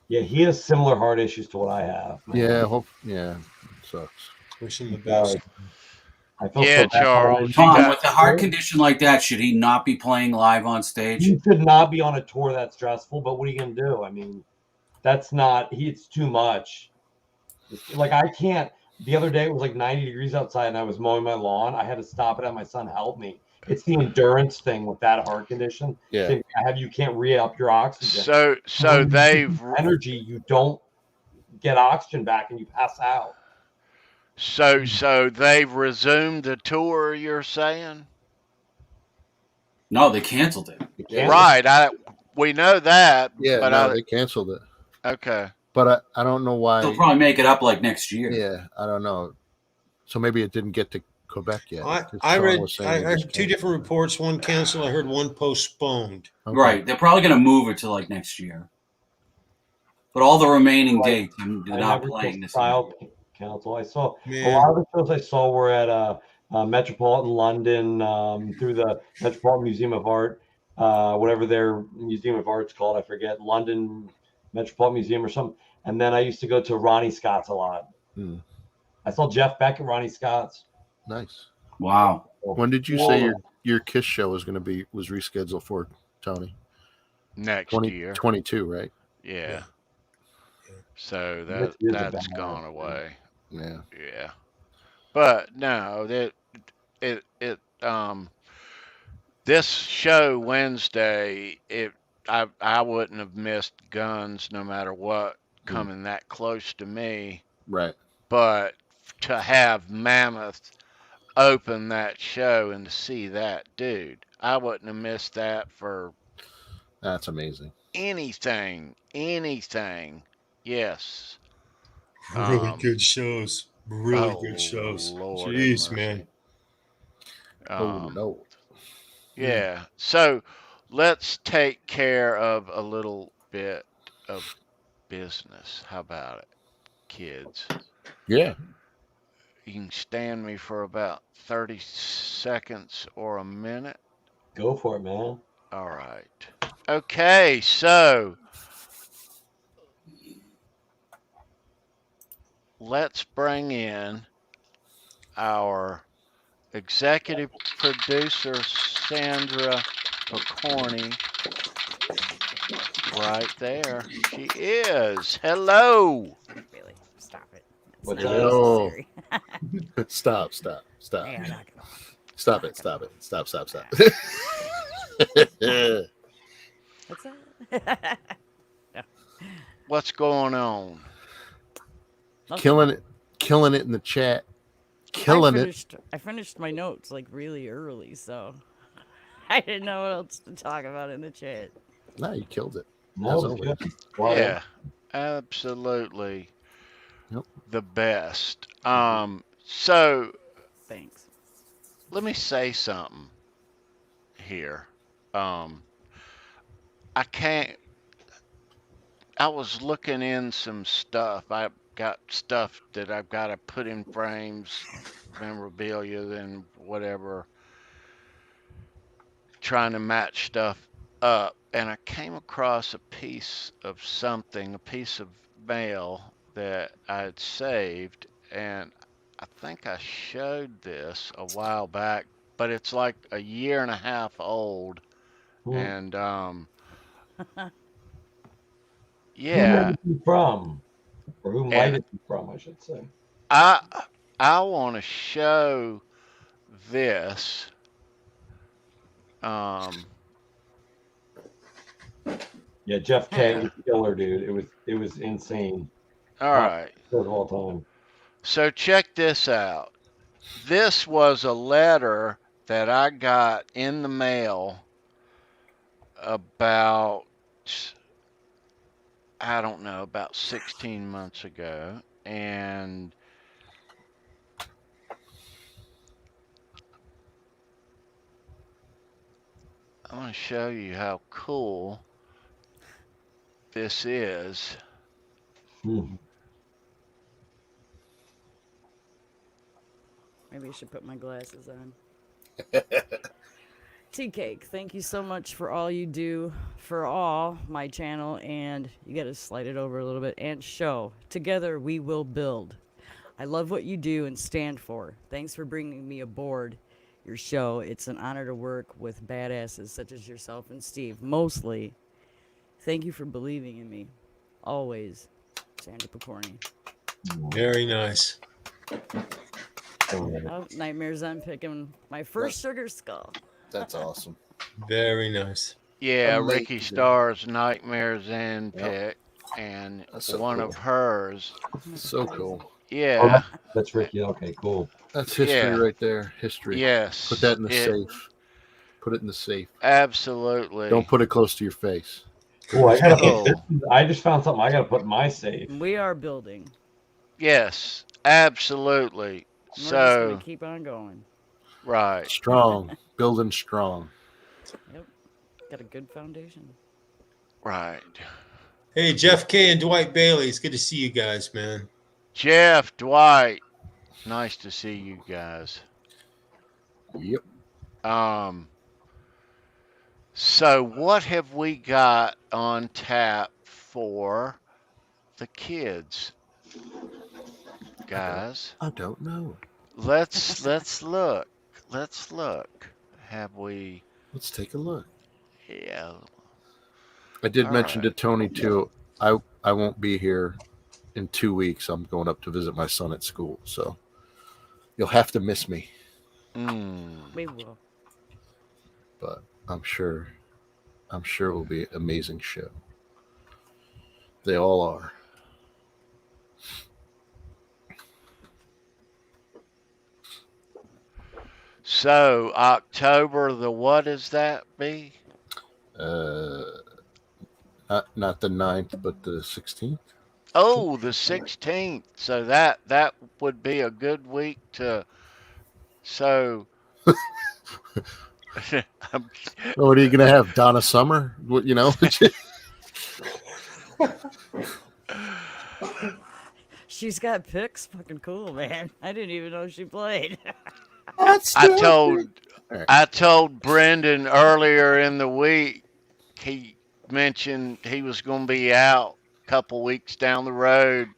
Speaker 1: Yeah, he has similar heart issues to what I have, man.
Speaker 3: Yeah. Sucks.
Speaker 6: Wish him the
Speaker 1: Uh,
Speaker 6: best.
Speaker 1: I feel
Speaker 2: Yeah,
Speaker 1: so bad.
Speaker 2: Charles.
Speaker 7: Tom, with a heart condition like that, should he not be playing live on stage?
Speaker 1: He should not be on a tour that stressful, but what are you going to do? I mean, that's not, it's too much. Like, I can't. The other day, it was like 90 degrees outside, and I was mowing my lawn. I had to stop it, and my son helped me. It's the endurance thing with that heart condition.
Speaker 3: Yeah.
Speaker 1: You can't re-up your oxygen.
Speaker 2: So they've
Speaker 1: energy, you don't get oxygen back, and you pass out.
Speaker 2: so they've resumed the tour. You're saying?
Speaker 7: No, they canceled it.
Speaker 2: Right. We know that.
Speaker 3: Yeah,
Speaker 2: but
Speaker 3: no, they canceled it.
Speaker 2: Okay.
Speaker 3: But I don't know why.
Speaker 7: They'll probably make it up like next year.
Speaker 3: Yeah, I don't know. So maybe it didn't get to Quebec yet.
Speaker 6: I read two different reports. One canceled. I heard one postponed.
Speaker 3: Okay.
Speaker 7: Right. They're probably going to move it to like next year. But all the remaining dates, they're not playing this year.
Speaker 1: Council. I saw a lot of the shows I saw were at Metropolitan London, through the Metropolitan Museum of Art, whatever their Museum of Art's called, I forget, London Metropolitan Museum or something. And then I used to go to Ronnie Scott's a lot. I saw Jeff Beck at Ronnie Scott's.
Speaker 3: Nice.
Speaker 7: Wow.
Speaker 3: When did you say your Kiss show was rescheduled for, Tony?
Speaker 2: Next year.
Speaker 3: 22, right?
Speaker 2: Yeah. So that's gone away.
Speaker 3: Yeah.
Speaker 2: Yeah. But no, this show Wednesday, I wouldn't have missed Guns no matter what coming that close to me.
Speaker 3: Right.
Speaker 2: But to have Mammoth open that show and to see that dude, I wouldn't have missed that for.
Speaker 3: That's amazing.
Speaker 2: Anything. Yes.
Speaker 6: Really good shows. Really good shows.
Speaker 2: Lord
Speaker 6: Jeez, man.
Speaker 3: No.
Speaker 2: Yeah. So let's take care of a little bit of business. How about it, kids?
Speaker 3: Yeah.
Speaker 2: You can stand me for about 30 seconds or a minute.
Speaker 1: Go for it, man.
Speaker 2: All right. Okay, so let's bring in our executive producer, Sandra Picorni. Right there. She is. Hello.
Speaker 4: Really? Stop it.
Speaker 3: Hello. Stop.
Speaker 4: Hey, knock it off.
Speaker 3: Stop it.
Speaker 4: What's that?
Speaker 2: What's going on?
Speaker 3: Killing it in the chat.
Speaker 4: I finished my notes like really early, so I didn't know what else to talk about in the chat.
Speaker 3: No, you killed it.
Speaker 1: No,
Speaker 2: Yeah, absolutely.
Speaker 3: Yep.
Speaker 2: The best. So
Speaker 4: Thanks.
Speaker 2: let me say something here. I was looking in some stuff. I've got stuff that I've got to put in frames, memorabilia, and whatever, trying to match stuff up. And I came across a piece of mail that I had saved, and I think I showed this a while back, but it's like a year and a half old. And yeah.
Speaker 1: Who might it be from? Or who might it be from, I should say.
Speaker 2: I want to show this.
Speaker 1: Yeah, Jeff K was killer, dude. It was insane.
Speaker 2: All right.
Speaker 1: Of all time.
Speaker 2: So check this out. This was a letter that I got in the mail about, I don't know, about 16 months ago. And I want to show you how cool this is.
Speaker 4: Maybe I should put my glasses on. Tea Cake, thank you so much for all you do for all my channel, and you got to slide it over a little bit, and show. Together we will build. I love what you do and stand for. Thanks for bringing me aboard your show. It's an honor to work with badasses such as yourself and Steve. Mostly, thank you for believing in me. Always, Sandy Picorni.
Speaker 6: Very nice.
Speaker 4: Oh, Nightmares, I'm picking my first sugar skull.
Speaker 3: That's awesome.
Speaker 6: Very nice.
Speaker 2: Yeah,
Speaker 3: Amazing.
Speaker 2: Ricky Starr's Nightmares and pick, and
Speaker 3: That's so
Speaker 2: one
Speaker 3: cool.
Speaker 2: of hers.
Speaker 3: So cool.
Speaker 2: Yeah.
Speaker 1: That's Ricky. Okay, cool.
Speaker 3: That's history
Speaker 2: Yeah.
Speaker 3: right there. History.
Speaker 2: Yes.
Speaker 3: Put that in the safe. Put it in the safe.
Speaker 2: Absolutely.
Speaker 3: Don't put it close to your face.
Speaker 1: Oh, I gotta
Speaker 2: Oh.
Speaker 1: put this. I just found something I gotta put in my safe.
Speaker 4: We are building.
Speaker 2: Yes, absolutely.
Speaker 4: We're just
Speaker 2: So,
Speaker 4: gonna keep on going.
Speaker 2: right.
Speaker 3: Strong. Building strong.
Speaker 4: Yep. Got a good foundation.
Speaker 2: Right.
Speaker 6: Hey, Jeff K and Dwight Bailey. It's good to see you guys, man.
Speaker 2: Jeff, Dwight, nice to see you guys.
Speaker 3: Yep.
Speaker 2: So what have we got on tap for the kids, guys?
Speaker 3: I don't know.
Speaker 2: Let's look. Let's look. Have we?
Speaker 3: Let's take a look.
Speaker 2: Yeah.
Speaker 3: I did
Speaker 2: All
Speaker 3: mention to
Speaker 2: right.
Speaker 3: Tony too. I won't be here in 2 weeks. I'm going up to visit my son at school, so you'll have to miss me.
Speaker 4: We will.
Speaker 3: But I'm sure it will be an amazing show. They all are.
Speaker 2: So October, the what is that be?
Speaker 3: Not the 9th, but the 16th.
Speaker 2: Oh, the 16th. So that would be a good week to. So.
Speaker 3: What are you gonna have, Donna Summer? What, you know?
Speaker 4: She's got picks. Fucking cool, man. I didn't even know she played.
Speaker 2: I told Brendan earlier in the week, he mentioned he was going to be out a couple weeks down the road.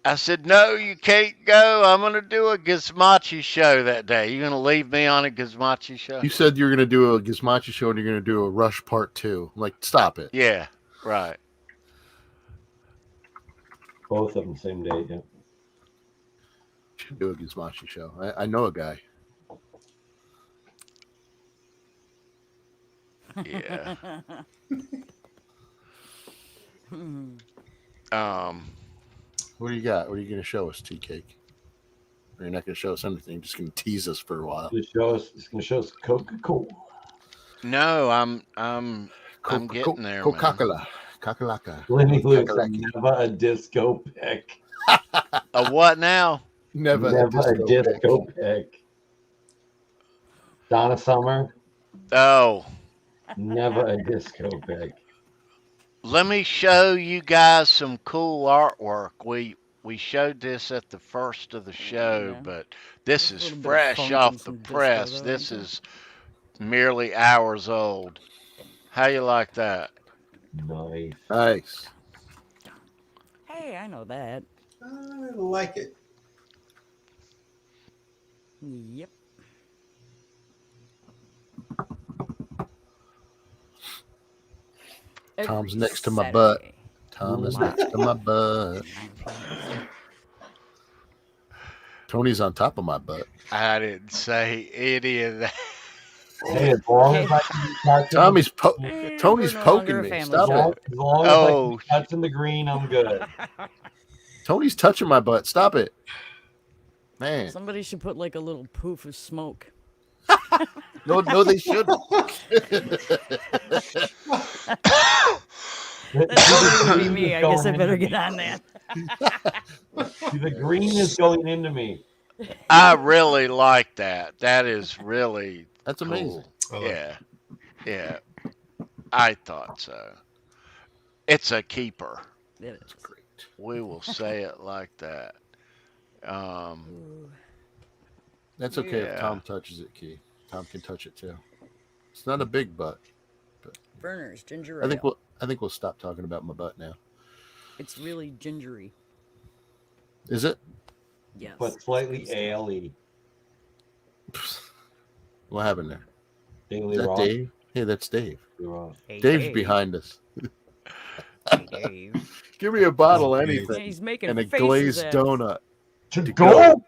Speaker 2: I said, no, you can't go. I'm going to do a Gizmachi show that day. You're going to leave me on a Gizmachi show?
Speaker 3: You said you were gonna do a Gizmachi show and you're gonna do a Rush Part 2. I'm like, stop it.
Speaker 2: Yeah, right.
Speaker 1: Both of them same day. Yeah.
Speaker 3: Should do a Gizmachi show. I know a guy.
Speaker 2: Yeah.
Speaker 3: What do you got? What are you going to show us, Tea Cake? Or you're not going to show us anything. You're just going to tease us for a while.
Speaker 1: It's gonna show us Coca-Cola.
Speaker 2: No, I'm getting there, man.
Speaker 3: Coca-Cola. Kakalaka.
Speaker 1: Lenny Luke,
Speaker 3: Kakalaki.
Speaker 1: never a disco pick.
Speaker 2: A what now?
Speaker 3: Never
Speaker 1: a
Speaker 3: pick.
Speaker 1: disco pick. Donna Summer,
Speaker 2: Oh,
Speaker 1: never a disco pick.
Speaker 2: let me show you guys some cool artwork. We showed this at the first of the show,
Speaker 4: Yeah.
Speaker 2: but this
Speaker 4: There's a
Speaker 2: is
Speaker 4: little bit of
Speaker 2: fresh
Speaker 4: funk
Speaker 2: off
Speaker 4: and
Speaker 2: the
Speaker 4: some disco,
Speaker 2: press.
Speaker 4: though,
Speaker 2: This
Speaker 4: ain't
Speaker 2: is merely hours old. How you like that?
Speaker 1: Nice.
Speaker 3: Nice.
Speaker 4: Hey, I know that.
Speaker 6: I like it.
Speaker 4: Yep.
Speaker 3: Tom's
Speaker 4: Every
Speaker 3: next to my butt.
Speaker 4: Saturday.
Speaker 3: Tom is next to my butt. Tony's on top of my butt.
Speaker 2: I didn't say any of that.
Speaker 1: Hey, as long as I can be touching,
Speaker 3: Tony's
Speaker 4: We're no
Speaker 3: poking
Speaker 4: longer a
Speaker 3: me.
Speaker 4: family
Speaker 3: Stop
Speaker 4: show.
Speaker 3: it.
Speaker 1: as long as I
Speaker 2: Oh.
Speaker 1: can be touching the green, I'm good.
Speaker 3: Tony's touching my butt. Stop it. Man.
Speaker 4: Somebody should put like a little poof of smoke.
Speaker 3: No, they shouldn't.
Speaker 4: That's probably gonna be me. I guess I better get on that.
Speaker 1: See, the green is going into me.
Speaker 2: I really like that. That is really
Speaker 3: That's amazing.
Speaker 2: cool. Yeah. Yeah. I thought so. It's a keeper.
Speaker 4: It is.
Speaker 3: Great.
Speaker 2: We will say it like that.
Speaker 3: That's okay
Speaker 2: Yeah.
Speaker 3: if Tom touches it, Key. Tom can touch it too. It's not a big butt. But
Speaker 4: Burners, ginger
Speaker 3: I
Speaker 4: ale.
Speaker 3: think we'll stop talking about my butt now.
Speaker 4: It's really gingery.
Speaker 3: Is it?
Speaker 4: Yes.
Speaker 1: But slightly ale-y.
Speaker 3: What happened there?
Speaker 1: Daily
Speaker 3: Is that
Speaker 1: Raw.
Speaker 3: Dave? Hey, that's Dave.
Speaker 4: Hey,
Speaker 3: Dave's
Speaker 4: Dave.
Speaker 3: behind us.
Speaker 4: Hey, Dave.
Speaker 3: Give me a bottle,
Speaker 6: Oh,
Speaker 3: anything,
Speaker 4: Yeah, he's making
Speaker 3: and a
Speaker 4: faces
Speaker 3: glazed
Speaker 4: at us.
Speaker 3: donut.
Speaker 1: To
Speaker 3: To
Speaker 1: go.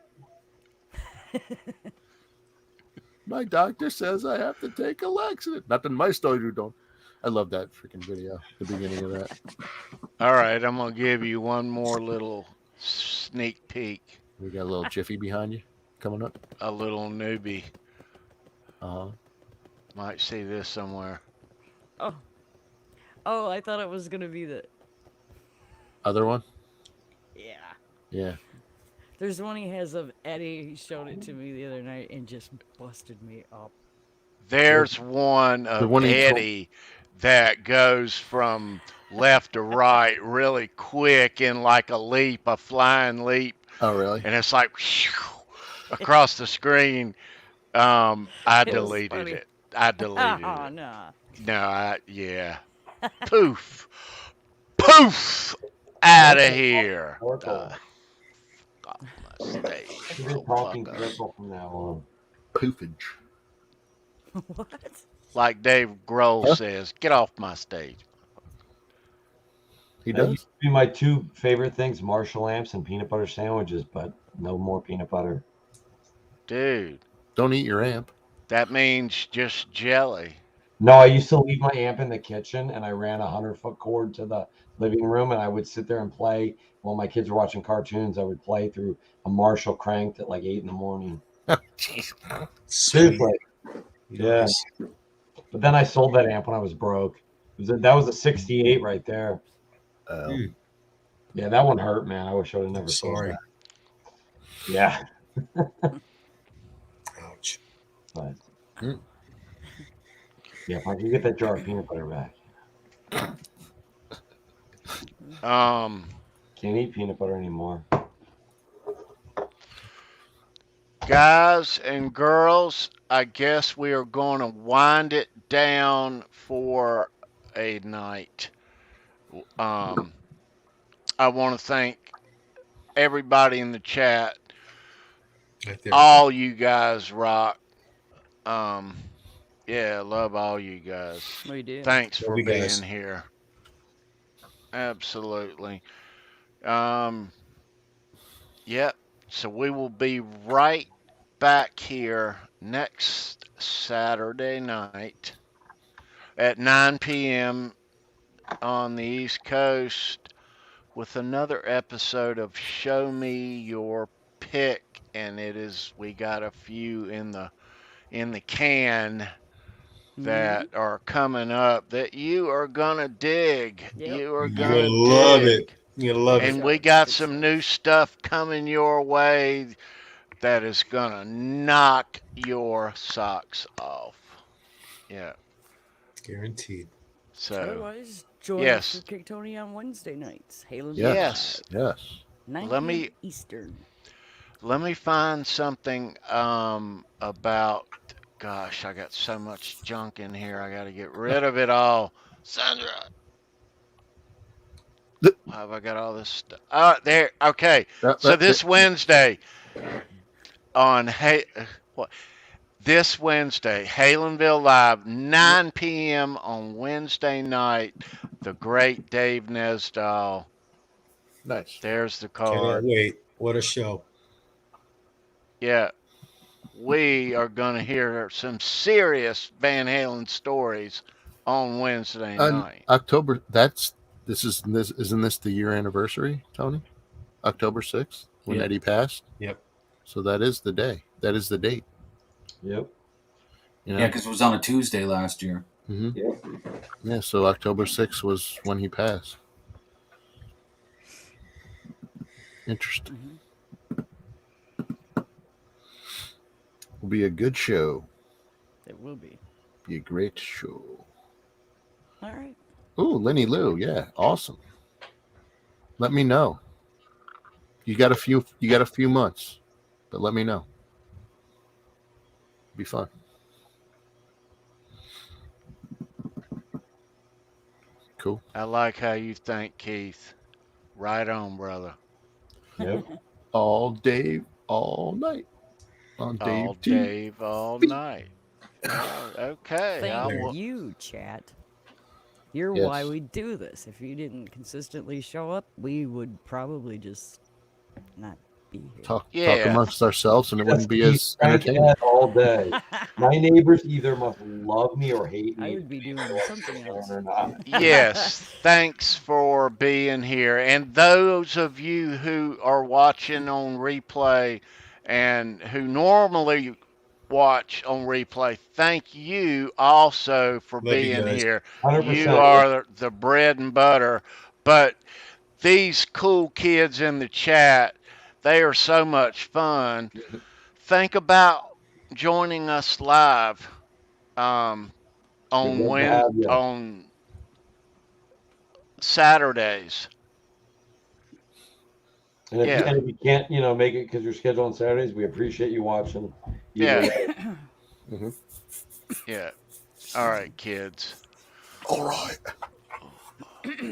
Speaker 3: My doctor says I have to take a laxative. Not that my story you don't. I love that freaking video. The beginning of that.
Speaker 2: All right, I'm gonna give you one more little sneak peek.
Speaker 3: We got a little jiffy behind you coming up.
Speaker 2: A little newbie
Speaker 3: Uh huh.
Speaker 2: might see this somewhere.
Speaker 4: Oh. Oh, I thought it was gonna be the.
Speaker 3: Other one?
Speaker 4: Yeah.
Speaker 3: Yeah.
Speaker 4: There's one he has of Eddie. He showed it to me the other night and just busted me up.
Speaker 2: There's one of
Speaker 3: one he told-
Speaker 2: Eddie that goes from left to right really quick in like a leap, a flying leap,
Speaker 3: Oh, really?
Speaker 2: and it's like across the screen. I
Speaker 4: It was
Speaker 2: deleted
Speaker 4: funny.
Speaker 2: it. I deleted
Speaker 4: Oh,
Speaker 2: it.
Speaker 4: nah.
Speaker 2: No, yeah. Poof. Poof. Out of here.
Speaker 1: Oracle.
Speaker 2: Off my stage.
Speaker 1: You're talking circle from now on.
Speaker 3: Poofage.
Speaker 4: What?
Speaker 2: Like Dave Grohl
Speaker 3: Huh?
Speaker 2: says, get off my stage.
Speaker 3: He
Speaker 1: That
Speaker 3: does?
Speaker 1: used to be my two favorite things: Marshall lamps and peanut butter sandwiches. But no more peanut butter.
Speaker 2: Dude,
Speaker 3: Don't eat your amp.
Speaker 2: that means just jelly.
Speaker 1: No, I used to leave my amp in the kitchen, and I ran a 100-foot cord to the living room, and I would sit there and play while my kids were watching cartoons. I would play through a Marshall cranked at like 8 in the morning.
Speaker 3: Jeez.
Speaker 1: Seriously. Yeah.
Speaker 6: Nice.
Speaker 1: But then I sold that amp when I was broke. That was a 68 right there.
Speaker 6: Hmm.
Speaker 1: Yeah, that one hurt, man. I wish I would have never sold
Speaker 6: Sorry.
Speaker 1: that. Yeah.
Speaker 6: Ouch.
Speaker 1: But
Speaker 3: Hmm.
Speaker 1: yeah, if I could get that jar of peanut butter back. Can't eat peanut butter anymore.
Speaker 2: Guys and girls, I guess we are going to wind it down for a night. I want to thank everybody in the chat.
Speaker 6: Right there.
Speaker 2: All you guys rock. Yeah, love all you guys.
Speaker 4: We do.
Speaker 2: Thanks
Speaker 6: Love
Speaker 2: for
Speaker 6: you
Speaker 2: being
Speaker 6: guys.
Speaker 2: here. Absolutely. Yep. So we will be right back here next Saturday night at 9 p.m. on the East Coast with another episode of Show Me Your Pick, and we got a few in the can that are coming up that you are gonna dig.
Speaker 4: Yep.
Speaker 2: You are
Speaker 6: You're
Speaker 2: gonna
Speaker 6: gonna love
Speaker 2: dig.
Speaker 6: it. You're gonna love it.
Speaker 2: And we got some new stuff coming your way that is gonna knock your socks off. Yeah.
Speaker 6: Guaranteed.
Speaker 2: So
Speaker 4: Otherwise, join
Speaker 2: yes.
Speaker 4: Fruitcake Tony on Wednesday nights. Halo
Speaker 2: Yes.
Speaker 3: Yes.
Speaker 4: 9
Speaker 2: Let
Speaker 4: p.m.
Speaker 2: me-
Speaker 4: Eastern.
Speaker 2: let me find something about. Gosh, I got so much junk in here. I got to get rid of it all. Sandra, have I got all this stuff? There. Okay. So this Wednesday on this Wednesday, Halenville Live, 9 p.m. on Wednesday night. The great Dave Nesdahl.
Speaker 3: Nice.
Speaker 2: There's the
Speaker 6: Cannot
Speaker 2: card.
Speaker 6: wait. What a show.
Speaker 2: Yeah. We are going to hear some serious Van Halen stories on Wednesday night.
Speaker 3: October. Isn't this the year anniversary, Tony? October 6th when
Speaker 6: Yep.
Speaker 3: Eddie passed.
Speaker 6: Yep.
Speaker 3: So that is the day. That is the date.
Speaker 1: Yep.
Speaker 3: You know?
Speaker 7: Yeah, because it was on a Tuesday last year.
Speaker 3: Mm-hmm.
Speaker 1: Yep.
Speaker 3: Yeah. So October 6th was when he passed. Interesting. Will be a good show.
Speaker 4: It will be.
Speaker 3: Be a great show.
Speaker 4: All right.
Speaker 3: Ooh, Lenny Lou. Yeah, awesome. Let me know. You got a few months, but let me know. Be fun. Cool.
Speaker 2: I like how you think, Keith. Right on, brother.
Speaker 1: Yep.
Speaker 3: All day, all night on
Speaker 2: All
Speaker 3: Dave T.
Speaker 2: Dave, all night. Yeah, okay. I
Speaker 4: Thank
Speaker 2: will.
Speaker 4: you, chat. You're
Speaker 3: Yes.
Speaker 4: why we do this. If you didn't consistently show up, we would probably just not be here.
Speaker 3: Talk
Speaker 2: Yeah.
Speaker 3: amongst ourselves, and it wouldn't be
Speaker 1: Keep
Speaker 3: as
Speaker 1: cranking
Speaker 3: entertaining.
Speaker 1: it all day. My neighbors either must love me or hate me.
Speaker 4: I would be doing something else.
Speaker 1: Or not.
Speaker 2: Yes, thanks for being here. And those of you who are watching on replay and who normally watch on replay, thank you also for
Speaker 6: Love you
Speaker 2: being
Speaker 6: guys.
Speaker 2: here.
Speaker 1: 100%.
Speaker 2: You are the bread and butter. But these cool kids in the chat, they are so much fun. Think about joining us live
Speaker 1: We'd love to have you.
Speaker 2: on Saturdays.
Speaker 1: And if,
Speaker 2: Yeah.
Speaker 1: and if you can't, make it because you're scheduled on Saturdays, we appreciate you watching. Either
Speaker 2: Yeah.
Speaker 1: way.
Speaker 2: Yeah. All right, kids.
Speaker 3: All right.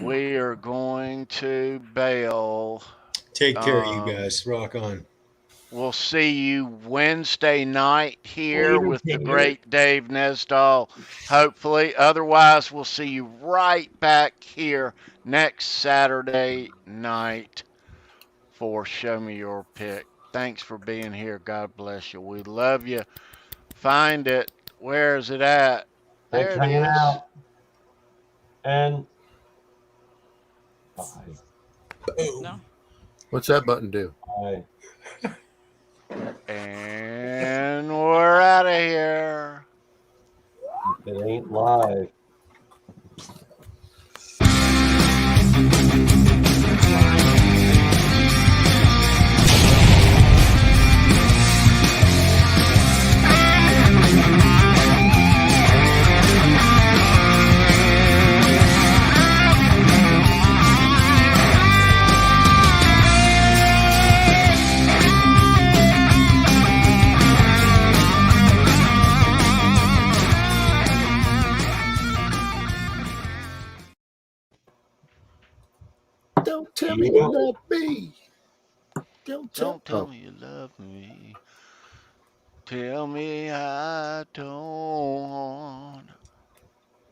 Speaker 2: We are going to bail.
Speaker 6: Take care, you guys. Rock on.
Speaker 2: We'll see you Wednesday night here
Speaker 1: Later,
Speaker 2: with the
Speaker 1: Dave.
Speaker 2: great Dave Nesdahl, hopefully. Otherwise, we'll see you right back here next Saturday night for Show Me Your Pick. Thanks for being here. God bless you. We love you. Find it. Where is it at?
Speaker 1: Thanks
Speaker 2: There
Speaker 1: for
Speaker 2: it
Speaker 1: hanging
Speaker 2: is.
Speaker 1: out. And bye.
Speaker 4: No.
Speaker 3: What's that button do?
Speaker 1: Bye.
Speaker 2: And we're out of here.
Speaker 1: If it ain't live.
Speaker 3: Don't tell me you love me. Don't
Speaker 2: tell me you love me. Tell me I don't.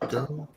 Speaker 3: Don't